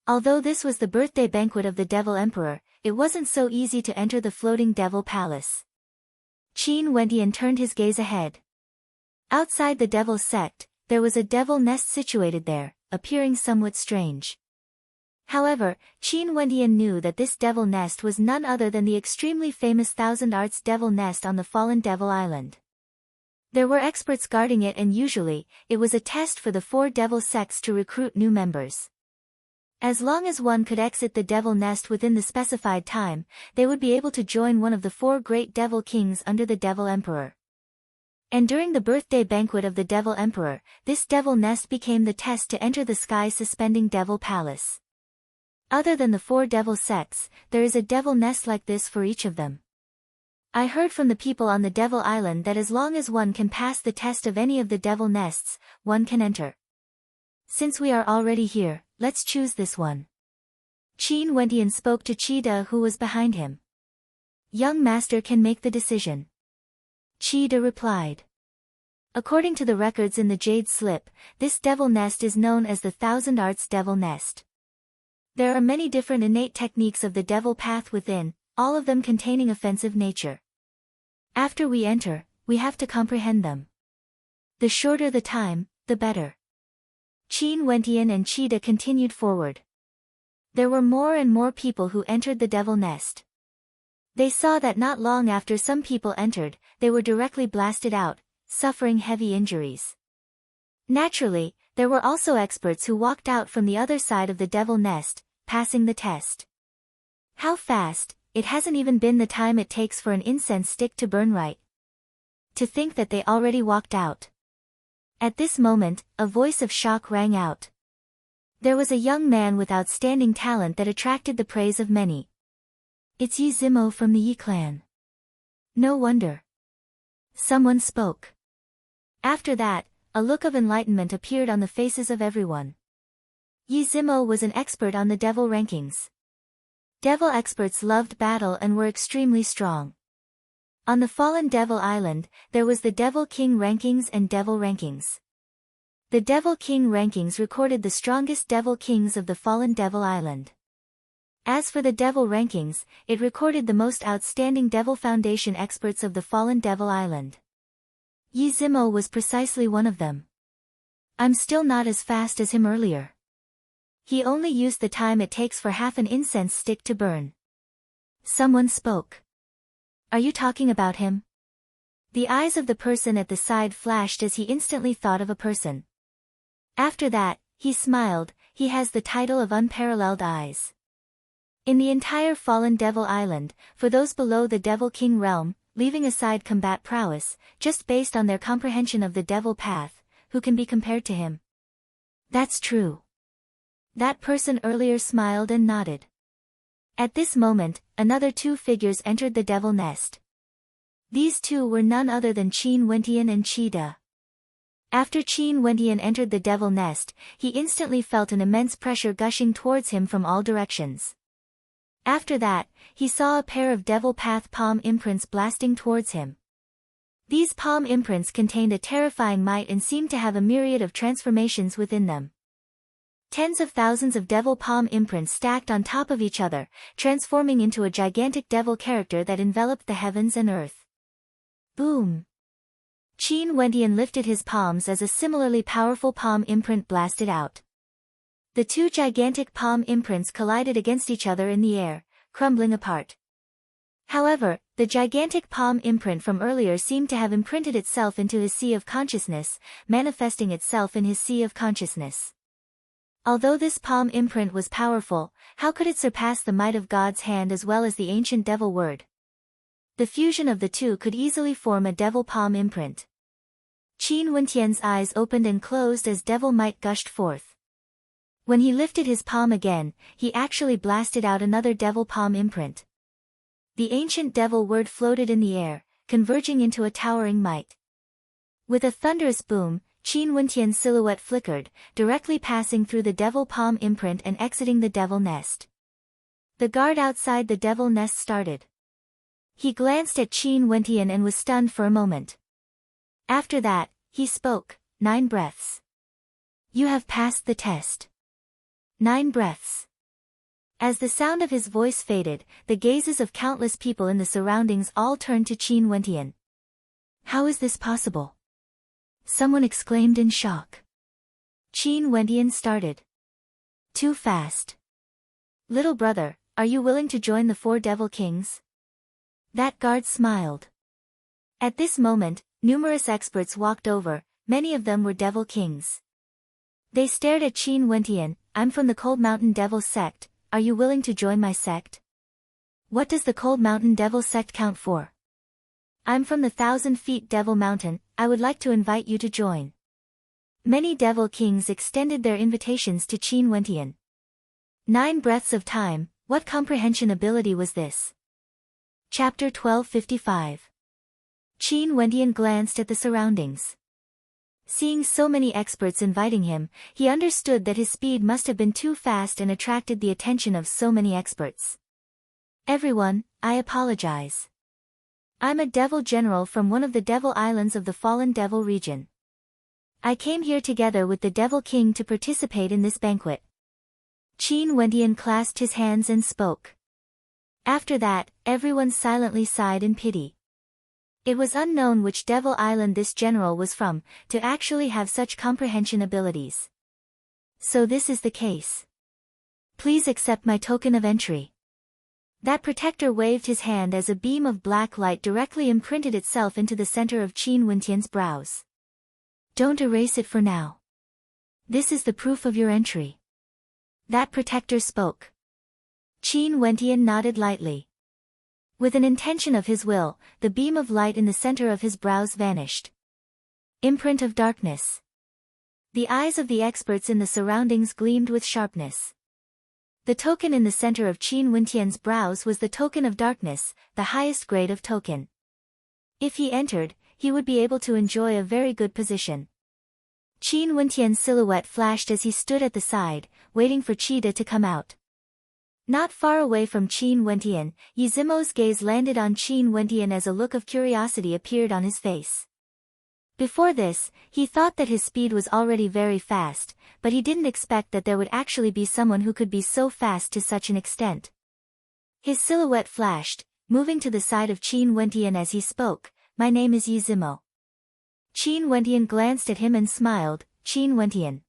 Although this was the birthday banquet of the Devil Emperor, it wasn't so easy to enter the floating Devil Palace. Qin Wentian turned his gaze ahead. Outside the Devil Sect, there was a devil nest situated there, appearing somewhat strange. However, Qin Wentian knew that this devil nest was none other than the extremely famous Thousand Arts Devil Nest on the fallen Devil Island. There were experts guarding it, and usually, it was a test for the four devil sects to recruit new members. As long as one could exit the devil nest within the specified time, they would be able to join one of the four great devil kings under the Devil Emperor. And during the birthday banquet of the Devil Emperor, this devil nest became the test to enter the sky-suspending Devil Palace. Other than the four devil sects, there is a devil nest like this for each of them. I heard from the people on the Devil Island that as long as one can pass the test of any of the devil nests, one can enter. Since we are already here, let's choose this one. Qin Wentian spoke to Qida, who was behind him. Young master can make the decision. Qida replied. According to the records in the Jade Slip, this devil nest is known as the Thousand Arts Devil Nest. There are many different innate techniques of the devil path within, all of them containing offensive nature. After we enter, we have to comprehend them. The shorter the time, the better. Qin Wentian and Qida continued forward. There were more and more people who entered the devil nest. They saw that not long after some people entered, they were directly blasted out, suffering heavy injuries. Naturally, there were also experts who walked out from the other side of the devil nest, passing the test. How fast, it hasn't even been the time it takes for an incense stick to burn right. To think that they already walked out. At this moment, a voice of shock rang out. There was a young man with outstanding talent that attracted the praise of many. It's Yi Zimo from the Yi clan. No wonder. Someone spoke. After that, a look of enlightenment appeared on the faces of everyone. Yi Zimo was an expert on the devil rankings. Devil experts loved battle and were extremely strong. On the fallen Devil Island, there was the Devil King Rankings and Devil Rankings. The Devil King Rankings recorded the strongest Devil Kings of the fallen Devil Island. As for the Devil Rankings, it recorded the most outstanding Devil Foundation experts of the fallen Devil Island. Yi Zimo was precisely one of them. I'm still not as fast as him earlier. He only used the time it takes for half an incense stick to burn. Someone spoke. Are you talking about him? The eyes of the person at the side flashed as he instantly thought of a person. After that, he smiled. He has the title of Unparalleled Eyes. In the entire fallen Devil Island, for those below the Devil King realm, leaving aside combat prowess, just based on their comprehension of the Devil Path, who can be compared to him? That's true. That person earlier smiled and nodded. At this moment, another two figures entered the Devil Nest. These two were none other than Qin Wentian and Qi De. After Qin Wentian entered the Devil Nest, he instantly felt an immense pressure gushing towards him from all directions. After that, he saw a pair of Devil Path palm imprints blasting towards him. These palm imprints contained a terrifying might and seemed to have a myriad of transformations within them. Tens of thousands of devil palm imprints stacked on top of each other, transforming into a gigantic devil character that enveloped the heavens and earth. Boom! Qin Wentian lifted his palms as a similarly powerful palm imprint blasted out. The two gigantic palm imprints collided against each other in the air, crumbling apart. However, the gigantic palm imprint from earlier seemed to have imprinted itself into his sea of consciousness, manifesting itself in his sea of consciousness. Although this palm imprint was powerful, how could it surpass the might of God's hand as well as the ancient devil word? The fusion of the two could easily form a devil palm imprint. Qin Wentian's eyes opened and closed as devil might gushed forth. When he lifted his palm again, he actually blasted out another devil palm imprint. The ancient devil word floated in the air, converging into a towering might. With a thunderous boom, Qin Wentian's silhouette flickered, directly passing through the devil palm imprint and exiting the devil nest. The guard outside the devil nest started. He glanced at Qin Wentian and was stunned for a moment. After that, he spoke, 9 breaths. You have passed the test. 9 breaths. As the sound of his voice faded, the gazes of countless people in the surroundings all turned to Qin Wentian. How is this possible? Someone exclaimed in shock. Qin Wentian started. Too fast. Little brother, are you willing to join the 4 devil kings? That guard smiled. At this moment, numerous experts walked over, many of them were devil kings. They stared at Qin Wentian. I'm from the Cold Mountain Devil Sect, are you willing to join my sect? What does the Cold Mountain Devil Sect count for? I'm from the 1,000 Feet Devil Mountain, I would like to invite you to join. Many devil kings extended their invitations to Qin Wentian. 9 breaths of time, what comprehension ability was this? Chapter 1255. Qin Wentian glanced at the surroundings. Seeing so many experts inviting him, he understood that his speed must have been too fast and attracted the attention of so many experts. Everyone, I apologize. I'm a devil general from one of the devil islands of the fallen devil region. I came here together with the devil king to participate in this banquet. Qin Wentian clasped his hands and spoke. After that, everyone silently sighed in pity. It was unknown which devil island this general was from, to actually have such comprehension abilities. So this is the case. Please accept my token of entry. That protector waved his hand as a beam of black light directly imprinted itself into the center of Qin Wentian's brows. Don't erase it for now. This is the proof of your entry. That protector spoke. Qin Wentian nodded lightly. With an intention of his will, the beam of light in the center of his brows vanished. Imprint of darkness. The eyes of the experts in the surroundings gleamed with sharpness. The token in the center of Qin Wentian's brows was the token of darkness, the highest grade of token. If he entered, he would be able to enjoy a very good position. Qin Wentian's silhouette flashed as he stood at the side, waiting for Qi De to come out. Not far away from Qin Wentian, Yizimo's gaze landed on Qin Wentian as a look of curiosity appeared on his face. Before this, he thought that his speed was already very fast, but he didn't expect that there would actually be someone who could be so fast to such an extent. His silhouette flashed, moving to the side of Qin Wentian as he spoke, "My name is Yizimo." Qin Wentian glanced at him and smiled. "Qin Wentian.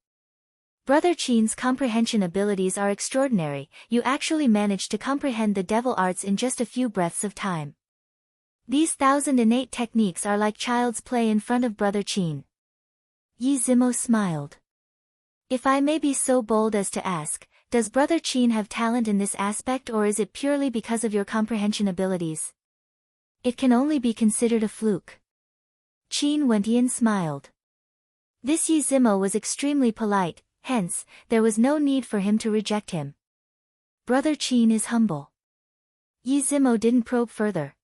Brother Qin's comprehension abilities are extraordinary. You actually managed to comprehend the devil arts in just a few breaths of time. These 1,000 innate techniques are like child's play in front of Brother Qin." Yizimo smiled. "If I may be so bold as to ask, does Brother Qin have talent in this aspect, or is it purely because of your comprehension abilities?" "It can only be considered a fluke." Qin Wentian smiled. This Yizimo was extremely polite, hence, there was no need for him to reject him. Brother Qin is humble. Yizimo didn't probe further.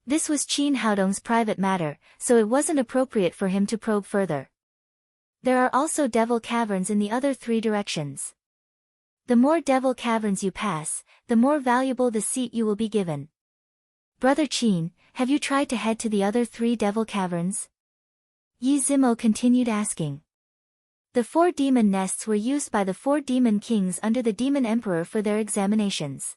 This was Qin Haodong's private matter, so it wasn't appropriate for him to probe further. There are also devil caverns in the other 3 directions. The more devil caverns you pass, the more valuable the seat you will be given. Brother Qin, have you tried to head to the other 3 devil caverns? Yizimo continued asking. The 4 demon nests were used by the 4 demon kings under the demon emperor for their examinations.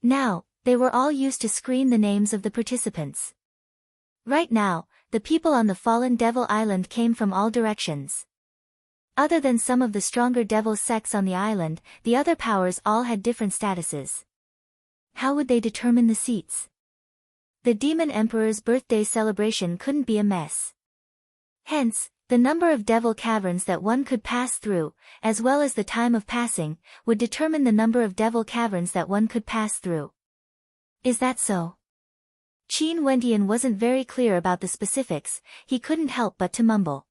Now, they were all used to screen the names of the participants. Right now, the people on the fallen devil island came from all directions. Other than some of the stronger devil sects on the island, the other powers all had different statuses. How would they determine the seats? The demon emperor's birthday celebration couldn't be a mess. Hence, the number of devil caverns that one could pass through, as well as the time of passing, would determine the number of devil caverns that one could pass through. Is that so? Qin Wentian wasn't very clear about the specifics, he couldn't help but to mumble.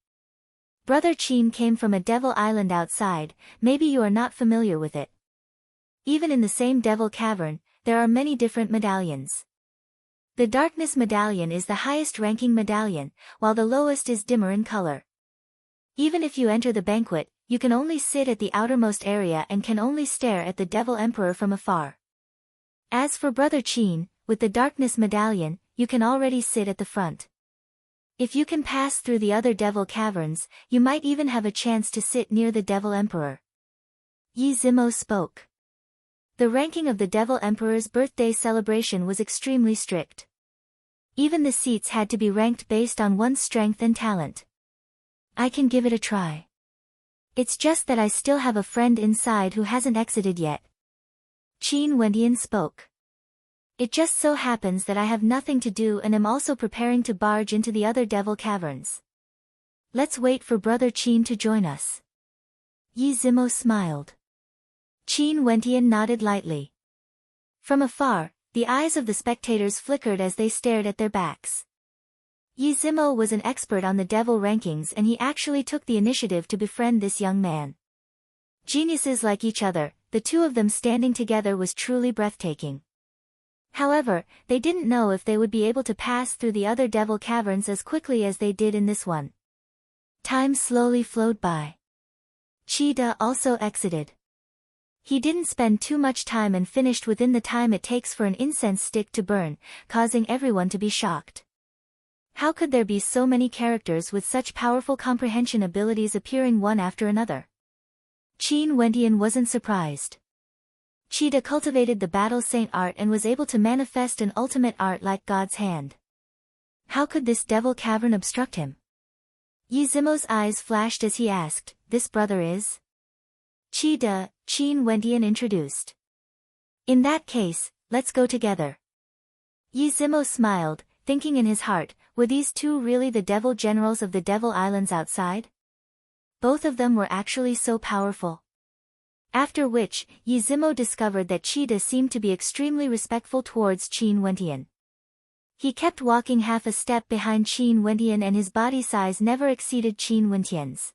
Brother Qin came from a devil island outside, maybe you are not familiar with it. Even in the same devil cavern, there are many different medallions. The darkness medallion is the highest ranking medallion, while the lowest is dimmer in color. Even if you enter the banquet, you can only sit at the outermost area and can only stare at the devil emperor from afar. As for Brother Qin, with the darkness medallion, you can already sit at the front. If you can pass through the other devil caverns, you might even have a chance to sit near the devil emperor. Yizimo spoke. The ranking of the devil emperor's birthday celebration was extremely strict. Even the seats had to be ranked based on one's strength and talent. I can give it a try. It's just that I still have a friend inside who hasn't exited yet. Qin Wentian spoke. It just so happens that I have nothing to do and am also preparing to barge into the other devil caverns. Let's wait for Brother Qin to join us. Yizimo smiled. Qin Wentian nodded lightly. From afar, the eyes of the spectators flickered as they stared at their backs. Yizimo was an expert on the devil rankings and he actually took the initiative to befriend this young man. Geniuses like each other, the 2 of them standing together was truly breathtaking. However, they didn't know if they would be able to pass through the other devil caverns as quickly as they did in this one. Time slowly flowed by. Chida also exited. He didn't spend too much time and finished within the time it takes for an incense stick to burn, causing everyone to be shocked. How could there be so many characters with such powerful comprehension abilities appearing one after another? Qin Wentian wasn't surprised. Chida cultivated the battle saint art and was able to manifest an ultimate art like God's hand. How could this devil cavern obstruct him? Yizimo's eyes flashed as he asked, "This brother is?" Chida, Qin Wentian introduced. "In that case, let's go together." Yizimo smiled, thinking in his heart, were these 2 really the devil generals of the devil islands outside? Both of them were actually so powerful. After which, Yizimo discovered that Chida seemed to be extremely respectful towards Qin Wentian. He kept walking half a step behind Qin Wentian and his body size never exceeded Qin Wentian's.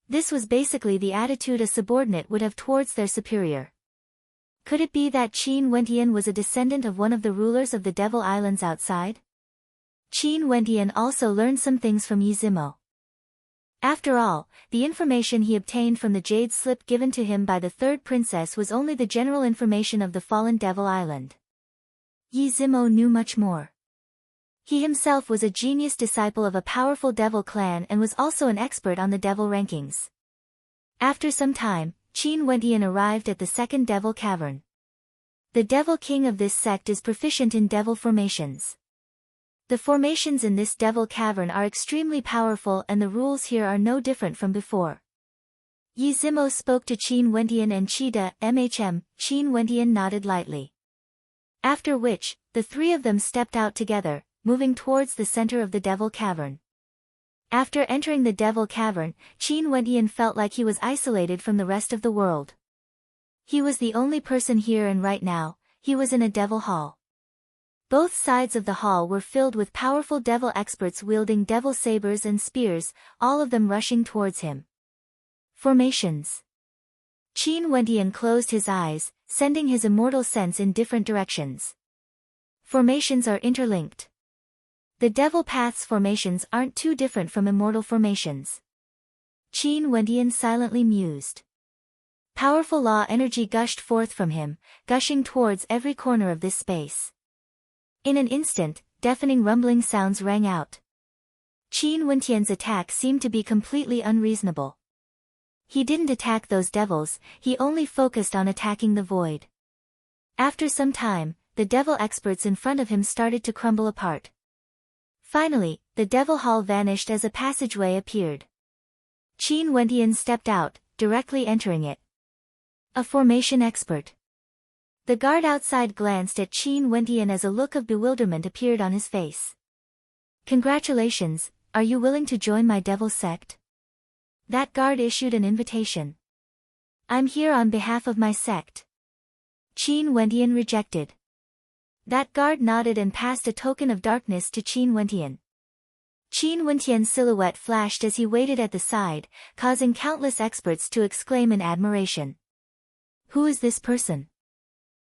This was basically the attitude a subordinate would have towards their superior. Could it be that Qin Wentian was a descendant of one of the rulers of the devil islands outside? Qin Wentian also learned some things from Yizimo. After all, the information he obtained from the jade slip given to him by the third princess was only the general information of the fallen Devil Island. Yi Zimo knew much more. He himself was a genius disciple of a powerful devil clan and was also an expert on the devil rankings. After some time, Qin Wentian arrived at the second devil cavern. The devil king of this sect is proficient in devil formations. The formations in this devil cavern are extremely powerful and the rules here are no different from before. Yi Zimo spoke to Qin Wentian and Chida, Qin Wentian nodded lightly. After which, the three of them stepped out together, moving towards the center of the devil cavern. After entering the devil cavern, Qin Wentian felt like he was isolated from the rest of the world. He was the only person here and right now, he was in a devil hall. Both sides of the hall were filled with powerful devil experts wielding devil sabers and spears, all of them rushing towards him. Formations. Qin Wentian closed his eyes, sending his immortal sense in different directions. Formations are interlinked. The devil path's formations aren't too different from immortal formations. Qin Wentian silently mused. Powerful law energy gushed forth from him, gushing towards every corner of this space. In an instant, deafening rumbling sounds rang out. Qin Wentian's attack seemed to be completely unreasonable. He didn't attack those devils, he only focused on attacking the void. After some time, the devil experts in front of him started to crumble apart. Finally, the devil hall vanished as a passageway appeared. Qin Wentian stepped out, directly entering it. A formation expert. The guard outside glanced at Qin Wentian as a look of bewilderment appeared on his face. Congratulations, are you willing to join my devil sect? That guard issued an invitation. I'm here on behalf of my sect. Qin Wentian rejected. That guard nodded and passed a token of darkness to Qin Wentian. Qin Wentian's silhouette flashed as he waited at the side, causing countless experts to exclaim in admiration. Who is this person?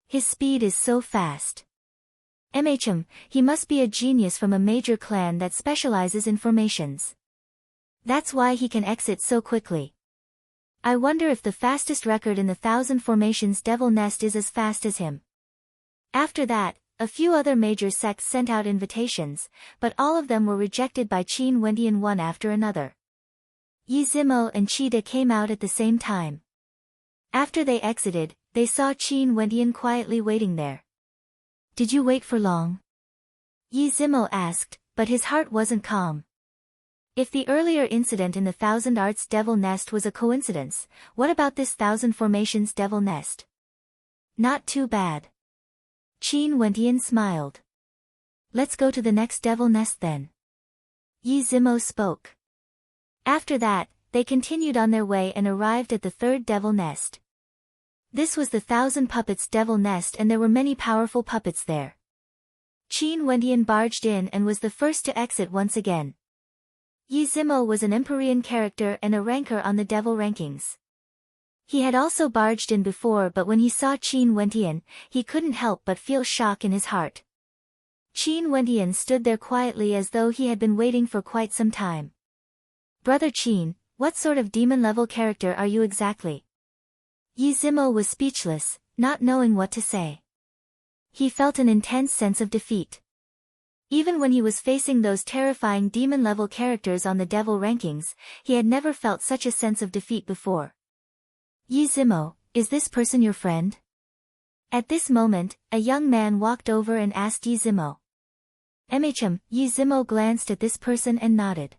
His speed is so fast. He must be a genius from a major clan that specializes in formations. That's why he can exit so quickly. I wonder if the fastest record in the 1,000 formations devil nest is as fast as him. After that, a few other major sects sent out invitations, but all of them were rejected by Qin Wentian one after another. Yi Zimo and Chida came out at the same time. After they exited, they saw Qin Wentian quietly waiting there. Did you wait for long? Yi Zimo asked, but his heart wasn't calm. If the earlier incident in the 1,000 Arts Devil Nest was a coincidence, what about this 1,000 Formations Devil Nest? Not too bad. Qin Wentian smiled. Let's go to the next Devil Nest then. Yi Zimo spoke. After that, they continued on their way and arrived at the third Devil Nest. This was the 1,000 Puppets Devil Nest and there were many powerful puppets there. Qin Wentian barged in and was the first to exit once again. Yi Zimo was an Empyrean character and a ranker on the devil rankings. He had also barged in before but when he saw Qin Wentian, he couldn't help but feel shock in his heart. Qin Wentian stood there quietly as though he had been waiting for quite some time. Brother Qin, what sort of demon-level character are you exactly? Yi Zimo was speechless, not knowing what to say. He felt an intense sense of defeat. Even when he was facing those terrifying demon-level characters on the devil rankings, he had never felt such a sense of defeat before. Yi Zimo, is this person your friend? At this moment, a young man walked over and asked Yi Zimo. Yi Zimo glanced at this person and nodded.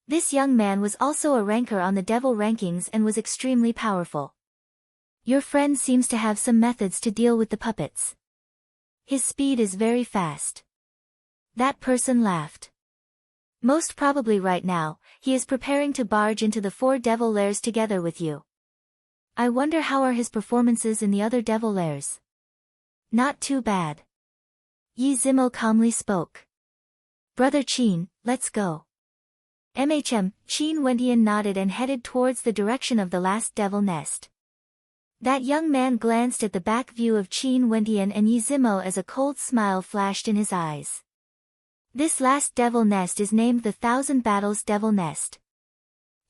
This young man was also a ranker on the devil rankings and was extremely powerful. Your friend seems to have some methods to deal with the puppets. His speed is very fast. That person laughed. Most probably right now, he is preparing to barge into the 4 devil lairs together with you. I wonder how are his performances in the other devil lairs. Not too bad. Yi Zimo calmly spoke. Brother Qin, let's go. Qin Wentian nodded and headed towards the direction of the last devil nest. That young man glanced at the back view of Qin Wentian and Yi Zimo as a cold smile flashed in his eyes. This last devil nest is named the 1,000 Battles Devil Nest.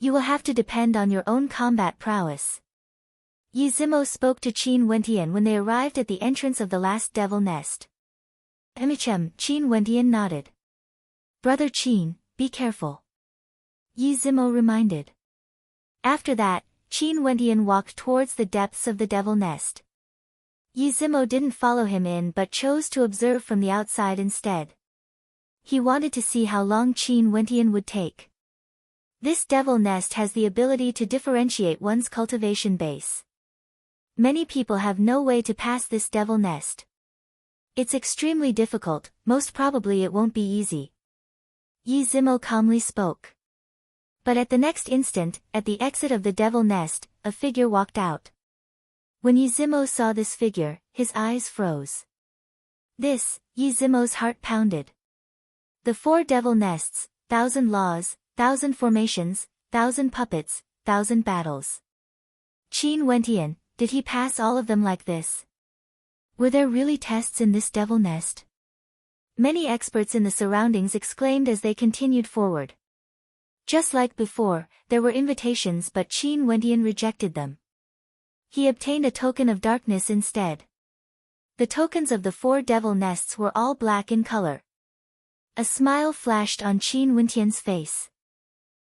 You will have to depend on your own combat prowess. Yi Zimo spoke to Qin Wentian when they arrived at the entrance of the last devil nest. Qin Wentian nodded. Brother Qin, be careful. Yi Zimo reminded. After that, Qin Wentian walked towards the depths of the devil nest. Yi Zimo didn't follow him in but chose to observe from the outside instead. He wanted to see how long Qin Wentian would take. This devil nest has the ability to differentiate one's cultivation base. Many people have no way to pass this devil nest. It's extremely difficult, most probably it won't be easy. Yi Zimo calmly spoke. But at the next instant, at the exit of the devil nest, a figure walked out. When Yi Zimo saw this figure, his eyes froze. This, Yi Zimo's heart pounded. The 4 devil nests, 1,000 laws, 1,000 formations, 1,000 puppets, 1,000 battles. Qin Wentian, did he pass all of them like this? Were there really tests in this devil nest? Many experts in the surroundings exclaimed as they continued forward. Just like before, there were invitations but Qin Wentian rejected them. He obtained a token of darkness instead. The tokens of the 4 devil nests were all black in color. A smile flashed on Qin Wentian's face.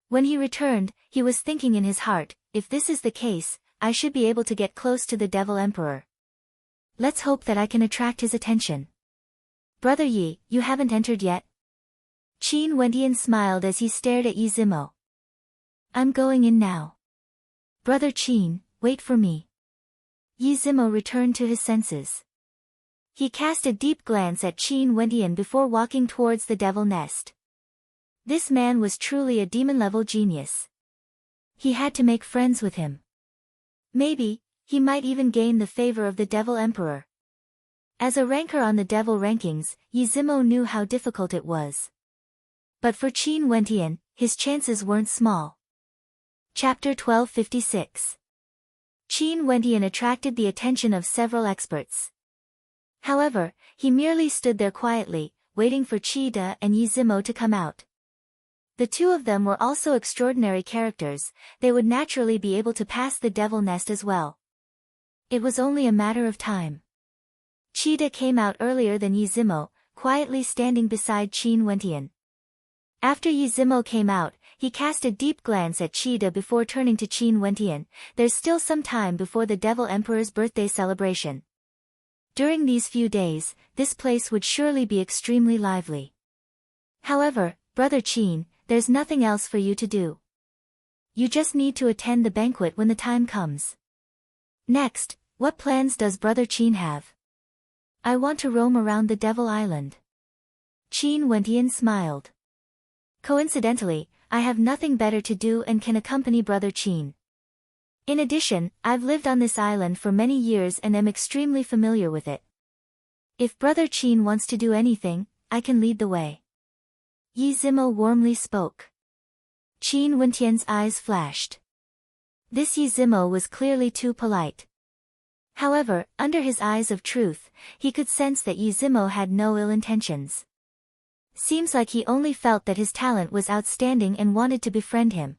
When he returned, he was thinking in his heart, if this is the case, I should be able to get close to the Devil Emperor. Let's hope that I can attract his attention. Brother Yi, you haven't entered yet? Qin Wentian smiled as he stared at Yi Zimo. I'm going in now. Brother Qin, wait for me. Yi Zimo returned to his senses. He cast a deep glance at Qin Wentian before walking towards the devil nest. This man was truly a demon-level genius. He had to make friends with him. Maybe, he might even gain the favor of the Devil Emperor. As a ranker on the devil rankings, Yi Zimo knew how difficult it was. But for Qin Wentian, his chances weren't small. Chapter 1256. Qin Wentian attracted the attention of several experts. However, he merely stood there quietly, waiting for Qi and Yi Zimo to come out. The 2 of them were also extraordinary characters, they would naturally be able to pass the devil nest as well. It was only a matter of time. Qi came out earlier than Yi Zimo, quietly standing beside Qin Wentian. After Yi Zimo came out, he cast a deep glance at Qi before turning to Qin Wentian. There's still some time before the Devil Emperor's birthday celebration. During these few days, this place would surely be extremely lively. However, Brother Qin, there's nothing else for you to do. You just need to attend the banquet when the time comes. Next, what plans does Brother Qin have? I want to roam around the Devil Island. Qin Wentian smiled. Coincidentally, I have nothing better to do and can accompany Brother Qin. In addition, I've lived on this island for many years and am extremely familiar with it. If Brother Qin wants to do anything, I can lead the way. Yi Zimo warmly spoke. Qin Wentian's eyes flashed. This Yi Zimo was clearly too polite. However, under his eyes of truth, he could sense that Yi Zimo had no ill intentions. Seems like he only felt that his talent was outstanding and wanted to befriend him.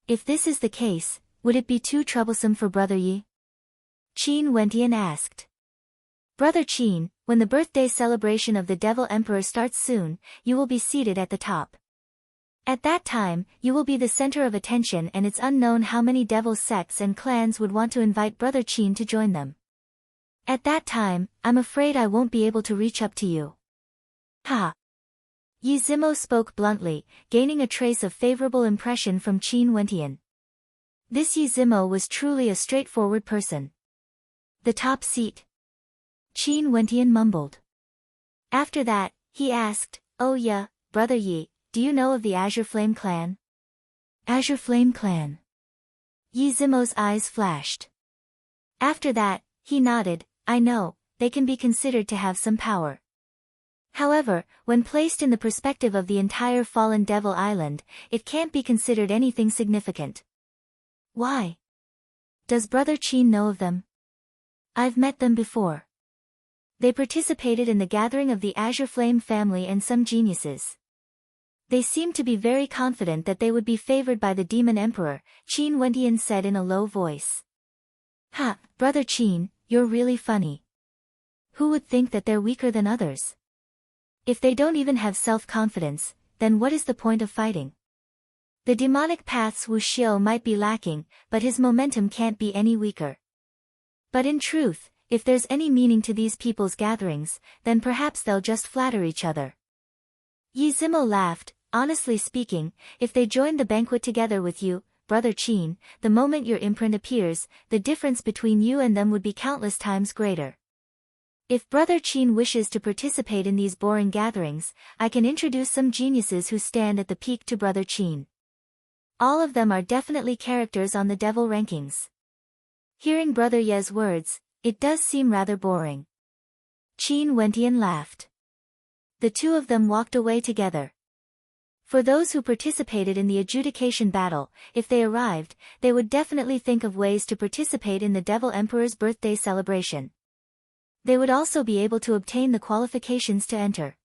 If this is the case, would it be too troublesome for Brother Yi? Qin Wentian asked. Brother Qin, when the birthday celebration of the Devil Emperor starts soon, you will be seated at the top. At that time, you will be the center of attention and it's unknown how many devil sects and clans would want to invite Brother Qin to join them. At that time, I'm afraid I won't be able to reach up to you. Ha! Yi Zimo spoke bluntly, gaining a trace of favorable impression from Qin Wentian. This Yi Zimo was truly a straightforward person. The top seat. Qin Wentian mumbled. After that, he asked, Oh yeah, Brother Yi, do you know of the Azure Flame Clan? Azure Flame Clan. Yi Zimo's eyes flashed. After that, he nodded, I know, they can be considered to have some power. However, when placed in the perspective of the entire fallen Devil Island, it can't be considered anything significant. Why? Does Brother Qin know of them? I've met them before. They participated in the gathering of the Azure Flame family and some geniuses. They seemed to be very confident that they would be favored by the demon emperor, Qin Wentian said in a low voice. Ha, brother Qin, you're really funny. Who would think that they're weaker than others? If they don't even have self-confidence, then what is the point of fighting? The demonic path's Wu Xiu might be lacking, but his momentum can't be any weaker. But in truth, if there's any meaning to these people's gatherings, then perhaps they'll just flatter each other. Yi Zimo laughed. Honestly speaking, if they joined the banquet together with you, brother Qin, the moment your imprint appears, the difference between you and them would be countless times greater. If brother Qin wishes to participate in these boring gatherings, I can introduce some geniuses who stand at the peak to brother Qin. All of them are definitely characters on the devil rankings. Hearing brother Ye's words, it does seem rather boring. Qin Wentian laughed. The two of them walked away together. For those who participated in the adjudication battle, if they arrived, they would definitely think of ways to participate in the Devil Emperor's birthday celebration. They would also be able to obtain the qualifications to enter.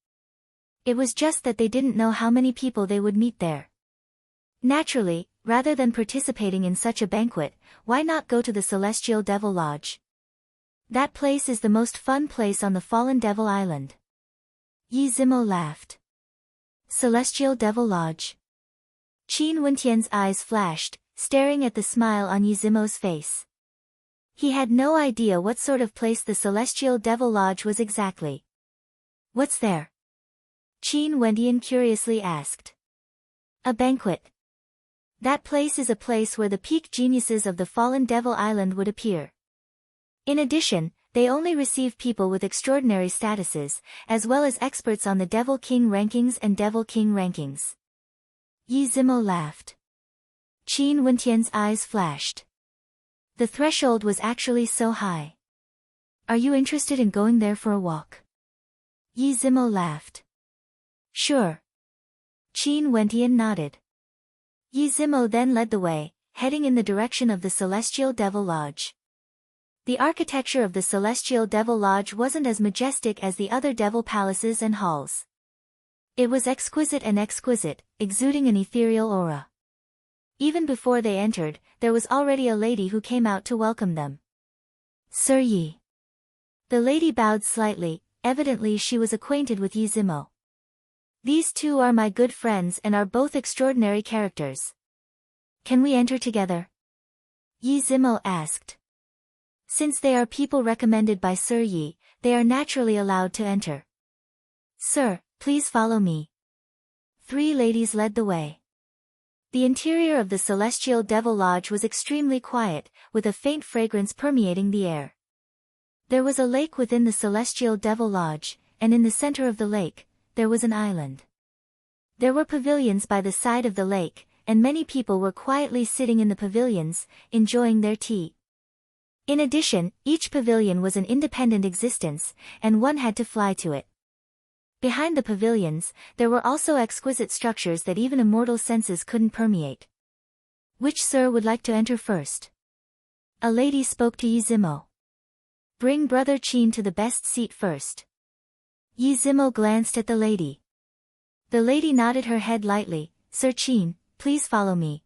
It was just that they didn't know how many people they would meet there. Naturally, rather than participating in such a banquet, why not go to the Celestial Devil Lodge? That place is the most fun place on the Fallen Devil Island. Yi Zimo laughed. Celestial Devil Lodge. Qin Wentian's eyes flashed, staring at the smile on Yi Zimo's face. He had no idea what sort of place the Celestial Devil Lodge was exactly. What's there? Qin Wentian curiously asked. A banquet. That place is a place where the peak geniuses of the Fallen Devil Island would appear. In addition, they only receive people with extraordinary statuses, as well as experts on the Devil King rankings and Devil King rankings. Yi Zimo laughed. Qin Wentian's eyes flashed. The threshold was actually so high. Are you interested in going there for a walk? Yi Zimo laughed. Sure. Qin Wentian nodded. Yi Zimo then led the way, heading in the direction of the Celestial Devil Lodge. The architecture of the Celestial Devil Lodge wasn't as majestic as the other devil palaces and halls. It was exquisite and exquisite, exuding an ethereal aura. Even before they entered, there was already a lady who came out to welcome them. Sir Yi. The lady bowed slightly, evidently she was acquainted with Yi Zimo. These two are my good friends and are both extraordinary characters. Can we enter together? Yi Zimo asked. Since they are people recommended by Sir Yi, they are naturally allowed to enter. Sir, please follow me. Three ladies led the way. The interior of the Celestial Devil Lodge was extremely quiet, with a faint fragrance permeating the air. There was a lake within the Celestial Devil Lodge, and in the center of the lake, there was an island. There were pavilions by the side of the lake, and many people were quietly sitting in the pavilions, enjoying their tea. In addition, each pavilion was an independent existence, and one had to fly to it. Behind the pavilions, there were also exquisite structures that even immortal senses couldn't permeate. Which sir would like to enter first? A lady spoke to Yi Zimo. Bring brother Qin to the best seat first. Yi Zimo glanced at the lady. The lady nodded her head lightly. Sir Qin, please follow me.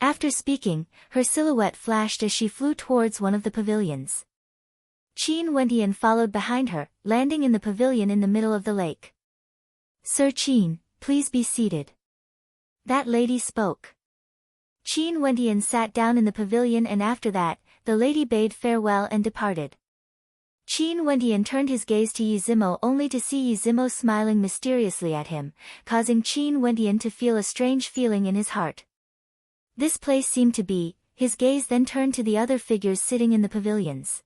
After speaking, her silhouette flashed as she flew towards one of the pavilions. Qin Wentian followed behind her, landing in the pavilion in the middle of the lake. Sir Qin, please be seated. That lady spoke. Qin Wentian sat down in the pavilion, and after that, the lady bade farewell and departed. Qin Wentian turned his gaze to Yi Zimo only to see Yi Zimo smiling mysteriously at him, causing Qin Wentian to feel a strange feeling in his heart. This place seemed to be. His gaze then turned to the other figures sitting in the pavilions.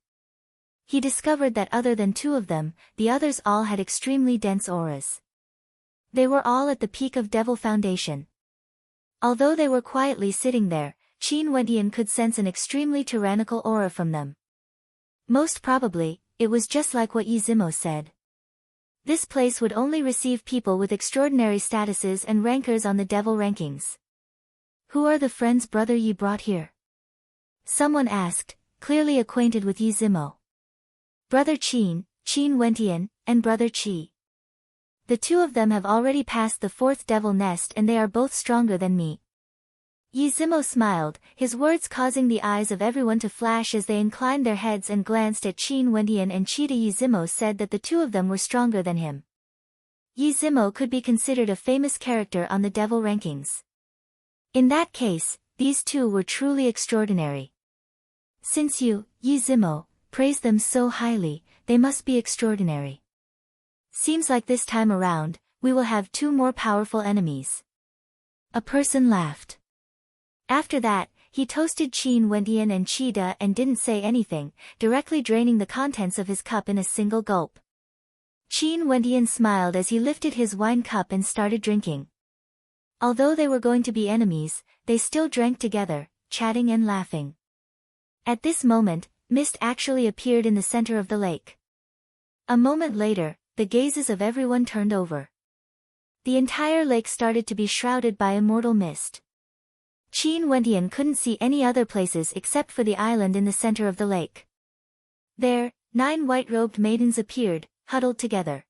He discovered that other than two of them, the others all had extremely dense auras. They were all at the peak of Devil Foundation. Although they were quietly sitting there, Qin Wentian could sense an extremely tyrannical aura from them. Most probably, it was just like what Yi Zimo said. This place would only receive people with extraordinary statuses and rankers on the devil rankings. Who are the friends brother Yi brought here? Someone asked, clearly acquainted with Yi Zimo. Brother Qin, Qin Wentian, and brother Qi. The two of them have already passed the fourth devil nest and they are both stronger than me. Yizimo smiled, his words causing the eyes of everyone to flash as they inclined their heads and glanced at Qin Wendian and Cheetah. Yizimo said that the two of them were stronger than him. Yizimo could be considered a famous character on the devil rankings. In that case, these two were truly extraordinary. Since you, Yizimo, praise them so highly, they must be extraordinary. Seems like this time around, we will have two more powerful enemies. A person laughed. After that, he toasted Qin Wendian and Cheetah and didn't say anything, directly draining the contents of his cup in a single gulp. Qin Wendian smiled as he lifted his wine cup and started drinking. Although they were going to be enemies, they still drank together, chatting and laughing. At this moment, mist actually appeared in the center of the lake. A moment later, the gazes of everyone turned over. The entire lake started to be shrouded by immortal mist. Qin Wendian couldn't see any other places except for the island in the center of the lake. There, 9 white-robed maidens appeared, huddled together.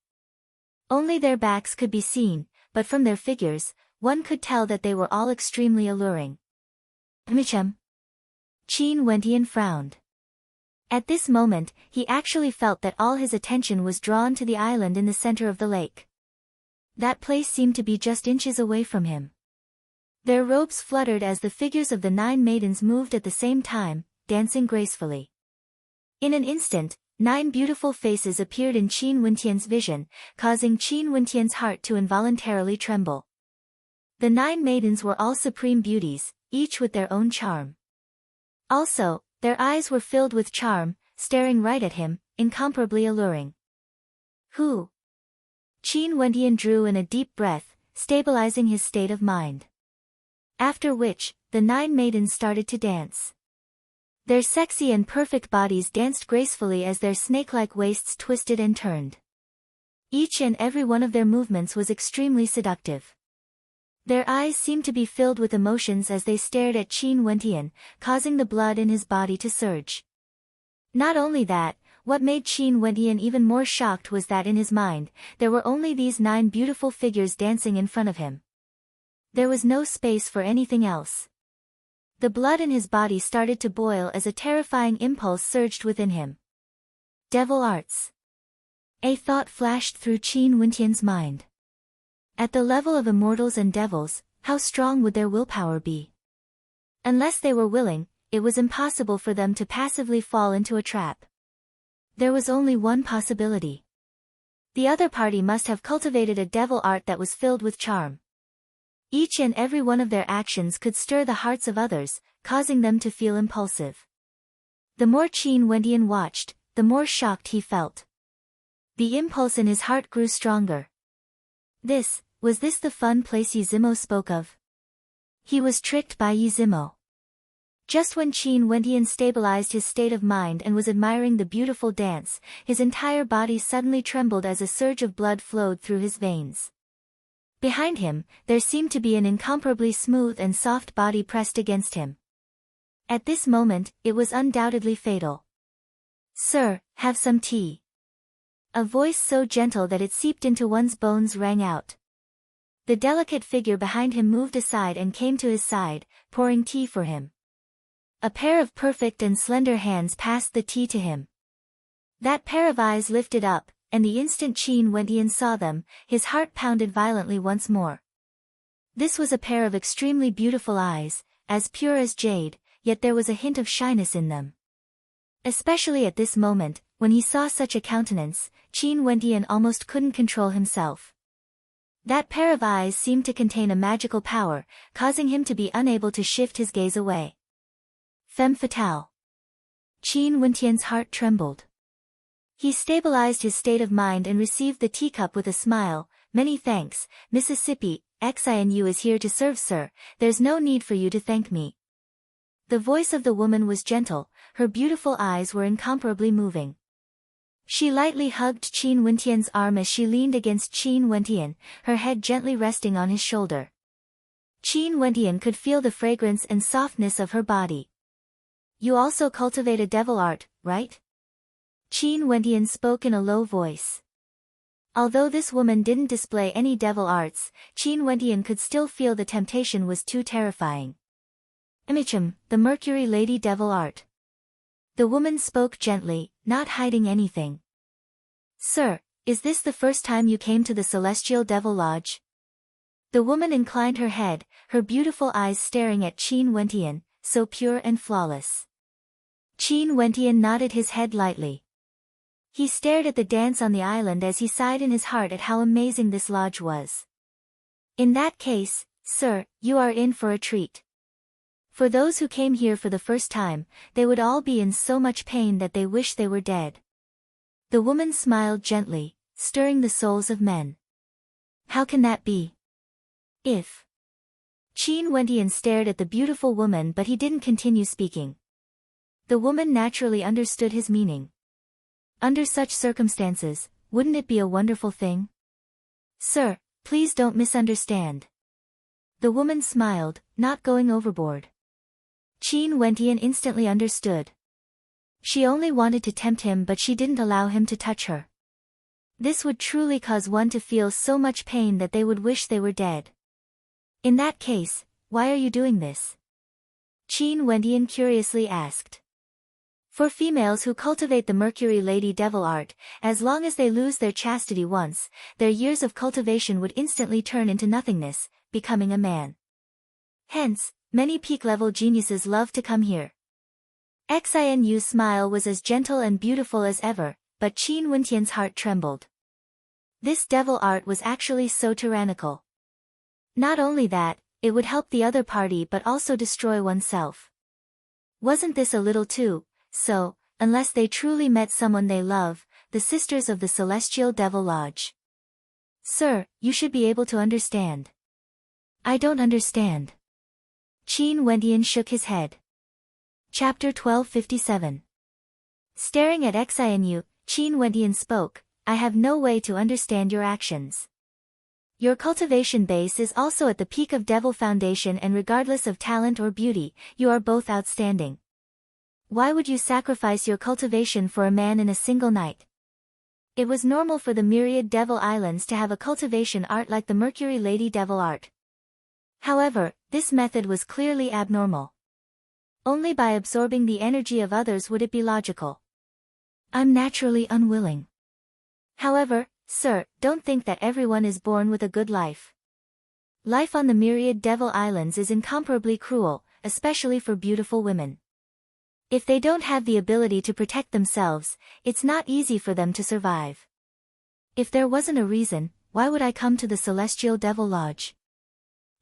Only their backs could be seen, but from their figures, one could tell that they were all extremely alluring. Qin Wendian frowned. At this moment, he actually felt that all his attention was drawn to the island in the center of the lake. That place seemed to be just inches away from him. Their robes fluttered as the figures of the 9 maidens moved at the same time, dancing gracefully. In an instant, 9 beautiful faces appeared in Qin Wendian's vision, causing Qin Wendian's heart to involuntarily tremble. The 9 maidens were all supreme beauties, each with their own charm. Also, their eyes were filled with charm, staring right at him, incomparably alluring. Who? Qin Wendian drew in a deep breath, stabilizing his state of mind. After which, the 9 maidens started to dance. Their sexy and perfect bodies danced gracefully as their snake-like waists twisted and turned. Each and every one of their movements was extremely seductive. Their eyes seemed to be filled with emotions as they stared at Qin Wendian, causing the blood in his body to surge. Not only that, what made Qin Wendian even more shocked was that in his mind, there were only these 9 beautiful figures dancing in front of him. There was no space for anything else. The blood in his body started to boil as a terrifying impulse surged within him. Devil arts. A thought flashed through Qin Wendian's mind. At the level of immortals and devils, how strong would their willpower be? Unless they were willing, it was impossible for them to passively fall into a trap. There was only one possibility. The other party must have cultivated a devil art that was filled with charm. Each and every one of their actions could stir the hearts of others, causing them to feel impulsive. The more Qin Wendian watched, the more shocked he felt. The impulse in his heart grew stronger. Was this the fun place Yizimo spoke of? He was tricked by Yizimo. Just when Qin Wendian stabilized his state of mind and was admiring the beautiful dance, his entire body suddenly trembled as a surge of blood flowed through his veins. Behind him, there seemed to be an incomparably smooth and soft body pressed against him. At this moment, it was undoubtedly fatal. "Sir, have some tea." A voice so gentle that it seeped into one's bones rang out. The delicate figure behind him moved aside and came to his side, pouring tea for him. A pair of perfect and slender hands passed the tea to him. That pair of eyes lifted up, and the instant Qin Wendian saw them, his heart pounded violently once more. This was a pair of extremely beautiful eyes, as pure as jade, yet there was a hint of shyness in them. Especially at this moment, when he saw such a countenance, Qin Wendian almost couldn't control himself. That pair of eyes seemed to contain a magical power, causing him to be unable to shift his gaze away. Femme fatale. Qin Wendian's heart trembled. He stabilized his state of mind and received the teacup with a smile. "Many thanks, Mississippi, XINU is here to serve, sir, there's no need for you to thank me." The voice of the woman was gentle, her beautiful eyes were incomparably moving. She lightly hugged Qin Wendian's arm as she leaned against Qin Wendian, her head gently resting on his shoulder. Qin Wendian could feel the fragrance and softness of her body. "You also cultivate a devil art, right?" Qin Wendian spoke in a low voice. Although this woman didn't display any devil arts, Qin Wentian could still feel the temptation was too terrifying. Imichum, the Mercury Lady Devil Art. The woman spoke gently, not hiding anything. Sir, is this the first time you came to the Celestial Devil Lodge? The woman inclined her head, her beautiful eyes staring at Qin Wentian, so pure and flawless. Qin Wentian nodded his head lightly. He stared at the dance on the island as he sighed in his heart at how amazing this lodge was. In that case, sir, you are in for a treat. For those who came here for the first time, they would all be in so much pain that they wish they were dead. The woman smiled gently, stirring the souls of men. How can that be? If. Qin Wentian stared at the beautiful woman, but he didn't continue speaking. The woman naturally understood his meaning. Under such circumstances, wouldn't it be a wonderful thing? Sir, please don't misunderstand. The woman smiled, not going overboard. Qin Wentian instantly understood. She only wanted to tempt him, but she didn't allow him to touch her. This would truly cause one to feel so much pain that they would wish they were dead. In that case, why are you doing this? Qin Wentian curiously asked. For females who cultivate the Mercury Lady Devil Art, as long as they lose their chastity once, their years of cultivation would instantly turn into nothingness, becoming a man. Hence, many peak-level geniuses love to come here. Xinu's smile was as gentle and beautiful as ever, but Qin Wentian's heart trembled. This devil art was actually so tyrannical. Not only that, it would help the other party but also destroy oneself. Wasn't this a little too? So, unless they truly met someone they love, the Sisters of the Celestial Devil Lodge. Sir, you should be able to understand. I don't understand. Qin Wentian shook his head. Chapter 1257. Staring at Xinu, Qin Wentian spoke, I have no way to understand your actions. Your cultivation base is also at the peak of Devil Foundation, and regardless of talent or beauty, you are both outstanding. Why would you sacrifice your cultivation for a man in a single night? It was normal for the myriad Devil Islands to have a cultivation art like the Mercury Lady Devil Art. However, this method was clearly abnormal. Only by absorbing the energy of others would it be logical. I'm naturally unwilling. However, sir, don't think that everyone is born with a good life. Life on the myriad Devil Islands is incomparably cruel, especially for beautiful women. If they don't have the ability to protect themselves, it's not easy for them to survive. If there wasn't a reason, why would I come to the Celestial Devil Lodge?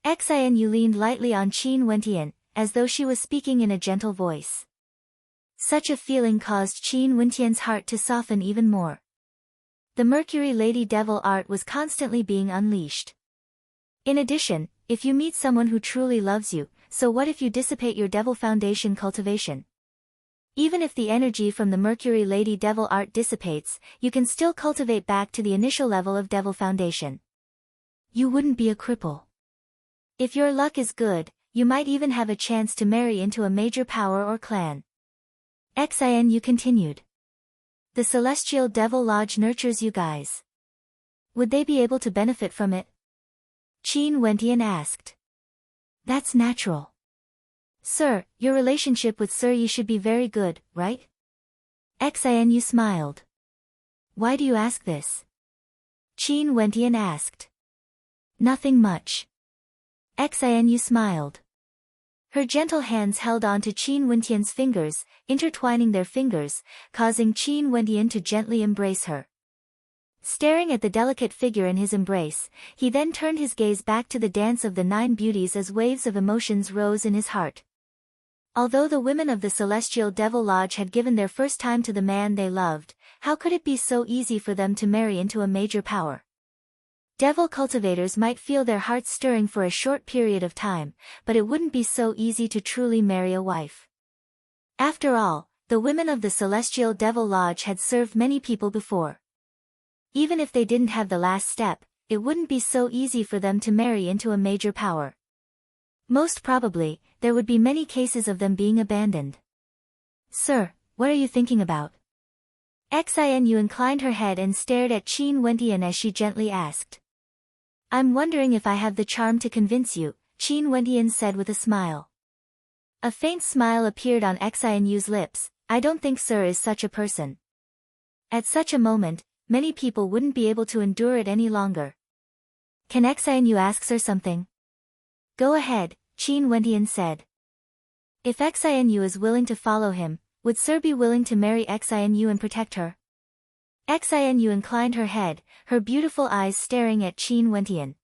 Xinu leaned lightly on Qin Wentian, as though she was speaking in a gentle voice. Such a feeling caused Qin Wentian's heart to soften even more. The Mercury Lady Devil Art was constantly being unleashed. In addition, if you meet someone who truly loves you, so what if you dissipate your Devil Foundation cultivation? Even if the energy from the Mercury Lady Devil Art dissipates, you can still cultivate back to the initial level of Devil Foundation. You wouldn't be a cripple. If your luck is good, you might even have a chance to marry into a major power or clan. Xinu continued. The Celestial Devil Lodge nurtures you guys. Would they be able to benefit from it? Qin Wentian asked. That's natural. Sir, your relationship with Sir Yi should be very good, right? Xinu smiled. Why do you ask this? Qin Wentian asked. Nothing much. Xinu smiled. Her gentle hands held on to Qin Wentian's fingers, intertwining their fingers, causing Qin Wentian to gently embrace her. Staring at the delicate figure in his embrace, he then turned his gaze back to the dance of the 9 beauties as waves of emotions rose in his heart. Although the women of the Celestial Devil Lodge had given their first time to the man they loved, how could it be so easy for them to marry into a major power? Devil cultivators might feel their hearts stirring for a short period of time, but it wouldn't be so easy to truly marry a wife. After all, the women of the Celestial Devil Lodge had served many people before. Even if they didn't have the last step, it wouldn't be so easy for them to marry into a major power. Most probably, there would be many cases of them being abandoned. Sir, what are you thinking about? Xinu inclined her head and stared at Qin Wentian as she gently asked. I'm wondering if I have the charm to convince you, Qin Wentian said with a smile. A faint smile appeared on Xinu's lips. I don't think Sir is such a person. At such a moment, many people wouldn't be able to endure it any longer. Can Xinu ask Sir something? Go ahead, Qin Wentian said. If Xinu is willing to follow him, would Sir be willing to marry Xinu and protect her? Xinu inclined her head, her beautiful eyes staring at Qin Wentian.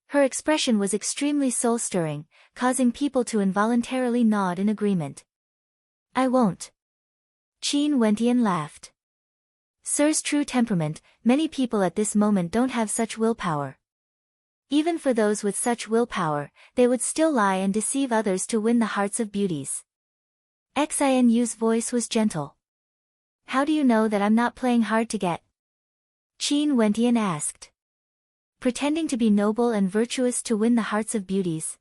Her expression was extremely soul-stirring, causing people to involuntarily nod in agreement. I won't. Qin Wentian laughed. Sir's true temperament, many people at this moment don't have such willpower. Even for those with such willpower, they would still lie and deceive others to win the hearts of beauties. Xinu's voice was gentle. How do you know that I'm not playing hard to get? Qin Wentian asked. Pretending to be noble and virtuous to win the hearts of beauties.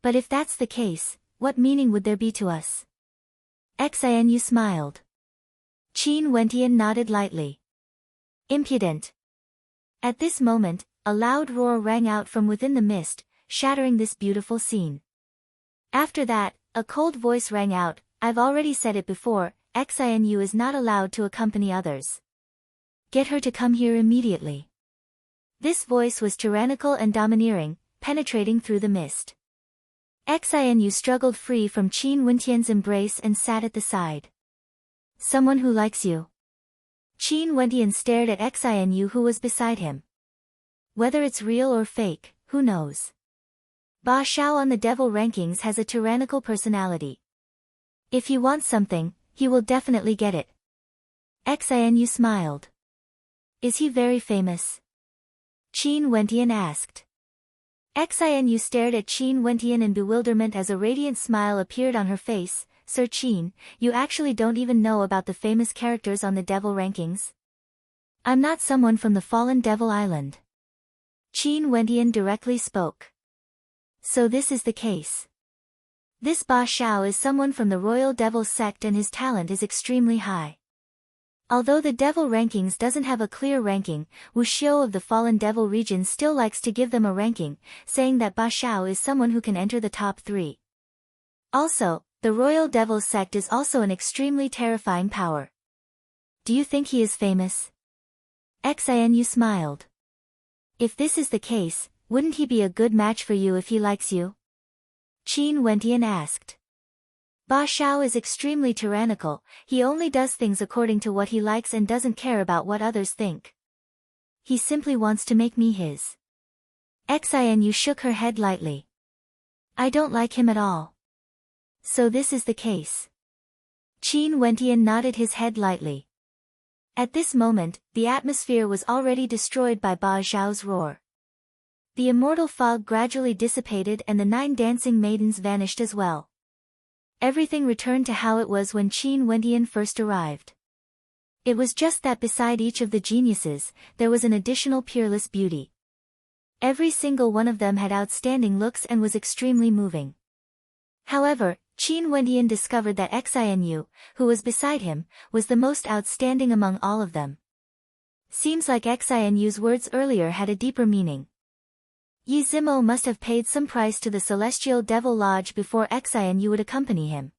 But if that's the case, what meaning would there be to us? Xinu smiled. Qin Wentian nodded lightly. Impudent. At this moment, a loud roar rang out from within the mist, shattering this beautiful scene. After that, a cold voice rang out, I've already said it before, Xinu is not allowed to accompany others. Get her to come here immediately. This voice was tyrannical and domineering, penetrating through the mist. Xinu struggled free from Qin Wentian's embrace and sat at the side. Someone who likes you. Qin Wentian stared at Xinu who was beside him. Whether it's real or fake, who knows? Ba Xiao on the devil rankings has a tyrannical personality. If he wants something, he will definitely get it. Xinu smiled. Is he very famous? Qin Wentian asked. Xinu stared at Qin Wentian in bewilderment as a radiant smile appeared on her face. Sir Qin, you actually don't even know about the famous characters on the devil rankings? I'm not someone from the fallen devil island. Qin Wentian directly spoke. So this is the case. This Ba Xiao is someone from the royal devil sect and his talent is extremely high. Although the devil rankings doesn't have a clear ranking, Wu Xiu of the fallen devil region still likes to give them a ranking, saying that Ba Xiao is someone who can enter the top 3. Also, the royal devil sect is also an extremely terrifying power. Do you think he is famous? Xinu smiled. If this is the case, wouldn't he be a good match for you if he likes you? Qin Wentian asked. Ba Xiao is extremely tyrannical, he only does things according to what he likes and doesn't care about what others think. He simply wants to make me his. Xinu shook her head lightly. I don't like him at all. So this is the case. Qin Wentian nodded his head lightly. At this moment, the atmosphere was already destroyed by Ba Xiao's roar. The immortal fog gradually dissipated and the 9 dancing maidens vanished as well. Everything returned to how it was when Qin Wentian first arrived. It was just that beside each of the geniuses, there was an additional peerless beauty. Every single one of them had outstanding looks and was extremely moving. However, Qin Wentian discovered that Xinu, who was beside him, was the most outstanding among all of them. Seems like Xinu's words earlier had a deeper meaning. Yi Zimo must have paid some price to the Celestial Devil Lodge before Xinu would accompany him.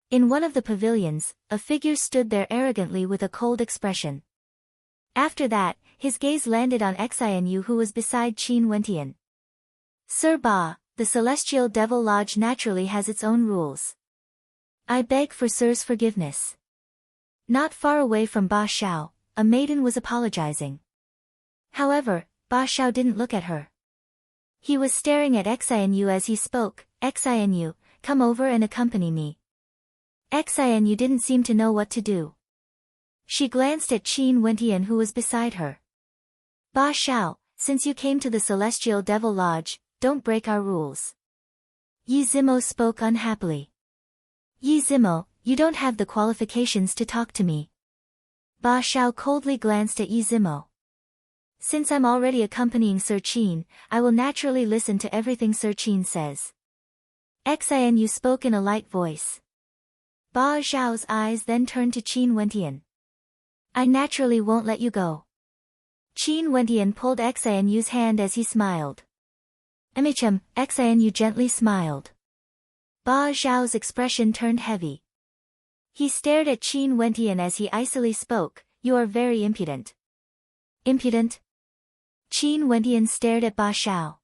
In one of the pavilions, a figure stood there arrogantly with a cold expression. After that, his gaze landed on Xinu who was beside Qin Wentian. Sir Ba, the Celestial Devil Lodge naturally has its own rules. I beg for Sir's forgiveness. Not far away from Ba Xiao, a maiden was apologizing. However, Ba Xiao didn't look at her. He was staring at Xinu as he spoke. Xinu, come over and accompany me. Xinu didn't seem to know what to do. She glanced at Qin Wentian who was beside her. Ba Xiao, since you came to the Celestial Devil Lodge, don't break our rules. Yi Zimo spoke unhappily. Yi Zimo, you don't have the qualifications to talk to me. Ba Xiao coldly glanced at Yi Zimo. Since I'm already accompanying Sir Qin, I will naturally listen to everything Sir Qin says. Xinu spoke in a light voice. Ba Xiao's eyes then turned to Qin Wentian. I naturally won't let you go. Qin Wentian pulled Xianyu's hand as he smiled. Xianyu gently smiled. Ba Xiao's expression turned heavy. He stared at Qin Wentian as he icily spoke, "You are very impudent." Impudent? Qin Wentian stared at Ba Xiao.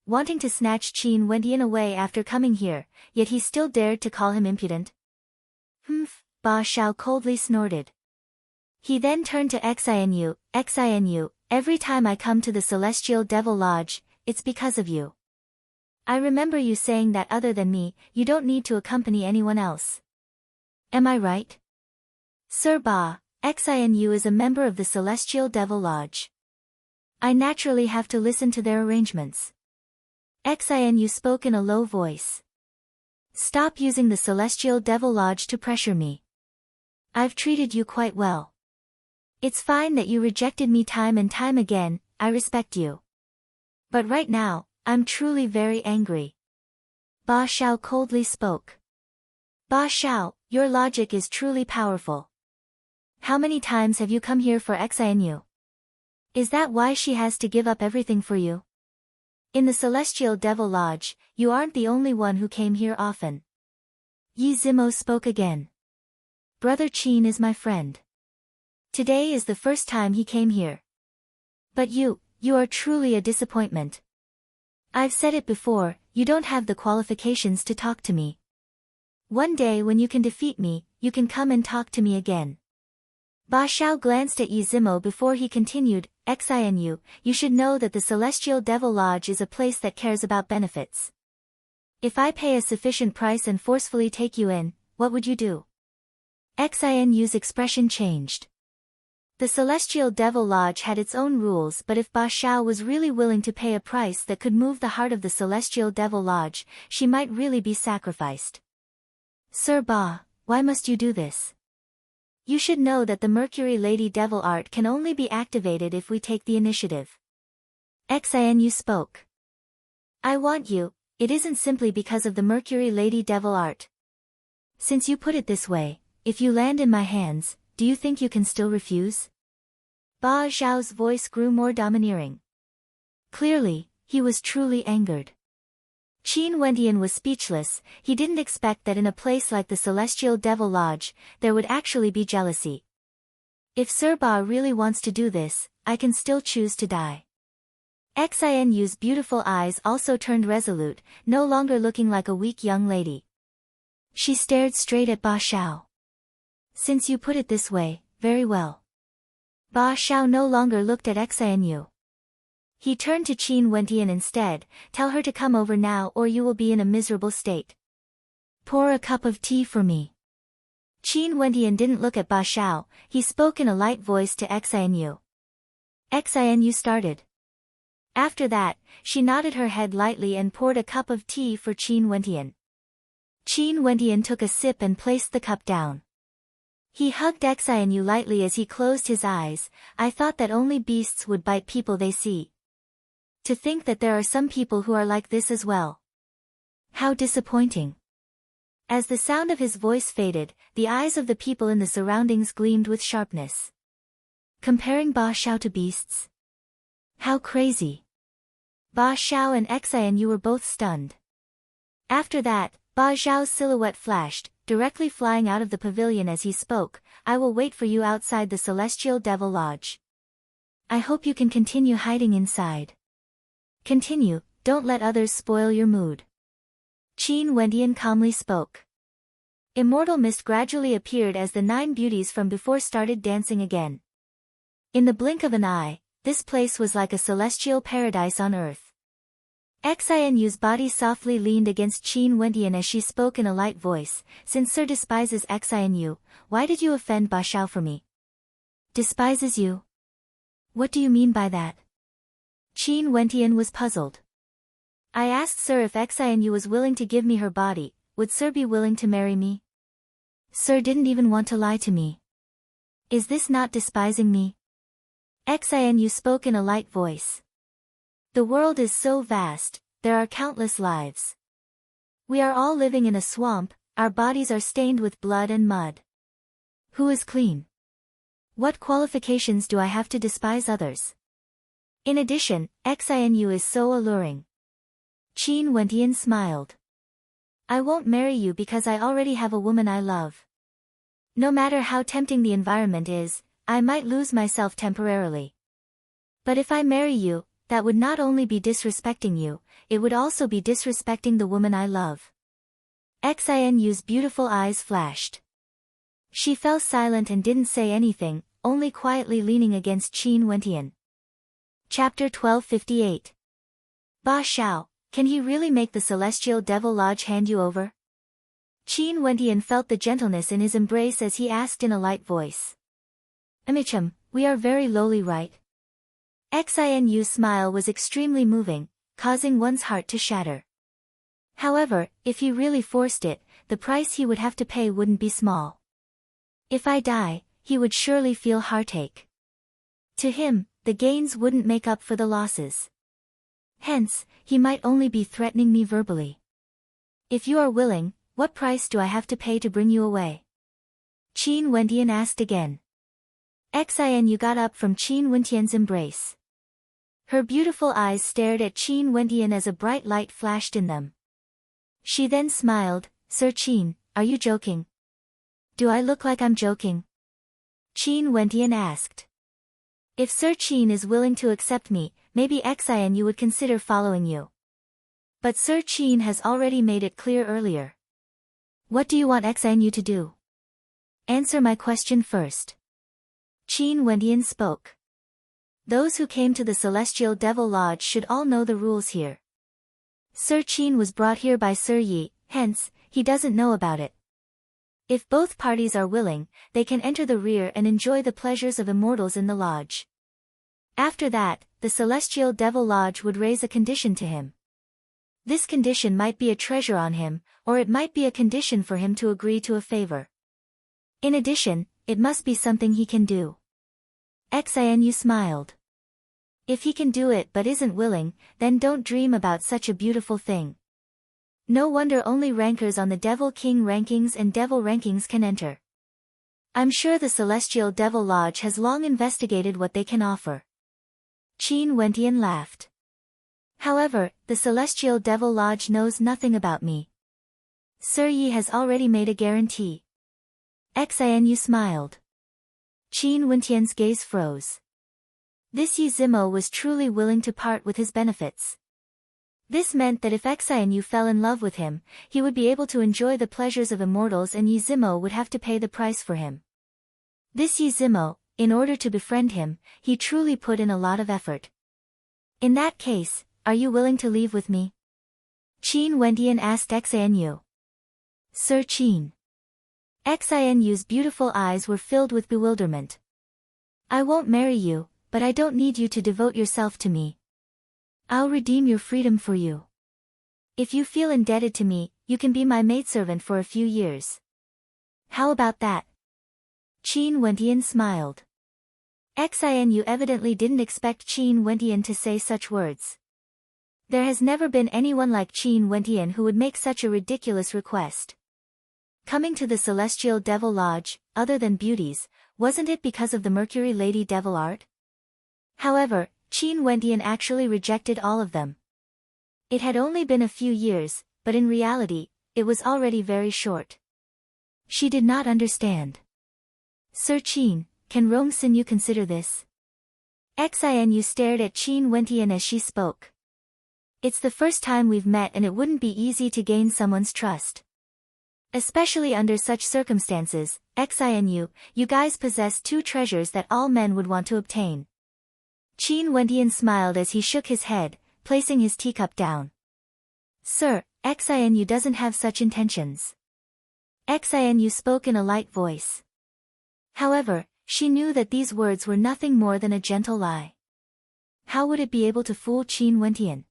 Wanting to snatch Qin Wentian away after coming here, yet he still dared to call him impudent. Humph, Ba Xiao coldly snorted. He then turned to Xianyu. Xianyu, every time I come to the Celestial Devil Lodge, it's because of you. I remember you saying that other than me, you don't need to accompany anyone else. Am I right? Sir Ba, Xianyu is a member of the Celestial Devil Lodge. I naturally have to listen to their arrangements. Xianyu spoke in a low voice. Stop using the Celestial Devil Lodge to pressure me. I've treated you quite well. It's fine that you rejected me time and time again, I respect you. But right now, I'm truly very angry. Ba Xiao coldly spoke. Ba Xiao, your logic is truly powerful. How many times have you come here for Xianyu? Is that why she has to give up everything for you? In the Celestial Devil Lodge, you aren't the only one who came here often. Yi Zimo spoke again. Brother Qin is my friend. Today is the first time he came here. But you are truly a disappointment. I've said it before, you don't have the qualifications to talk to me. One day when you can defeat me, you can come and talk to me again. Ba Xiao glanced at Yi Zimo before he continued, Xianyu, you should know that the Celestial Devil Lodge is a place that cares about benefits. If I pay a sufficient price and forcefully take you in, what would you do? Xianyu's expression changed. The Celestial Devil Lodge had its own rules, but if Ba Xiao was really willing to pay a price that could move the heart of the Celestial Devil Lodge, she might really be sacrificed. Sir Ba, why must you do this? You should know that the Mercury Lady Devil art can only be activated if we take the initiative. Xianyu spoke. I want you, it isn't simply because of the Mercury Lady Devil art. Since you put it this way, if you land in my hands, do you think you can still refuse? Ba Xiao's voice grew more domineering. Clearly, he was truly angered. Qin Wentian was speechless. He didn't expect that in a place like the Celestial Devil Lodge, there would actually be jealousy. If Sir Ba really wants to do this, I can still choose to die. Xianyu's beautiful eyes also turned resolute, no longer looking like a weak young lady. She stared straight at Ba Xiao. Since you put it this way, very well. Ba Xiao no longer looked at Xianyu. He turned to Qin Wentian instead, tell her to come over now or you will be in a miserable state. Pour a cup of tea for me. Qin Wentian didn't look at Ba Xiao, he spoke in a light voice to Xianyu. Xianyu started. After that, she nodded her head lightly and poured a cup of tea for Qin Wentian. Qin Wentian took a sip and placed the cup down. He hugged Xianyu lightly as he closed his eyes. I thought that only beasts would bite people they see. To think that there are some people who are like this as well. How disappointing. As the sound of his voice faded, the eyes of the people in the surroundings gleamed with sharpness. Comparing Ba Xiao to beasts? How crazy. Ba Xiao and Xianyu were both stunned. After that, Ba Xiao's silhouette flashed, directly flying out of the pavilion as he spoke, I will wait for you outside the Celestial Devil Lodge. I hope you can continue hiding inside. Continue, don't let others spoil your mood. Qin Wentian calmly spoke. Immortal mist gradually appeared as the 9 beauties from before started dancing again. In the blink of an eye, this place was like a celestial paradise on earth. Xianyu's body softly leaned against Qin Wentian as she spoke in a light voice, since Sir despises Xianyu, why did you offend Ba Xiao for me? Despises you? What do you mean by that? Qin Wentian was puzzled. I asked Sir if Xianyu was willing to give me her body, would Sir be willing to marry me? Sir didn't even want to lie to me. Is this not despising me? Xianyu spoke in a light voice. The world is so vast, there are countless lives. We are all living in a swamp, our bodies are stained with blood and mud. Who is clean? What qualifications do I have to despise others? In addition, Xinu is so alluring. Qin Wentian smiled. I won't marry you because I already have a woman I love. No matter how tempting the environment is, I might lose myself temporarily. But if I marry you, that would not only be disrespecting you, it would also be disrespecting the woman I love. Xinu's beautiful eyes flashed. She fell silent and didn't say anything, only quietly leaning against Qin Wentian. Chapter 1258. Ba Xiao, can he really make the Celestial Devil Lodge hand you over? Qin Wentian felt the gentleness in his embrace as he asked in a light voice. Amichum, we are very lowly, right? Xinu's smile was extremely moving, causing one's heart to shatter. However, if he really forced it, the price he would have to pay wouldn't be small. If I die, he would surely feel heartache. To him, the gains wouldn't make up for the losses. Hence, he might only be threatening me verbally. If you are willing, what price do I have to pay to bring you away? Qin Wentian asked again. Xinu got up from Qin Wentian's embrace. Her beautiful eyes stared at Qin Wentian as a bright light flashed in them. She then smiled. Sir Qin, are you joking? Do I look like I'm joking? Qin Wentian asked. If Sir Qin is willing to accept me, maybe Xinu would consider following you. But Sir Qin has already made it clear earlier. What do you want Xinu to do? Answer my question first. Qin Wentian spoke. Those who came to the Celestial Devil Lodge should all know the rules here. Sir Qin was brought here by Sir Yi, hence, he doesn't know about it. If both parties are willing, they can enter the rear and enjoy the pleasures of immortals in the lodge. After that, the Celestial Devil Lodge would raise a condition to him. This condition might be a treasure on him, or it might be a condition for him to agree to a favor. In addition, it must be something he can do. Xinu smiled. If he can do it but isn't willing, then don't dream about such a beautiful thing. No wonder only rankers on the Devil King rankings and Devil rankings can enter. I'm sure the Celestial Devil Lodge has long investigated what they can offer. Qin Wentian laughed. However, the Celestial Devil Lodge knows nothing about me. Sir Yi has already made a guarantee. Xinu smiled. Qin Wentian's gaze froze. This Yi Zimo was truly willing to part with his benefits. This meant that if Xinu fell in love with him, he would be able to enjoy the pleasures of immortals and Yi Zimo would have to pay the price for him. This Yi Zimo, in order to befriend him, he truly put in a lot of effort. In that case, are you willing to leave with me? Qin Wentian asked Xinu. Sir Qin. Xinu's beautiful eyes were filled with bewilderment. I won't marry you, but I don't need you to devote yourself to me. I'll redeem your freedom for you. If you feel indebted to me, you can be my maidservant for a few years. How about that? Qin Wentian smiled. Xinu evidently didn't expect Qin Wentian to say such words. There has never been anyone like Qin Wentian who would make such a ridiculous request. Coming to the Celestial Devil Lodge, other than beauties, wasn't it because of the Mercury Lady Devil art? However, Qin Wentian actually rejected all of them. It had only been a few years, but in reality, it was already very short. She did not understand. Sir Qin, can Rong Xinyu consider this? Xinu stared at Qin Wentian as she spoke. It's the first time we've met and it wouldn't be easy to gain someone's trust. Especially under such circumstances, Xinu, you guys possess two treasures that all men would want to obtain. Qin Wentian smiled as he shook his head, placing his teacup down. Sir, Xinu doesn't have such intentions. Xinu spoke in a light voice. However, she knew that these words were nothing more than a gentle lie. How would it be able to fool Qin Wentian?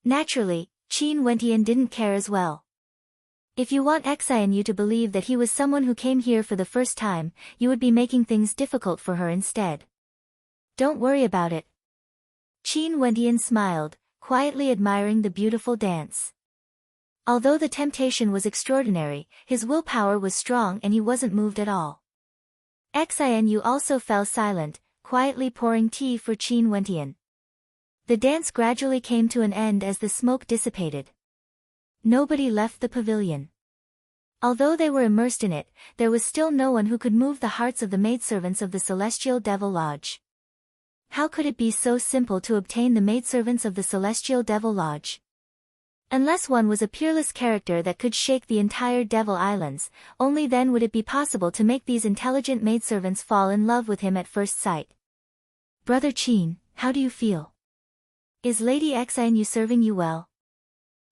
Naturally, Qin Wentian didn't care as well. If you want Xinu to believe that he was someone who came here for the first time, you would be making things difficult for her instead. Don't worry about it. Qin Wentian smiled, quietly admiring the beautiful dance. Although the temptation was extraordinary, his willpower was strong and he wasn't moved at all. Xinu also fell silent, quietly pouring tea for Qin Wentian. The dance gradually came to an end as the smoke dissipated. Nobody left the pavilion. Although they were immersed in it, there was still no one who could move the hearts of the maidservants of the Celestial Devil Lodge. How could it be so simple to obtain the maidservants of the Celestial Devil Lodge? Unless one was a peerless character that could shake the entire Devil Islands, only then would it be possible to make these intelligent maidservants fall in love with him at first sight. Brother Qin, how do you feel? Is Lady Xinu serving you well?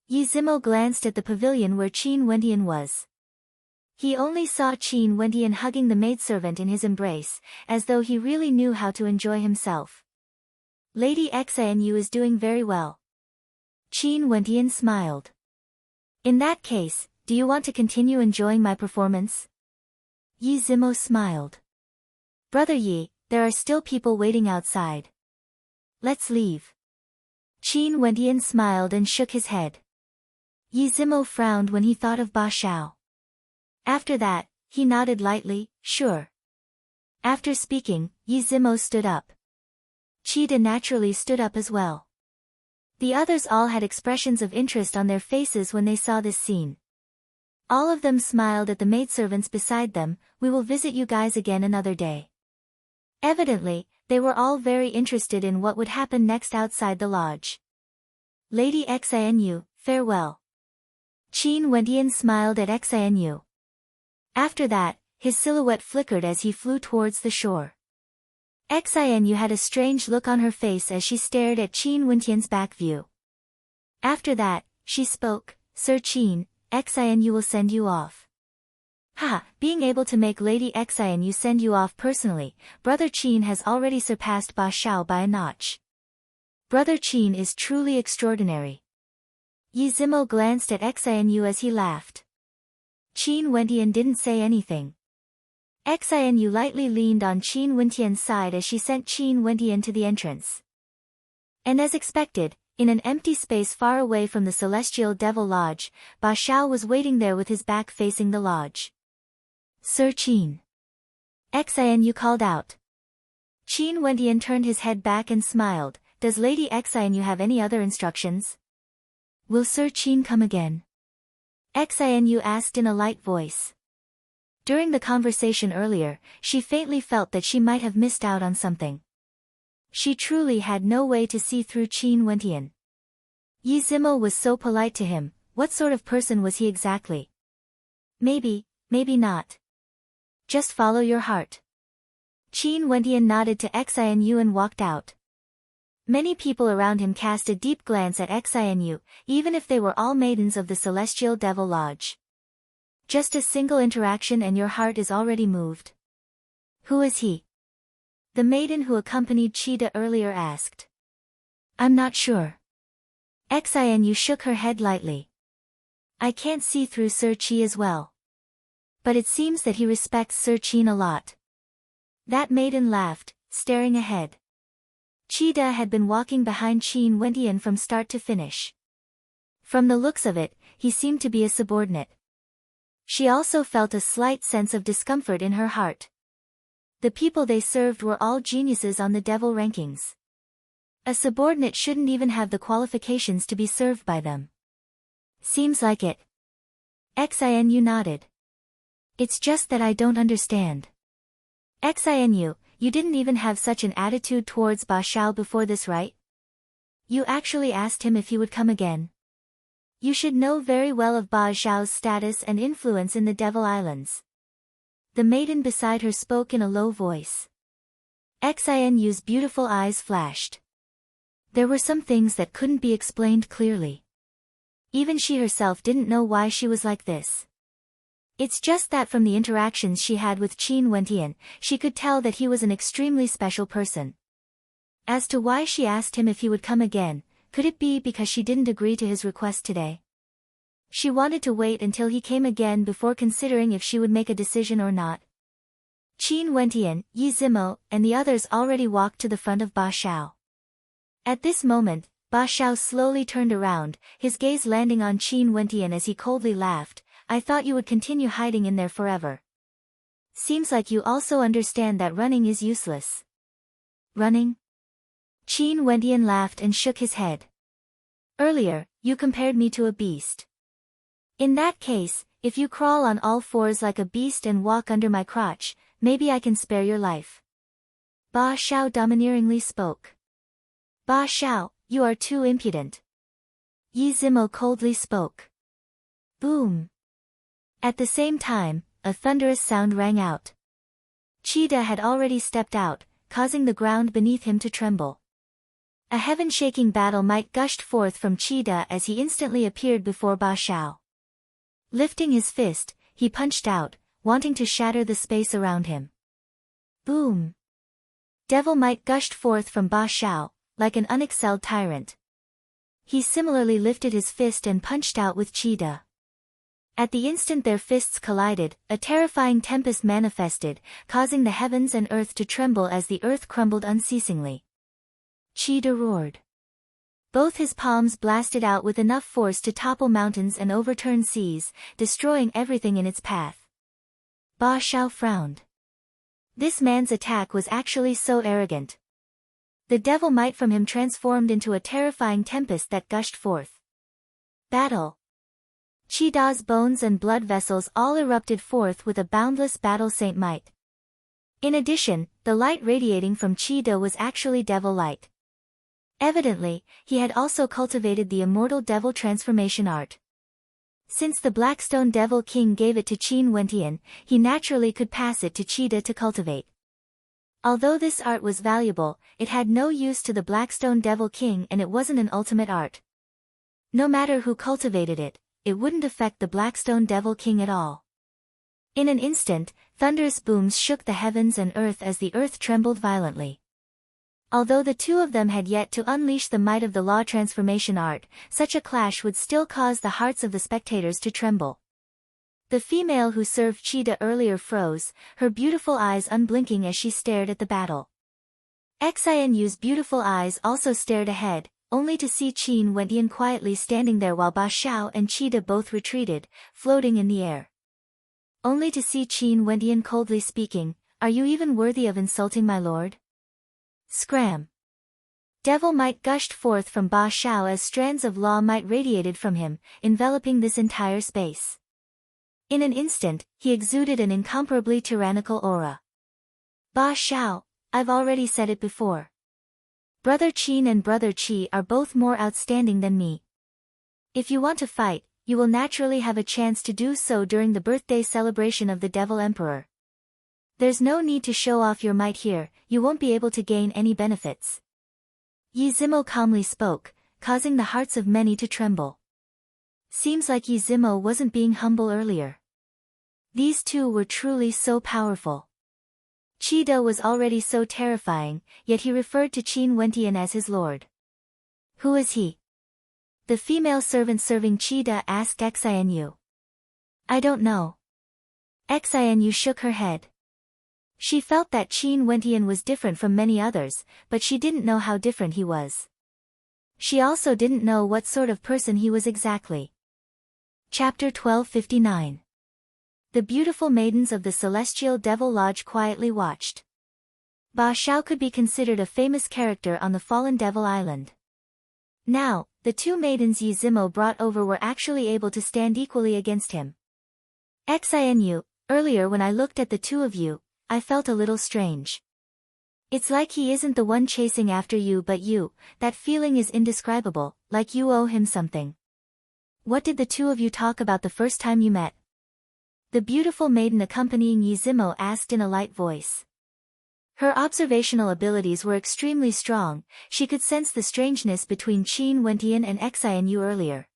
Yi Zimo glanced at the pavilion where Qin Wentian was. He only saw Qin Wentian hugging the maidservant in his embrace, as though he really knew how to enjoy himself. Lady Xinu is doing very well. Qin Wentian smiled. In that case, do you want to continue enjoying my performance? Yi Zimo smiled. Brother Yi, there are still people waiting outside. Let's leave. Qin Wentian smiled and shook his head. Yi Zimo frowned when he thought of Ba Xiao. After that, he nodded lightly, sure. After speaking, Yi Zimo stood up. Qida naturally stood up as well. The others all had expressions of interest on their faces when they saw this scene. All of them smiled at the maidservants beside them. We will visit you guys again another day. Evidently, they were all very interested in what would happen next outside the lodge. Lady Xinu, farewell. Qin Wentian smiled at Xinu. After that, his silhouette flickered as he flew towards the shore. Xinu had a strange look on her face as she stared at Qin Wentian's back view. After that, she spoke, Sir Qin, Xinu will send you off. Ha, being able to make Lady Xinu send you off personally, Brother Qin has already surpassed Ba Xiao by a notch. Brother Qin is truly extraordinary. Yi Zimo glanced at Xinu as he laughed. Qin Wentian didn't say anything. Xinu lightly leaned on Qin Wentian's side as she sent Qin Wentian to the entrance. And as expected, in an empty space far away from the Celestial Devil Lodge, Ba Xiao was waiting there with his back facing the lodge. Sir Qin. Xinu called out. Qin Wentian turned his head back and smiled. Does Lady Xinu have any other instructions? Will Sir Qin come again? Xinu asked in a light voice. During the conversation earlier, she faintly felt that she might have missed out on something. She truly had no way to see through Qin Wentian. Yi Zimo was so polite to him. What sort of person was he exactly? Maybe not. Just follow your heart. Qin Wentian nodded to Xinu and walked out. Many people around him cast a deep glance at Xinu, even if they were all maidens of the Celestial Devil Lodge. Just a single interaction and your heart is already moved. Who is he? The maiden who accompanied Qida earlier asked. I'm not sure. Xinu shook her head lightly. I can't see through Sir Qi as well. But it seems that he respects Sir Qin a lot. That maiden laughed, staring ahead. Qida had been walking behind Qin Wentian from start to finish. From the looks of it, he seemed to be a subordinate. She also felt a slight sense of discomfort in her heart. The people they served were all geniuses on the devil rankings. A subordinate shouldn't even have the qualifications to be served by them. Seems like it. Xinu nodded. It's just that I don't understand. Xinu, you didn't even have such an attitude towards Ba Xiao before this, right? You actually asked him if he would come again. You should know very well of Ba Xiao's status and influence in the Devil Islands. The maiden beside her spoke in a low voice. Xinu's beautiful eyes flashed. There were some things that couldn't be explained clearly. Even she herself didn't know why she was like this. It's just that from the interactions she had with Qin Wentian, she could tell that he was an extremely special person. As to why she asked him if he would come again, could it be because she didn't agree to his request today? She wanted to wait until he came again before considering if she would make a decision or not. Qin Wentian, Yi Zimo, and the others already walked to the front of Ba Xiao. At this moment, Ba Xiao slowly turned around, his gaze landing on Qin Wentian as he coldly laughed. I thought you would continue hiding in there forever. Seems like you also understand that running is useless. Running? Qin Wentian laughed and shook his head. Earlier, you compared me to a beast. In that case, if you crawl on all fours like a beast and walk under my crotch, maybe I can spare your life. Ba Xiao domineeringly spoke. Ba Xiao, you are too impudent. Yi Zimo coldly spoke. Boom. At the same time, a thunderous sound rang out. Cheetah had already stepped out, causing the ground beneath him to tremble. A heaven-shaking battle might gushed forth from Cheetah as he instantly appeared before Ba Xiao. Lifting his fist, he punched out, wanting to shatter the space around him. Boom! Devil might gushed forth from Ba Xiao, like an unexcelled tyrant. He similarly lifted his fist and punched out with Cheetah. At the instant their fists collided, a terrifying tempest manifested, causing the heavens and earth to tremble as the earth crumbled unceasingly. Cheetah roared. Both his palms blasted out with enough force to topple mountains and overturn seas, destroying everything in its path. Ba Xiao frowned. This man's attack was actually so arrogant. The devil might from him transformed into a terrifying tempest that gushed forth. Battle. Cheetah's bones and blood vessels all erupted forth with a boundless battle saint might. In addition, the light radiating from Cheetah was actually devil light. Evidently, he had also cultivated the immortal devil transformation art. Since the Blackstone Devil King gave it to Qin Wentian, he naturally could pass it to Cheetah to cultivate. Although this art was valuable, it had no use to the Blackstone Devil King and it wasn't an ultimate art. No matter who cultivated it, it wouldn't affect the Blackstone Devil King at all. In an instant, thunderous booms shook the heavens and earth as the earth trembled violently. Although the two of them had yet to unleash the might of the law transformation art, such a clash would still cause the hearts of the spectators to tremble. The female who served Cheetah earlier froze, her beautiful eyes unblinking as she stared at the battle. Xianyu's beautiful eyes also stared ahead, only to see Qin Wentian quietly standing there while Ba Xiao and Cheetah both retreated, floating in the air. Only to see Qin Wentian coldly speaking, "Are you even worthy of insulting my lord?" Scram! Devil might gushed forth from Ba Xiao as strands of law might radiated from him, enveloping this entire space. In an instant, he exuded an incomparably tyrannical aura. Ba Xiao, I've already said it before. Brother Qin and Brother Qi are both more outstanding than me. If you want to fight, you will naturally have a chance to do so during the birthday celebration of the Devil Emperor. There's no need to show off your might here, you won't be able to gain any benefits. Yi Zimo calmly spoke, causing the hearts of many to tremble. Seems like Yi Zimo wasn't being humble earlier. These two were truly so powerful. Cheetah was already so terrifying, yet he referred to Qin Wentian as his lord. Who is he? The female servant serving Cheetah asked Xianyu. I don't know. Xianyu shook her head. She felt that Qin Wentian was different from many others, but she didn't know how different he was. She also didn't know what sort of person he was exactly. Chapter 1259. The beautiful maidens of the Celestial Devil Lodge quietly watched. Ba Xiao could be considered a famous character on the fallen Devil Island. Now, the two maidens Yi Zimo brought over were actually able to stand equally against him. Xianyu, earlier when I looked at the two of you, I felt a little strange. It's like he isn't the one chasing after you but you, that feeling is indescribable, like you owe him something. What did the two of you talk about the first time you met? The beautiful maiden accompanying Yi Zimo asked in a light voice. Her observational abilities were extremely strong, she could sense the strangeness between Qin Wentian and Xianyu earlier.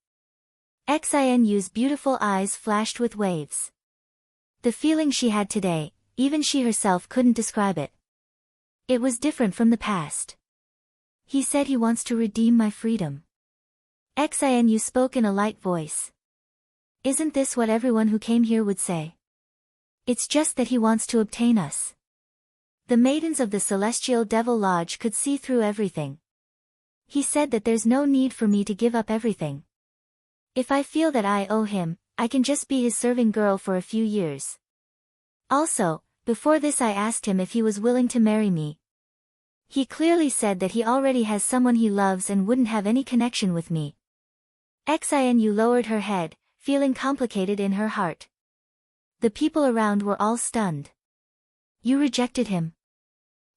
Xianyu's beautiful eyes flashed with waves. The feeling she had today, even she herself couldn't describe it. It was different from the past. He said he wants to redeem my freedom. Xianyu spoke in a light voice. Isn't this what everyone who came here would say? It's just that he wants to obtain us. The maidens of the Celestial Devil Lodge could see through everything. He said that there's no need for me to give up everything. If I feel that I owe him, I can just be his serving girl for a few years. Also, Before this I asked him if he was willing to marry me. He clearly said that he already has someone he loves and wouldn't have any connection with me. Xinu lowered her head, feeling complicated in her heart. The people around were all stunned. You rejected him?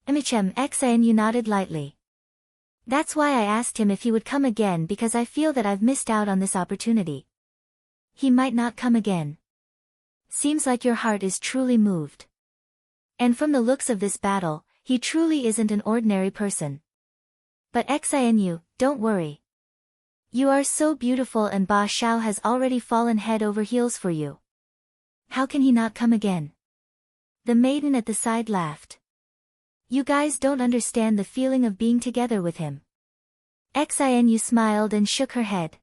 Xinu nodded lightly. That's why I asked him if he would come again, because I feel that I've missed out on this opportunity. He might not come again. Seems like your heart is truly moved. And from the looks of this battle, he truly isn't an ordinary person. But Xinu, don't worry. You are so beautiful and Ba Xiao has already fallen head over heels for you. How can he not come again? The maiden at the side laughed. You guys don't understand the feeling of being together with him. Xinu smiled and shook her head.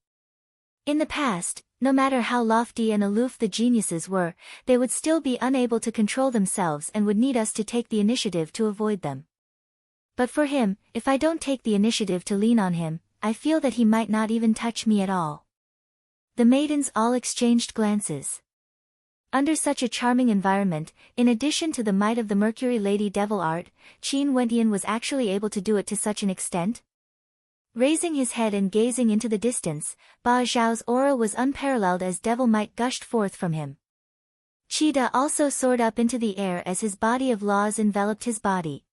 In the past, no matter how lofty and aloof the geniuses were, they would still be unable to control themselves and would need us to take the initiative to avoid them. But for him, if I don't take the initiative to lean on him, I feel that he might not even touch me at all. The maidens all exchanged glances. Under such a charming environment, in addition to the might of the Mercury Lady Devil art, Qin Wentian was actually able to do it to such an extent? Raising his head and gazing into the distance, Ba Xiao's aura was unparalleled as devil might gushed forth from him. Qi also soared up into the air as his body of laws enveloped his body.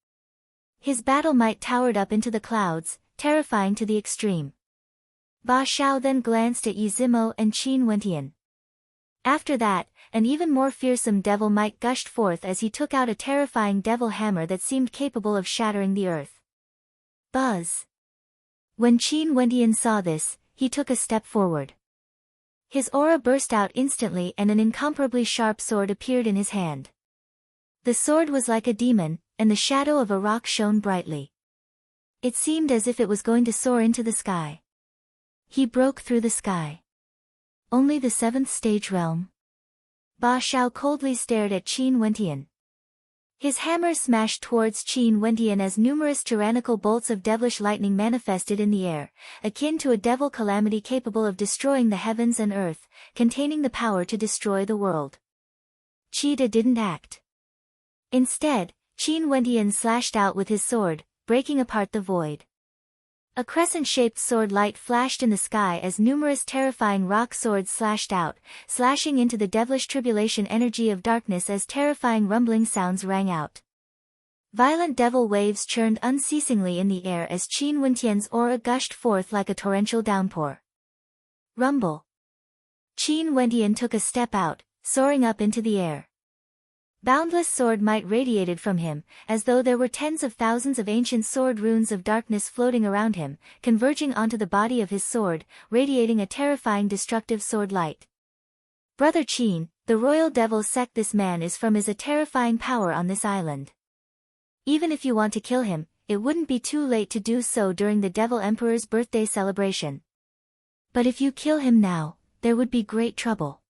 His battle might towered up into the clouds, terrifying to the extreme. Ba Xiao then glanced at Yizimo and Qin Wentian. After that, an even more fearsome devil might gushed forth as he took out a terrifying devil hammer that seemed capable of shattering the earth. Buzz! When Qin Wentian saw this, he took a step forward. His aura burst out instantly and an incomparably sharp sword appeared in his hand. The sword was like a demon, and the shadow of a rock shone brightly. It seemed as if it was going to soar into the sky. He broke through the sky. Only the 7th stage realm? Ba Xiao coldly stared at Qin Wentian. His hammer smashed towards Qin Wentian as numerous tyrannical bolts of devilish lightning manifested in the air, akin to a devil calamity capable of destroying the heavens and earth, containing the power to destroy the world. Qi didn't act. Instead, Qin Wentian slashed out with his sword, breaking apart the void. A crescent-shaped sword light flashed in the sky as numerous terrifying rock swords slashed out, slashing into the devilish tribulation energy of darkness as terrifying rumbling sounds rang out. Violent devil waves churned unceasingly in the air as Qin Wentian's aura gushed forth like a torrential downpour. Rumble! Qin Wentian took a step out, soaring up into the air. Boundless sword might radiated from him, as though there were tens of thousands of ancient sword runes of darkness floating around him, converging onto the body of his sword, radiating a terrifying destructive sword light. Brother Qin, the royal devil sect this man is from is a terrifying power on this island. Even if you want to kill him, it wouldn't be too late to do so during the Devil Emperor's birthday celebration. But if you kill him now, there would be great trouble.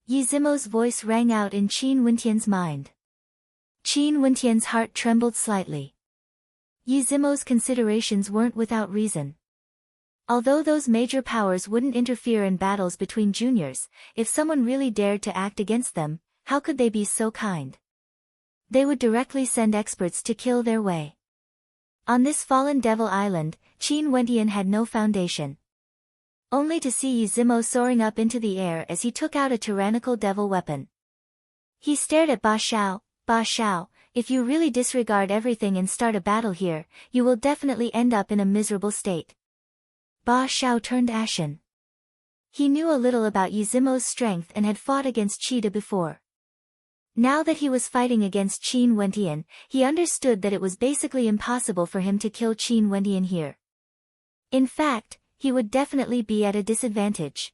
Yizimo's voice rang out in Qin Wentian's mind. Qin Wentian's heart trembled slightly. Yizimo's considerations weren't without reason. Although those major powers wouldn't interfere in battles between juniors, if someone really dared to act against them, how could they be so kind? They would directly send experts to kill their way. On this fallen devil island, Qin Wentian had no foundation. Only to see Yizimo soaring up into the air as he took out a tyrannical devil weapon. He stared at Ba Xiao. Ba Xiao, if you really disregard everything and start a battle here, you will definitely end up in a miserable state. Ba Xiao turned ashen. He knew a little about Yizimo's strength and had fought against Qi before. Now that he was fighting against Qin Wentian, he understood that it was basically impossible for him to kill Qin Wentian here. In fact, he would definitely be at a disadvantage.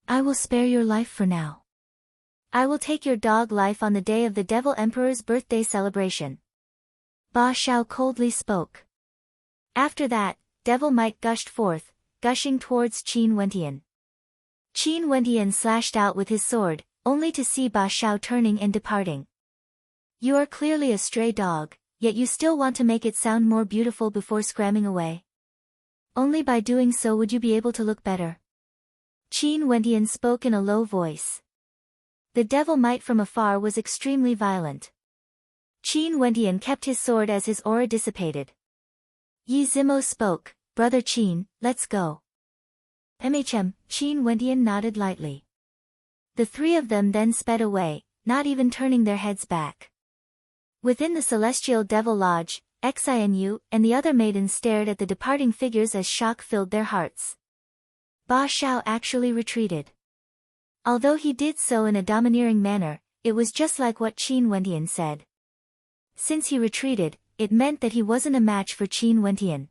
I will spare your life for now. I will take your dog life on the day of the Devil Emperor's birthday celebration. Ba Xiao coldly spoke. After that, devil might gushed forth, gushing towards Qin Wentian. Qin Wentian slashed out with his sword, only to see Ba Xiao turning and departing. You are clearly a stray dog, yet you still want to make it sound more beautiful before scramming away. Only by doing so would you be able to look better. Qin Wentian spoke in a low voice. The devil might from afar was extremely violent. Qin Wentian kept his sword as his aura dissipated. Yi Zimo spoke, "Brother Qin, let's go." Qin Wentian nodded lightly. The three of them then sped away, not even turning their heads back. Within the Celestial Devil Lodge, Xianyu and the other maidens stared at the departing figures as shock filled their hearts. Ba Xiao actually retreated. Although he did so in a domineering manner, it was just like what Qin Wentian said. Since he retreated, it meant that he wasn't a match for Qin Wentian.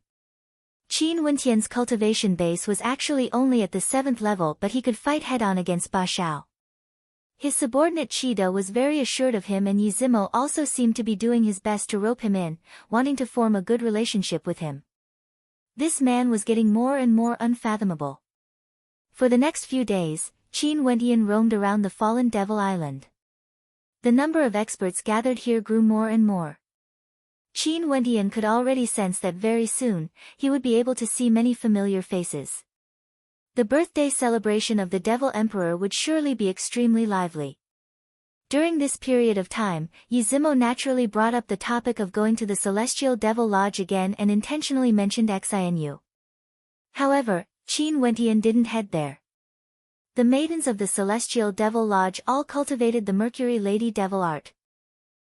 Qin Wentian's cultivation base was actually only at the 7th level, but he could fight head-on against Ba Xiao. His subordinate Qida was very assured of him, and Yi Zimo also seemed to be doing his best to rope him in, wanting to form a good relationship with him. This man was getting more and more unfathomable. For the next few days, Qin Wentian roamed around the fallen Devil Island. The number of experts gathered here grew more and more. Qin Wentian could already sense that very soon, he would be able to see many familiar faces. The birthday celebration of the Devil Emperor would surely be extremely lively. During this period of time, Yi Zimo naturally brought up the topic of going to the Celestial Devil Lodge again and intentionally mentioned Xianyu. However, Qin Wentian didn't head there. The maidens of the Celestial Devil Lodge all cultivated the Mercury Lady Devil art.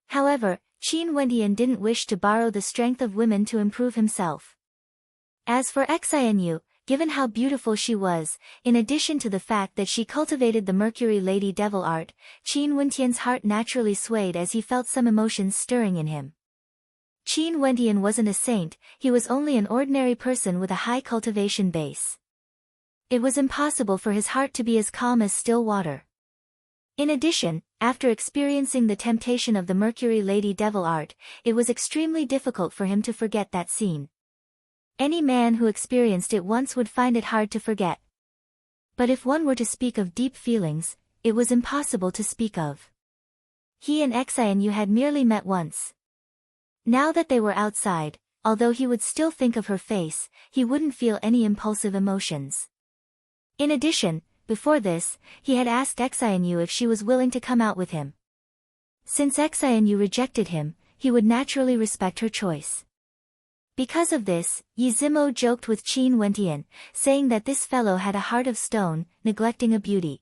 However, Qin Wentian didn't wish to borrow the strength of women to improve himself. As for Xianyu, given how beautiful she was, in addition to the fact that she cultivated the Mercury Lady Devil art, Qin Wentian's heart naturally swayed as he felt some emotions stirring in him. Qin Wentian wasn't a saint, he was only an ordinary person with a high cultivation base. It was impossible for his heart to be as calm as still water. In addition, after experiencing the temptation of the Mercury Lady Devil art, it was extremely difficult for him to forget that scene. Any man who experienced it once would find it hard to forget. But if one were to speak of deep feelings, it was impossible to speak of. He and Xianyu had merely met once. Now that they were outside, although he would still think of her face, he wouldn't feel any impulsive emotions. In addition, before this, he had asked Xianyu if she was willing to come out with him. Since Xianyu rejected him, he would naturally respect her choice. Because of this, Yi Zimo joked with Qin Wentian, saying that this fellow had a heart of stone, neglecting a beauty.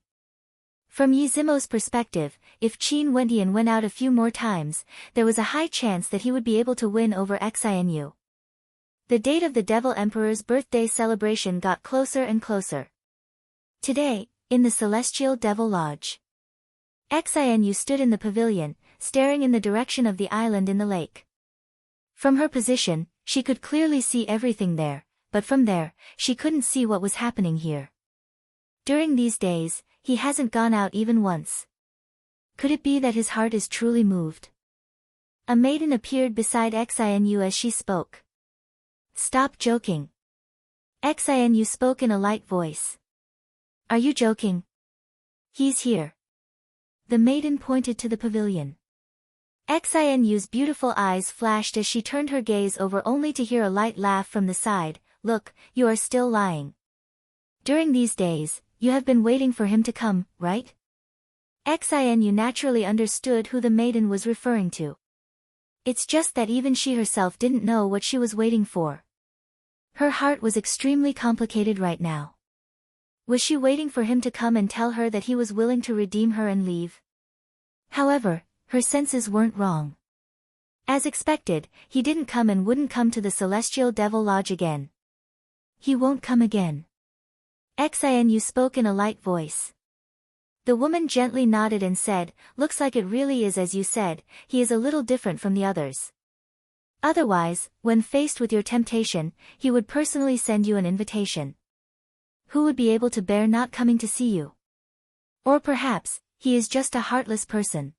From Yi Zimo's perspective, if Qin Wentian went out a few more times, there was a high chance that he would be able to win over Xianyu. The date of the Devil Emperor's birthday celebration got closer and closer. Today, in the Celestial Devil Lodge, Xianyu stood in the pavilion, staring in the direction of the island in the lake. From her position, she could clearly see everything there, but from there, she couldn't see what was happening here. During these days, he hasn't gone out even once. Could it be that his heart is truly moved? A maiden appeared beside Xianyu as she spoke. "Stop joking." Xianyu spoke in a light voice. "Are you joking? He's here." The maiden pointed to the pavilion. Xianyu's beautiful eyes flashed as she turned her gaze over only to hear a light laugh from the side. "Look, you are still lying. During these days, you have been waiting for him to come, right?" Xianyu naturally understood who the maiden was referring to. It's just that even she herself didn't know what she was waiting for. Her heart was extremely complicated right now. Was she waiting for him to come and tell her that he was willing to redeem her and leave? However, her senses weren't wrong. As expected, he didn't come and wouldn't come to the Celestial Devil Lodge again. He won't come again. Xianyu spoke in a light voice. The woman gently nodded and said, "Looks like it really is as you said, he is a little different from the others. Otherwise, when faced with your temptation, he would personally send you an invitation. Who would be able to bear not coming to see you? Or perhaps, he is just a heartless person."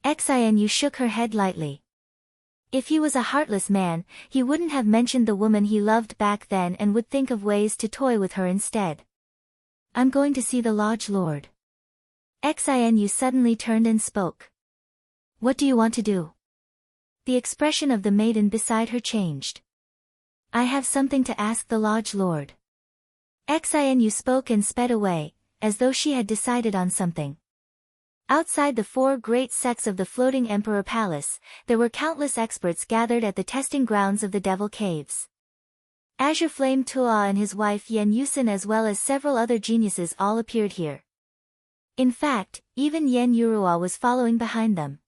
Xianyu shook her head lightly. If he was a heartless man, he wouldn't have mentioned the woman he loved back then and would think of ways to toy with her instead. "I'm going to see the Lodge Lord." Xianyu suddenly turned and spoke. "What do you want to do?" The expression of the maiden beside her changed. "I have something to ask the Lodge Lord." Xianyu spoke and sped away, as though she had decided on something. Outside the four great sects of the floating Emperor Palace, there were countless experts gathered at the testing grounds of the Devil Caves. Azure Flame Tua and his wife Yen Yusin as well as several other geniuses all appeared here. In fact, even Yen Yurua was following behind them.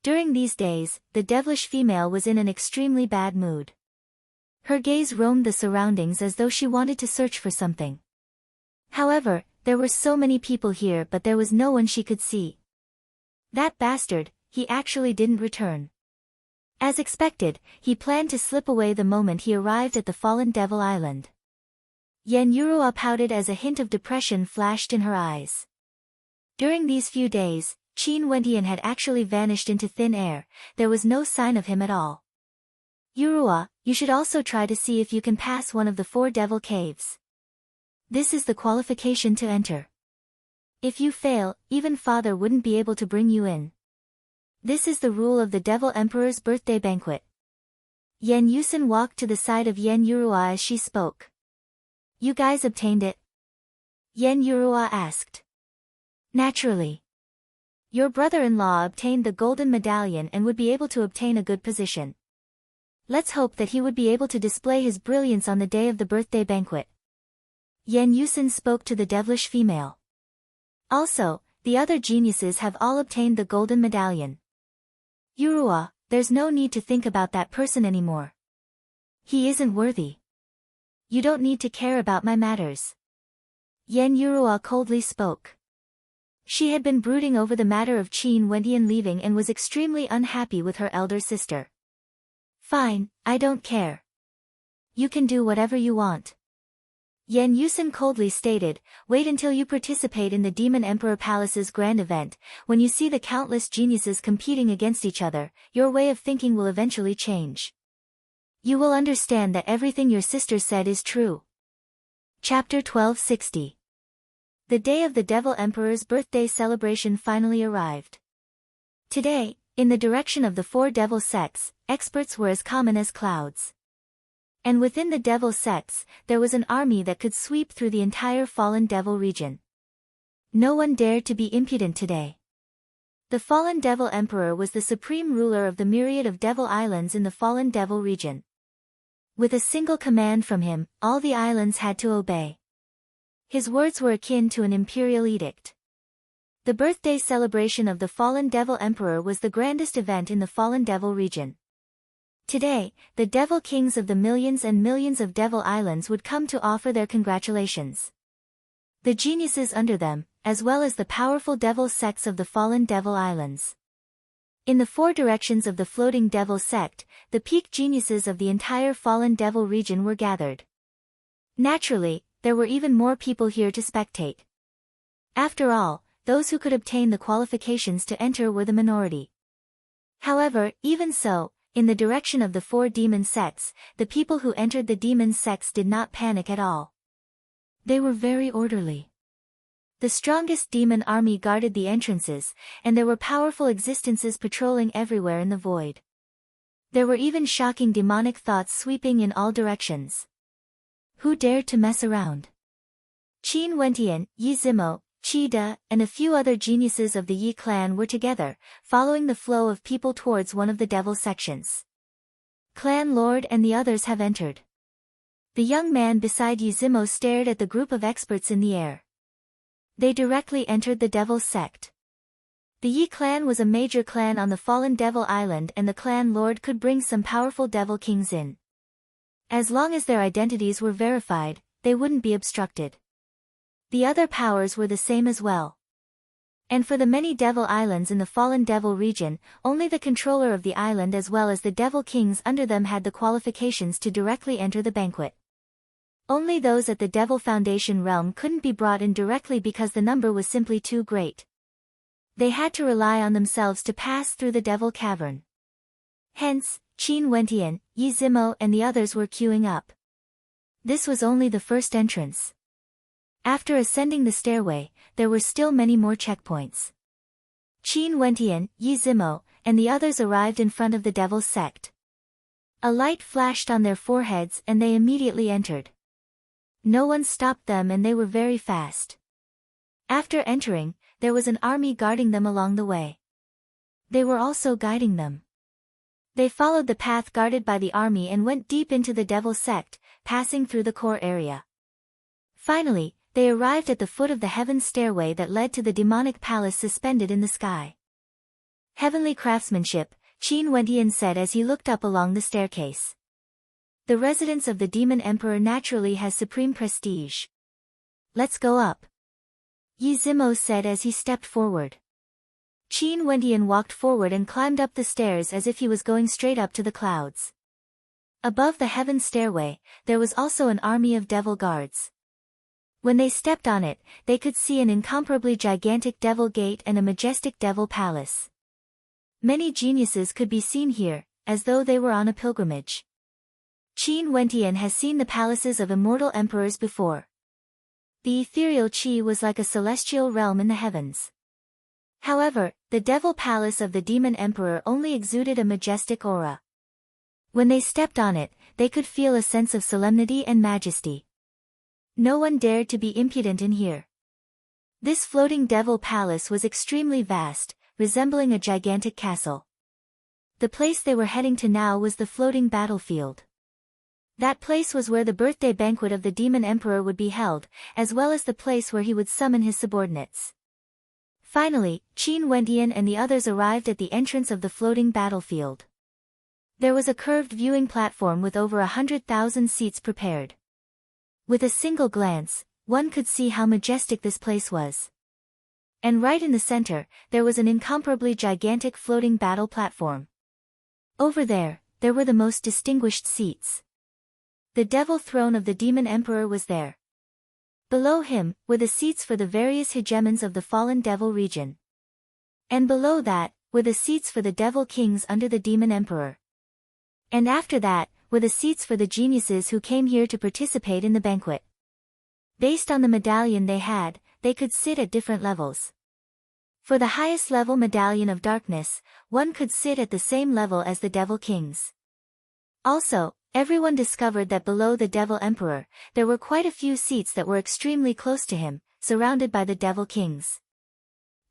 During these days, the devilish female was in an extremely bad mood. Her gaze roamed the surroundings as though she wanted to search for something. However, there were so many people here but there was no one she could see. That bastard, he actually didn't return. As expected, he planned to slip away the moment he arrived at the fallen Devil Island. Yen Yurua pouted as a hint of depression flashed in her eyes. During these few days, Qin Wentian had actually vanished into thin air, there was no sign of him at all. Yurua, you should also try to see if you can pass one of the 4 devil caves. This is the qualification to enter. If you fail, even father wouldn't be able to bring you in. This is the rule of the Devil Emperor's birthday banquet. Yen Yusin walked to the side of Yen Yurua as she spoke. You guys obtained it? Yen Yurua asked. Naturally. Your brother-in-law obtained the golden medallion and would be able to obtain a good position. Let's hope that he would be able to display his brilliance on the day of the birthday banquet. Yen Yusin spoke to the devilish female. Also, the other geniuses have all obtained the golden medallion. Yurua, there's no need to think about that person anymore. He isn't worthy. You don't need to care about my matters. Yen Yurua coldly spoke. She had been brooding over the matter of Qin Wentian leaving and was extremely unhappy with her elder sister. Fine, I don't care. You can do whatever you want. Yen Yusin coldly stated, wait until you participate in the Demon Emperor Palace's grand event, when you see the countless geniuses competing against each other, your way of thinking will eventually change. You will understand that everything your sister said is true. Chapter 1260. The day of the Devil Emperor's birthday celebration finally arrived. Today, in the direction of the 4 devil sects, experts were as common as clouds. And within the devil sects, there was an army that could sweep through the entire fallen devil region. No one dared to be impudent today. The fallen devil emperor was the supreme ruler of the myriad of devil islands in the fallen devil region. With a single command from him, all the islands had to obey. His words were akin to an imperial edict. The birthday celebration of the fallen devil emperor was the grandest event in the fallen devil region. Today, the devil kings of the millions and millions of devil islands would come to offer their congratulations. The geniuses under them, as well as the powerful devil sects of the fallen devil islands. In the 4 directions of the floating devil sect, the peak geniuses of the entire fallen devil region were gathered. Naturally, there were even more people here to spectate. After all, those who could obtain the qualifications to enter were the minority. However, even so, in the direction of the 4 demon sects, the people who entered the demon sects did not panic at all. They were very orderly. The strongest demon army guarded the entrances, and there were powerful existences patrolling everywhere in the void. There were even shocking demonic thoughts sweeping in all directions. Who dared to mess around? Qin Wentian, Yi Zimo, Qi De, and a few other geniuses of the Yi clan were together, following the flow of people towards one of the devil sections. Clan Lord and the others have entered. The young man beside Yi Zimo stared at the group of experts in the air. They directly entered the devil sect. The Yi clan was a major clan on the fallen devil island and the clan Lord could bring some powerful devil kings in. As long as their identities were verified, they wouldn't be obstructed. The other powers were the same as well. And for the many devil islands in the fallen devil region, only the controller of the island as well as the devil kings under them had the qualifications to directly enter the banquet. Only those at the Devil Foundation realm couldn't be brought in directly because the number was simply too great. They had to rely on themselves to pass through the devil cavern. Hence, Qin Wentian, Yi Zimo and the others were queuing up. This was only the first entrance. After ascending the stairway, there were still many more checkpoints. Qin Wentian, Yi Zimo, and the others arrived in front of the devil's sect. A light flashed on their foreheads and they immediately entered. No one stopped them and they were very fast. After entering, there was an army guarding them along the way. They were also guiding them. They followed the path guarded by the army and went deep into the devil sect, passing through the core area. Finally, they arrived at the foot of the heaven stairway that led to the demonic palace suspended in the sky. Heavenly craftsmanship, Qin Wentian said as he looked up along the staircase. The residence of the demon emperor naturally has supreme prestige. Let's go up. Yi Zimo said as he stepped forward. Qin Wentian walked forward and climbed up the stairs as if he was going straight up to the clouds. Above the heaven stairway, there was also an army of devil guards. When they stepped on it, they could see an incomparably gigantic devil gate and a majestic devil palace. Many geniuses could be seen here, as though they were on a pilgrimage. Qin Wentian has seen the palaces of immortal emperors before. The ethereal Qi was like a celestial realm in the heavens. However, the devil palace of the demon emperor only exuded a majestic aura. When they stepped on it, they could feel a sense of solemnity and majesty. No one dared to be impudent in here. This floating devil palace was extremely vast, resembling a gigantic castle. The place they were heading to now was the floating battlefield. That place was where the birthday banquet of the demon emperor would be held, as well as the place where he would summon his subordinates. Finally, Qin Wentian and the others arrived at the entrance of the floating battlefield. There was a curved viewing platform with over 100,000 seats prepared. With a single glance, one could see how majestic this place was. And right in the center, there was an incomparably gigantic floating battle platform. Over there were the most distinguished seats. The devil throne of the demon emperor was there. Below him were the seats for the various hegemons of the fallen devil region. And below that were the seats for the devil kings under the demon emperor. And after that were the seats for the geniuses who came here to participate in the banquet. Based on the medallion they had, they could sit at different levels. For the highest level medallion of darkness, one could sit at the same level as the devil kings. Also, everyone discovered that below the devil emperor, there were quite a few seats that were extremely close to him, surrounded by the devil kings.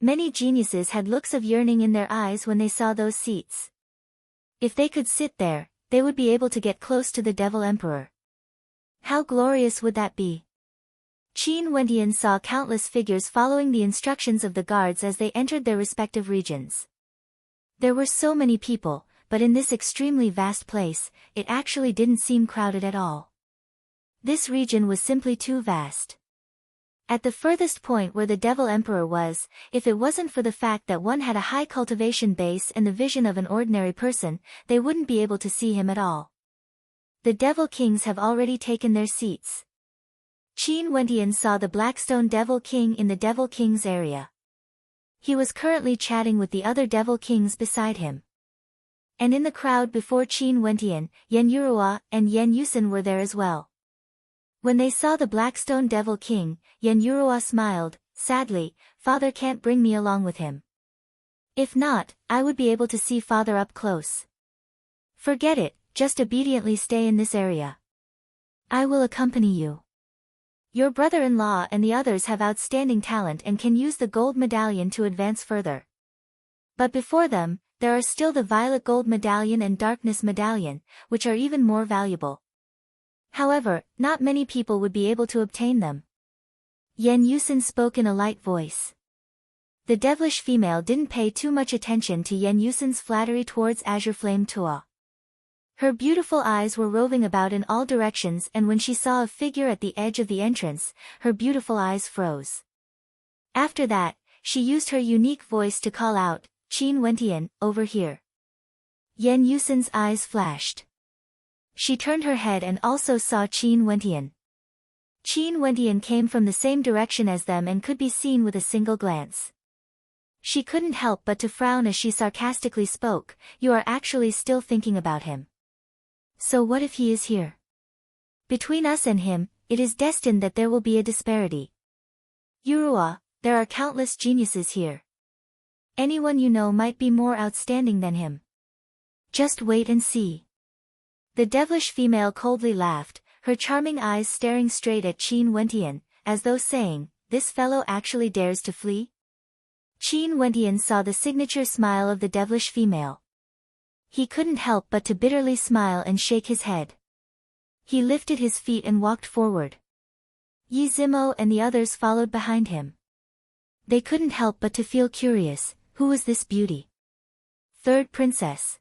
Many geniuses had looks of yearning in their eyes when they saw those seats. If they could sit there, they would be able to get close to the devil emperor. How glorious would that be? Qin Wentian saw countless figures following the instructions of the guards as they entered their respective regions. There were so many people, but in this extremely vast place, it actually didn't seem crowded at all. This region was simply too vast. At the furthest point where the devil emperor was, if it wasn't for the fact that one had a high cultivation base and the vision of an ordinary person, they wouldn't be able to see him at all. The devil kings have already taken their seats. Qin Wentian saw the Blackstone Devil King in the Devil King's area. He was currently chatting with the other Devil Kings beside him. And in the crowd before Qin Wentian, Yen Yurua and Yen Yusen were there as well. When they saw the Blackstone Devil King, Yen Yurua smiled, sadly, "Father can't bring me along with him. If not, I would be able to see Father up close." "Forget it, just obediently stay in this area. I will accompany you. Your brother-in-law and the others have outstanding talent and can use the gold medallion to advance further. But before them, there are still the violet gold medallion and darkness medallion, which are even more valuable. However, not many people would be able to obtain them." Yen Yusen spoke in a light voice. The devilish female didn't pay too much attention to Yen Yusen's flattery towards Azure Flame Tua. Her beautiful eyes were roving about in all directions, and when she saw a figure at the edge of the entrance, her beautiful eyes froze. After that, she used her unique voice to call out, "Qin Wentian, over here." Yen Yusen's eyes flashed. She turned her head and also saw Qin Wentian. Qin Wentian came from the same direction as them and could be seen with a single glance. She couldn't help but to frown as she sarcastically spoke, "You are actually still thinking about him. So what if he is here? Between us and him, it is destined that there will be a disparity. Yurua, there are countless geniuses here. Anyone you know might be more outstanding than him. Just wait and see." The devilish female coldly laughed, her charming eyes staring straight at Qin Wentian, as though saying, "This fellow actually dares to flee?" Qin Wentian saw the signature smile of the devilish female. He couldn't help but to bitterly smile and shake his head. He lifted his feet and walked forward. Yi Zimo and the others followed behind him. They couldn't help but to feel curious. Who was this beauty? Third princess.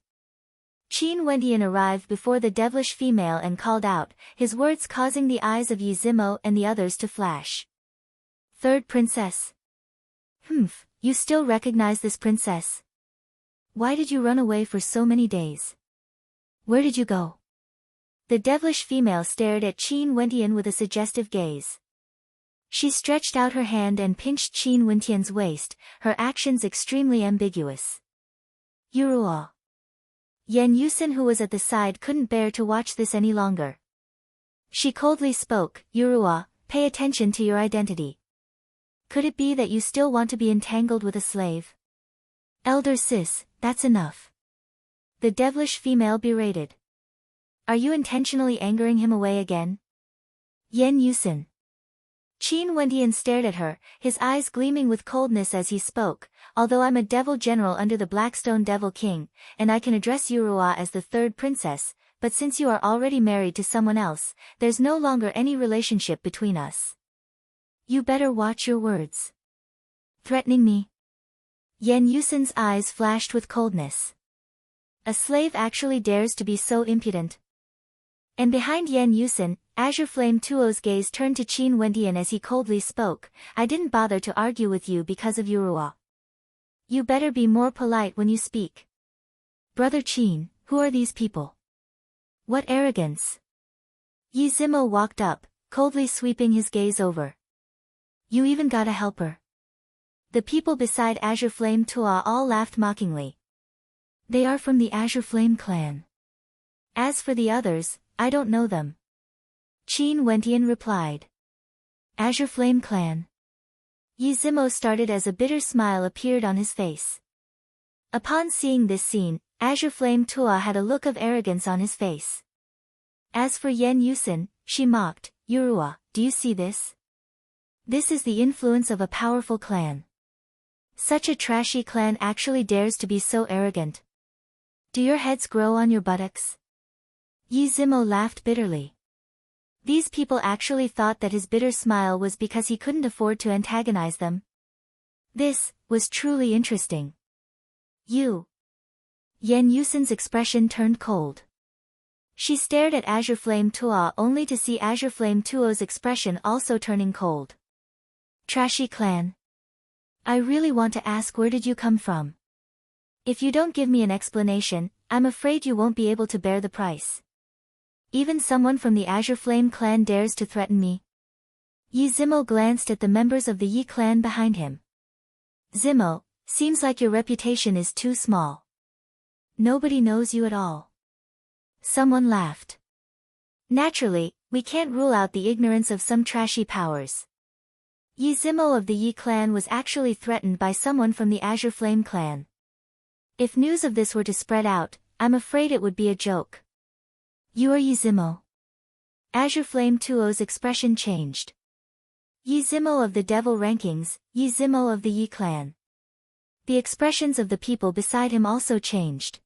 Qin Wentian arrived before the devilish female and called out, his words causing the eyes of Yi Zimo and the others to flash. Third princess. You still recognize this princess? Why did you run away for so many days? Where did you go? The devilish female stared at Qin Wentian with a suggestive gaze. She stretched out her hand and pinched Qin Wentian's waist, her actions extremely ambiguous. Yuruo. Yan Yusin, who was at the side, couldn't bear to watch this any longer. She coldly spoke, Yuruo, pay attention to your identity. Could it be that you still want to be entangled with a slave? Elder sis, that's enough. The devilish female berated. Are you intentionally angering him away again? Yan Yusin. Qin Wentian stared at her, his eyes gleaming with coldness as he spoke, although I'm a devil general under the Blackstone Devil King, and I can address Yuruo as the third princess, but since you are already married to someone else, there's no longer any relationship between us. You better watch your words. Threatening me? Yan Yusin's eyes flashed with coldness. A slave actually dares to be so impudent? And behind Yan Yusin, Azure Flame Tuo's gaze turned to Qin Wentian as he coldly spoke, I didn't bother to argue with you because of Yuruo. You better be more polite when you speak. Brother Qin, who are these people? What arrogance! Yi Zimo walked up, coldly sweeping his gaze over. You even got a helper. The people beside Azure Flame Tuo all laughed mockingly. They are from the Azure Flame clan. As for the others, I don't know them. Qin Wentian replied. Azure Flame clan. Yi Zimo started as a bitter smile appeared on his face. Upon seeing this scene, Azure Flame Tuo had a look of arrogance on his face. As for Yan Yusin, she mocked, Yuruo, do you see this? This is the influence of a powerful clan. Such a trashy clan actually dares to be so arrogant. Do your heads grow on your buttocks? Yi Zimo laughed bitterly. These people actually thought that his bitter smile was because he couldn't afford to antagonize them. This was truly interesting. You. Yan Yusin's expression turned cold. She stared at Azure Flame Tuo only to see Azure Flame Tuo's expression also turning cold. Trashy clan. I really want to ask, where did you come from? If you don't give me an explanation, I'm afraid you won't be able to bear the price. Even someone from the Azure Flame clan dares to threaten me. Yi Zimo glanced at the members of the Yi clan behind him. Zimo, seems like your reputation is too small. Nobody knows you at all. Someone laughed. Naturally, we can't rule out the ignorance of some trashy powers. Yi Zimo of the Yi clan was actually threatened by someone from the Azure Flame clan. If news of this were to spread out, I'm afraid it would be a joke. You are Yi Zimo. Azure Flame Tuo's expression changed. Yi Zimo of the Devil Rankings, Yi Zimo of the Yi clan. The expressions of the people beside him also changed.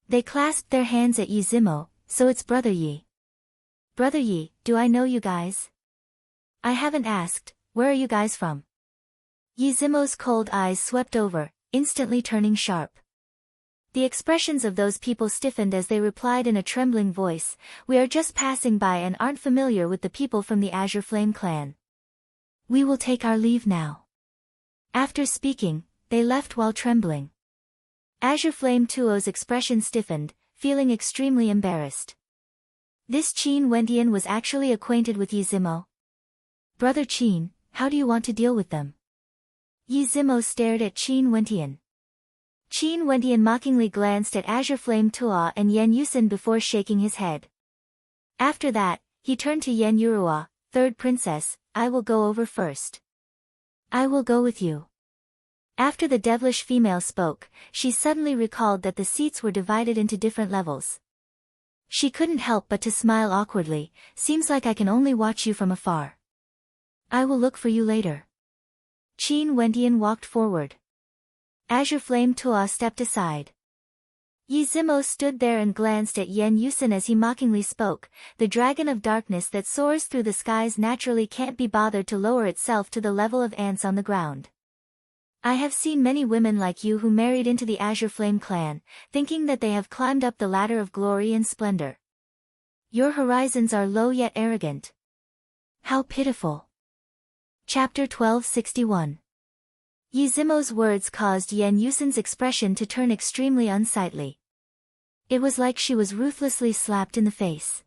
They clasped their hands at Yi Zimo, so it's Brother Yi. Brother Yi, do I know you guys? I haven't asked, where are you guys from? Yi Zimo's cold eyes swept over, instantly turning sharp. The expressions of those people stiffened as they replied in a trembling voice, we are just passing by and aren't familiar with the people from the Azure Flame clan. We will take our leave now. After speaking, they left while trembling. Azure Flame Tuo's expression stiffened, feeling extremely embarrassed. This Qin Wentian was actually acquainted with Yi Zimo. Brother Qin, how do you want to deal with them? Yi Zimo stared at Qin Wentian. Qin Wentian mockingly glanced at Azure Flame Tuo and Yan Yusin before shaking his head. After that, he turned to Yan Yuruo, third princess, I will go over first. I will go with you. After the devilish female spoke, she suddenly recalled that the seats were divided into different levels. She couldn't help but to smile awkwardly, seems like I can only watch you from afar. I will look for you later. Qin Wentian walked forward. Azure Flame Tua stepped aside. Yi Zimo stood there and glanced at Yen Yusen as he mockingly spoke, "The dragon of darkness that soars through the skies naturally can't be bothered to lower itself to the level of ants on the ground. I have seen many women like you who married into the Azure Flame clan, thinking that they have climbed up the ladder of glory and splendor. Your horizons are low yet arrogant. How pitiful." Chapter 1261. Yi Zimo's words caused Yen Yusen's expression to turn extremely unsightly. It was like she was ruthlessly slapped in the face.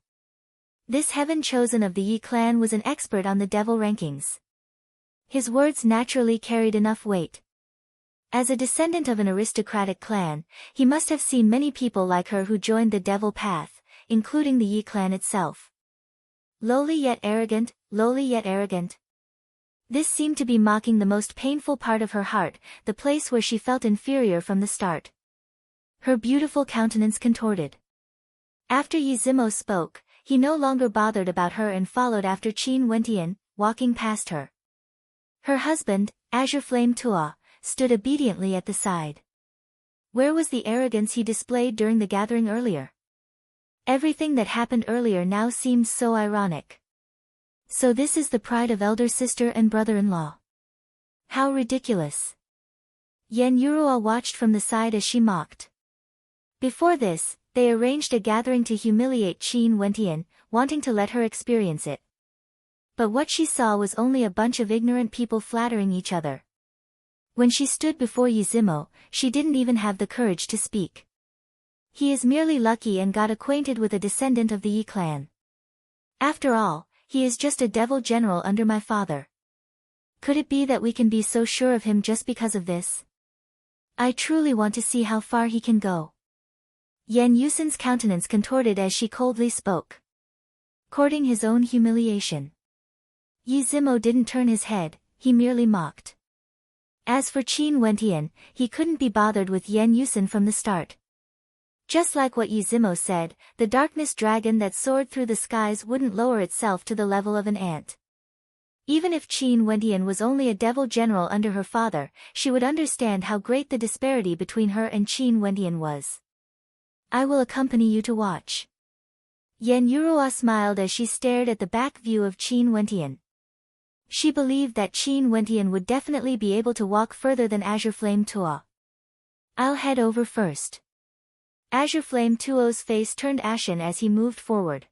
This heaven chosen of the Yi clan was an expert on the devil rankings. His words naturally carried enough weight. As a descendant of an aristocratic clan, he must have seen many people like her who joined the devil path, including the Yi clan itself. Lowly yet arrogant, lowly yet arrogant. This seemed to be mocking the most painful part of her heart, the place where she felt inferior from the start. Her beautiful countenance contorted. After Yi Zimo spoke, he no longer bothered about her and followed after Qin Wentian, walking past her. Her husband, Azure Flame Tua, stood obediently at the side. Where was the arrogance he displayed during the gathering earlier? Everything that happened earlier now seemed so ironic. So this is the pride of elder sister and brother-in-law. How ridiculous. Yen Yurua watched from the side as she mocked. Before this, they arranged a gathering to humiliate Qin Wentian, wanting to let her experience it. But what she saw was only a bunch of ignorant people flattering each other. When she stood before Yi Zimo, she didn't even have the courage to speak. He is merely lucky and got acquainted with a descendant of the Yi clan. After all, he is just a devil general under my father. Could it be that we can be so sure of him just because of this? I truly want to see how far he can go. Yen Yusen's countenance contorted as she coldly spoke. Courting his own humiliation. Yi Zimo didn't turn his head, he merely mocked. As for Qin Wentian, he couldn't be bothered with Yen Yusen from the start. Just like what Yi Zimo said, the darkness dragon that soared through the skies wouldn't lower itself to the level of an ant. Even if Qin Wentian was only a devil general under her father, she would understand how great the disparity between her and Qin Wentian was. I will accompany you to watch. Yen Yurua smiled as she stared at the back view of Qin Wentian. She believed that Qin Wentian would definitely be able to walk further than Azure Flame Tua. I'll head over first. Azure Flame Tuo's face turned ashen as he moved forward.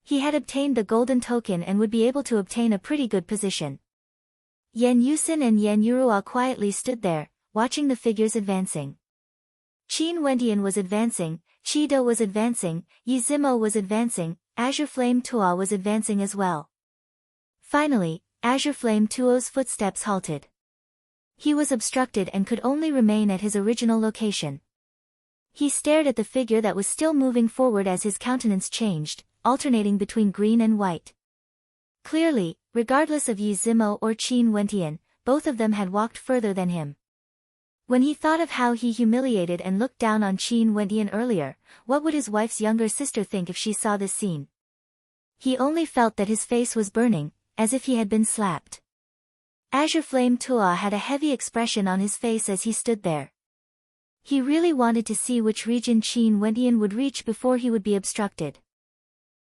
He had obtained the golden token and would be able to obtain a pretty good position. Yen Yusen and Yen Yurua quietly stood there, watching the figures advancing. Qin Wentian was advancing, Chido was advancing, Yi Zimo was advancing, Azure Flame Tua was advancing as well. Finally, Azure Flame Tuo's footsteps halted. He was obstructed and could only remain at his original location. He stared at the figure that was still moving forward as his countenance changed, alternating between green and white. Clearly, regardless of Yi Zimo or Qin Wentian, both of them had walked further than him. When he thought of how he humiliated and looked down on Qin Wentian earlier, what would his wife's younger sister think if she saw this scene? He only felt that his face was burning, as if he had been slapped. Azure Flame Tua had a heavy expression on his face as he stood there. He really wanted to see which region Qin Wentian would reach before he would be obstructed.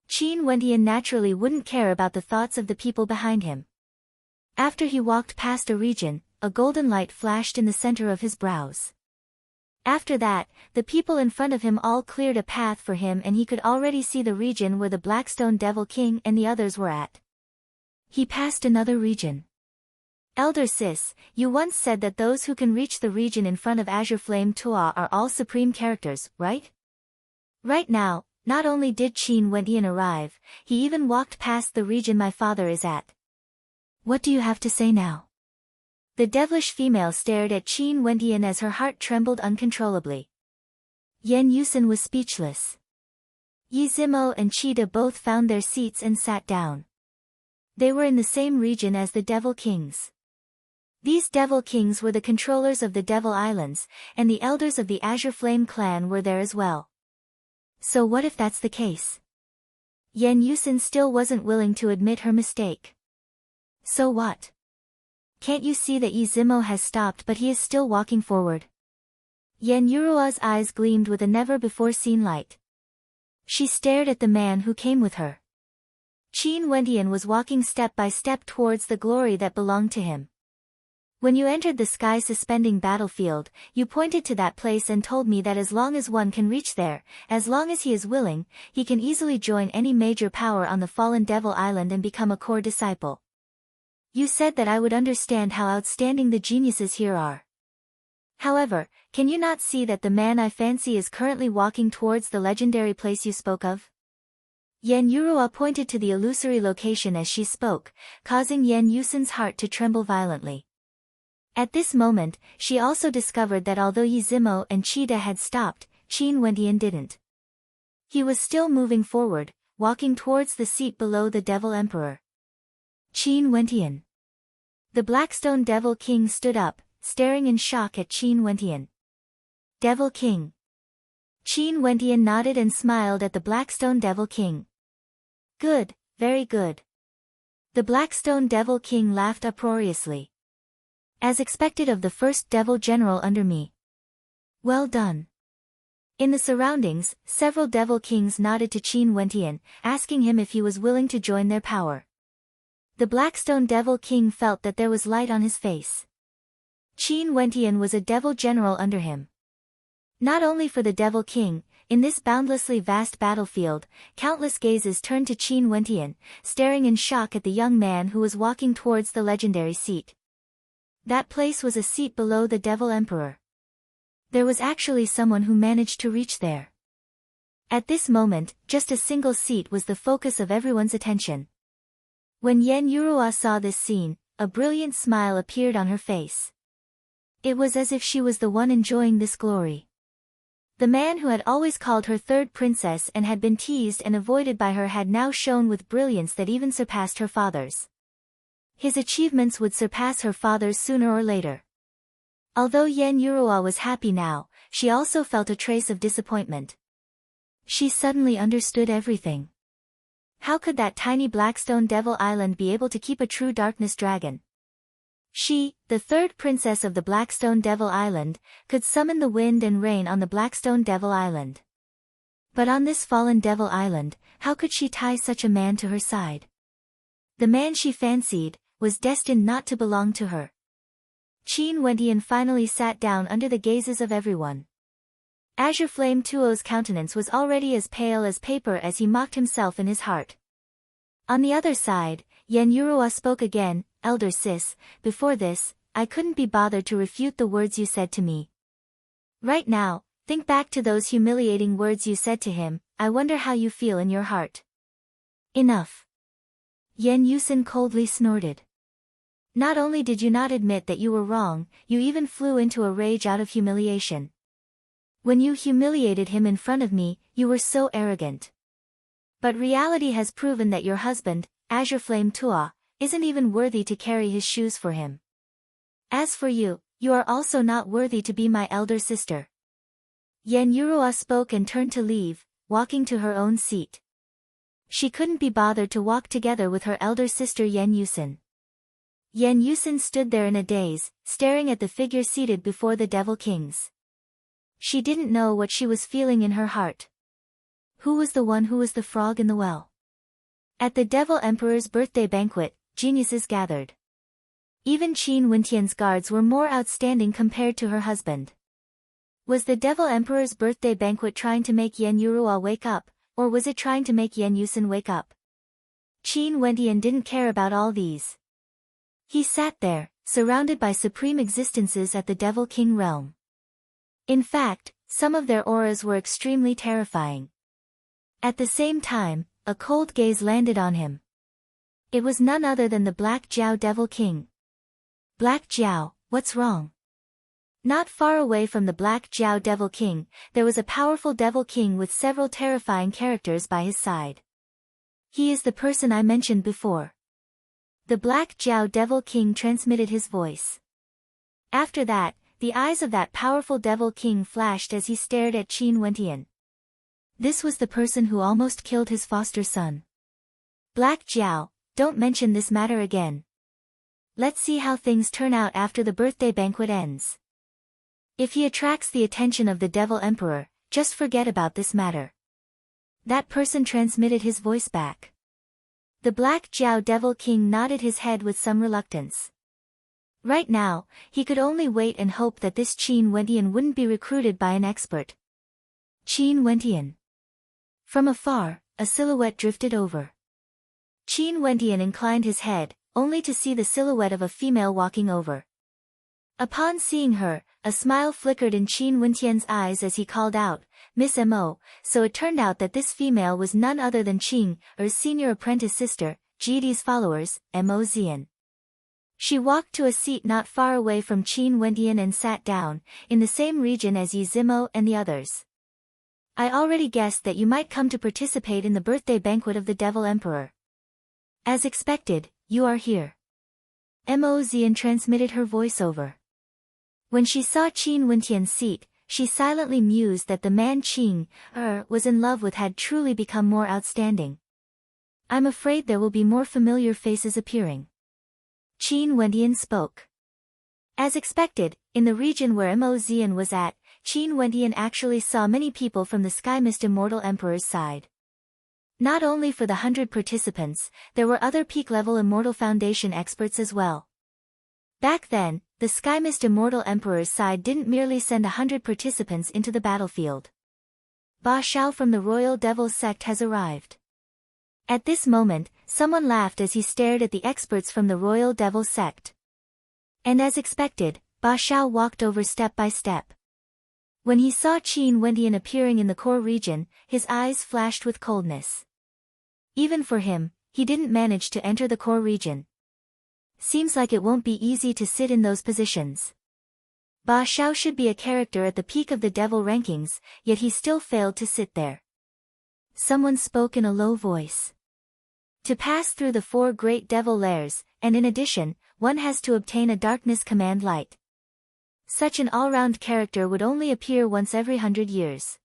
Qin Wentian naturally wouldn't care about the thoughts of the people behind him. After he walked past a region, a golden light flashed in the center of his brows. After that, the people in front of him all cleared a path for him and he could already see the region where the Blackstone Devil King and the others were at. He passed another region. Elder Sis, you once said that those who can reach the region in front of Azure Flame Tua are all supreme characters, right? Right now, not only did Qin Wentian arrive, he even walked past the region my father is at. What do you have to say now? The devilish female stared at Qin Wentian as her heart trembled uncontrollably. Yen Yusen was speechless. Yi Zimo and Chida both found their seats and sat down. They were in the same region as the Devil Kings. These Devil Kings were the controllers of the Devil Islands, and the elders of the Azure Flame clan were there as well. So what if that's the case? Yen Yusen still wasn't willing to admit her mistake. So what? can't you see that Yi Zimo has stopped but he is still walking forward? Yen Yurua's eyes gleamed with a never-before-seen light. She stared at the man who came with her. Qin Wentian was walking step by step towards the glory that belonged to him. When you entered the sky-suspending battlefield, you pointed to that place and told me that as long as one can reach there, as long as he is willing, he can easily join any major power on the fallen Devil Island and become a core disciple. You said that I would understand how outstanding the geniuses here are. However, can you not see that the man I fancy is currently walking towards the legendary place you spoke of? Yen Yurua pointed to the illusory location as she spoke, causing Yen Yusin's heart to tremble violently. At this moment, she also discovered that although Yi Zimo and Chida had stopped, Qin Wentian didn't. He was still moving forward, walking towards the seat below the Devil Emperor. Qin Wentian. The Blackstone Devil King stood up, staring in shock at Qin Wentian. Devil King. Qin Wentian nodded and smiled at the Blackstone Devil King. Good, very good. The Blackstone Devil King laughed uproariously. As expected of the first Devil General under me. Well done. In the surroundings, several Devil Kings nodded to Qin Wentian, asking him if he was willing to join their power. The Blackstone Devil King felt that there was light on his face. Qin Wentian was a Devil General under him. Not only for the Devil King, in this boundlessly vast battlefield, countless gazes turned to Qin Wentian, staring in shock at the young man who was walking towards the legendary seat. That place was a seat below the Devil Emperor. There was actually someone who managed to reach there. At this moment, just a single seat was the focus of everyone's attention. When Yen Yurua saw this scene, a brilliant smile appeared on her face. It was as if she was the one enjoying this glory. The man who had always called her third princess and had been teased and avoided by her had now shone with brilliance that even surpassed her father's. His achievements would surpass her father's sooner or later. Although Yen Yurua was happy now, she also felt a trace of disappointment. She suddenly understood everything. How could that tiny Blackstone Devil Island be able to keep a true darkness dragon? She, the third princess of the Blackstone Devil Island, could summon the wind and rain on the Blackstone Devil Island. But on this fallen Devil Island, how could she tie such a man to her side? The man she fancied was destined not to belong to her. Qin Wentian finally sat down under the gazes of everyone. Azure Flame Tuo's countenance was already as pale as paper as he mocked himself in his heart. On the other side, Yen Yurua spoke again, Elder Sis, before this, I couldn't be bothered to refute the words you said to me. Right now, think back to those humiliating words you said to him, I wonder how you feel in your heart. Enough. Yen Yusin coldly snorted. Not only did you not admit that you were wrong, you even flew into a rage out of humiliation. When you humiliated him in front of me, you were so arrogant. But reality has proven that your husband, Azure Flame Tuo, isn't even worthy to carry his shoes for him. As for you, you are also not worthy to be my elder sister. Yen Yurua spoke and turned to leave, walking to her own seat. She couldn't be bothered to walk together with her elder sister Yen Yusin. Yen Yusin stood there in a daze, staring at the figure seated before the Devil Kings. She didn't know what she was feeling in her heart. Who was the one who was the frog in the well? At the Devil Emperor's birthday banquet, geniuses gathered. Even Qin Wentian's guards were more outstanding compared to her husband. Was the Devil Emperor's birthday banquet trying to make Yen Yurua wake up, or was it trying to make Yen Yusin wake up? Qin Wentian didn't care about all these. He sat there, surrounded by supreme existences at the Devil King realm. In fact, some of their auras were extremely terrifying. At the same time, a cold gaze landed on him. It was none other than the Black Jiao Devil King. Black Jiao, what's wrong? Not far away from the Black Jiao Devil King, there was a powerful Devil King with several terrifying characters by his side. He is the person I mentioned before. The Black Jiao Devil King transmitted his voice. After that, the eyes of that powerful Devil King flashed as he stared at Qin Wentian. This was the person who almost killed his foster son. Black Jiao, don't mention this matter again. Let's see how things turn out after the birthday banquet ends. If he attracts the attention of the Devil Emperor, just forget about this matter. That person transmitted his voice back. The Black Jiao Devil King nodded his head with some reluctance. Right now, he could only wait and hope that this Qin Wentian wouldn't be recruited by an expert. Qin Wentian. From afar, a silhouette drifted over. Qin Wentian inclined his head, only to see the silhouette of a female walking over. Upon seeing her, a smile flickered in Qin Wentian's eyes as he called out, "Miss Mo," so it turned out that this female was none other than Qin Er's senior apprentice sister, Jidi's followers, Mo Zian. She walked to a seat not far away from Qin Wentian and sat down, in the same region as Yi Zimo and the others. I already guessed that you might come to participate in the birthday banquet of the Devil Emperor. As expected, you are here. Mo Zian transmitted her voice over. When she saw Qin Wentian's seat, she silently mused that the man Qin was in love with had truly become more outstanding. I'm afraid there will be more familiar faces appearing. Qin Wentian spoke. As expected, in the region where Mo Zian was at, Qin Wentian actually saw many people from the Sky Mist Immortal Emperor's side. Not only for the 100 participants, there were other peak-level Immortal Foundation experts as well. Back then, the Sky Mist Immortal Emperor's side didn't merely send 100 participants into the battlefield. Ba Xiao from the Royal Devil Sect has arrived. At this moment, someone laughed as he stared at the experts from the Royal Devil Sect. And as expected, Ba Xiao walked over step by step. When he saw Qin Wentian appearing in the core region, his eyes flashed with coldness. Even for him, he didn't manage to enter the core region. Seems like it won't be easy to sit in those positions. Ba Xiao should be a character at the peak of the devil rankings, yet he still failed to sit there. Someone spoke in a low voice. To pass through the 4 great devil lairs, and in addition, one has to obtain a darkness command light. Such an all-round character would only appear once every 100 years.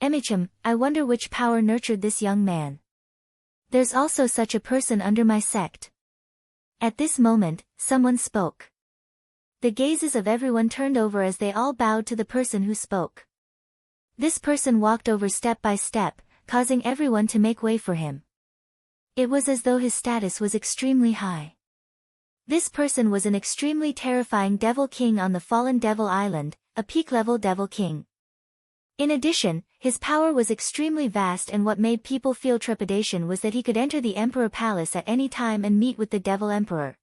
Emicham, I wonder which power nurtured this young man. There's also such a person under my sect. At this moment, someone spoke. The gazes of everyone turned over as they all bowed to the person who spoke. This person walked over step by step, causing everyone to make way for him. It was as though his status was extremely high. This person was an extremely terrifying Devil King on the Fallen Devil Island, a peak-level Devil King. In addition, his power was extremely vast, and what made people feel trepidation was that he could enter the Emperor Palace at any time and meet with the Devil Emperor.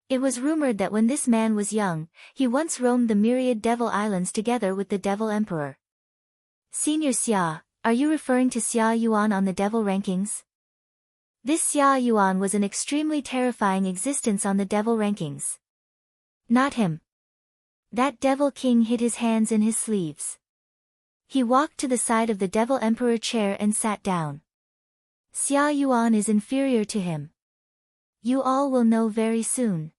It was rumored that when this man was young, he once roamed the myriad Devil Islands together with the Devil Emperor. Senior Xia, are you referring to Xia Yuan on the Devil rankings? This Xia Yuan was an extremely terrifying existence on the Devil rankings. Not him. That Devil King hid his hands in his sleeves. He walked to the side of the Devil Emperor chair and sat down. Xia Yuan is inferior to him. You all will know very soon.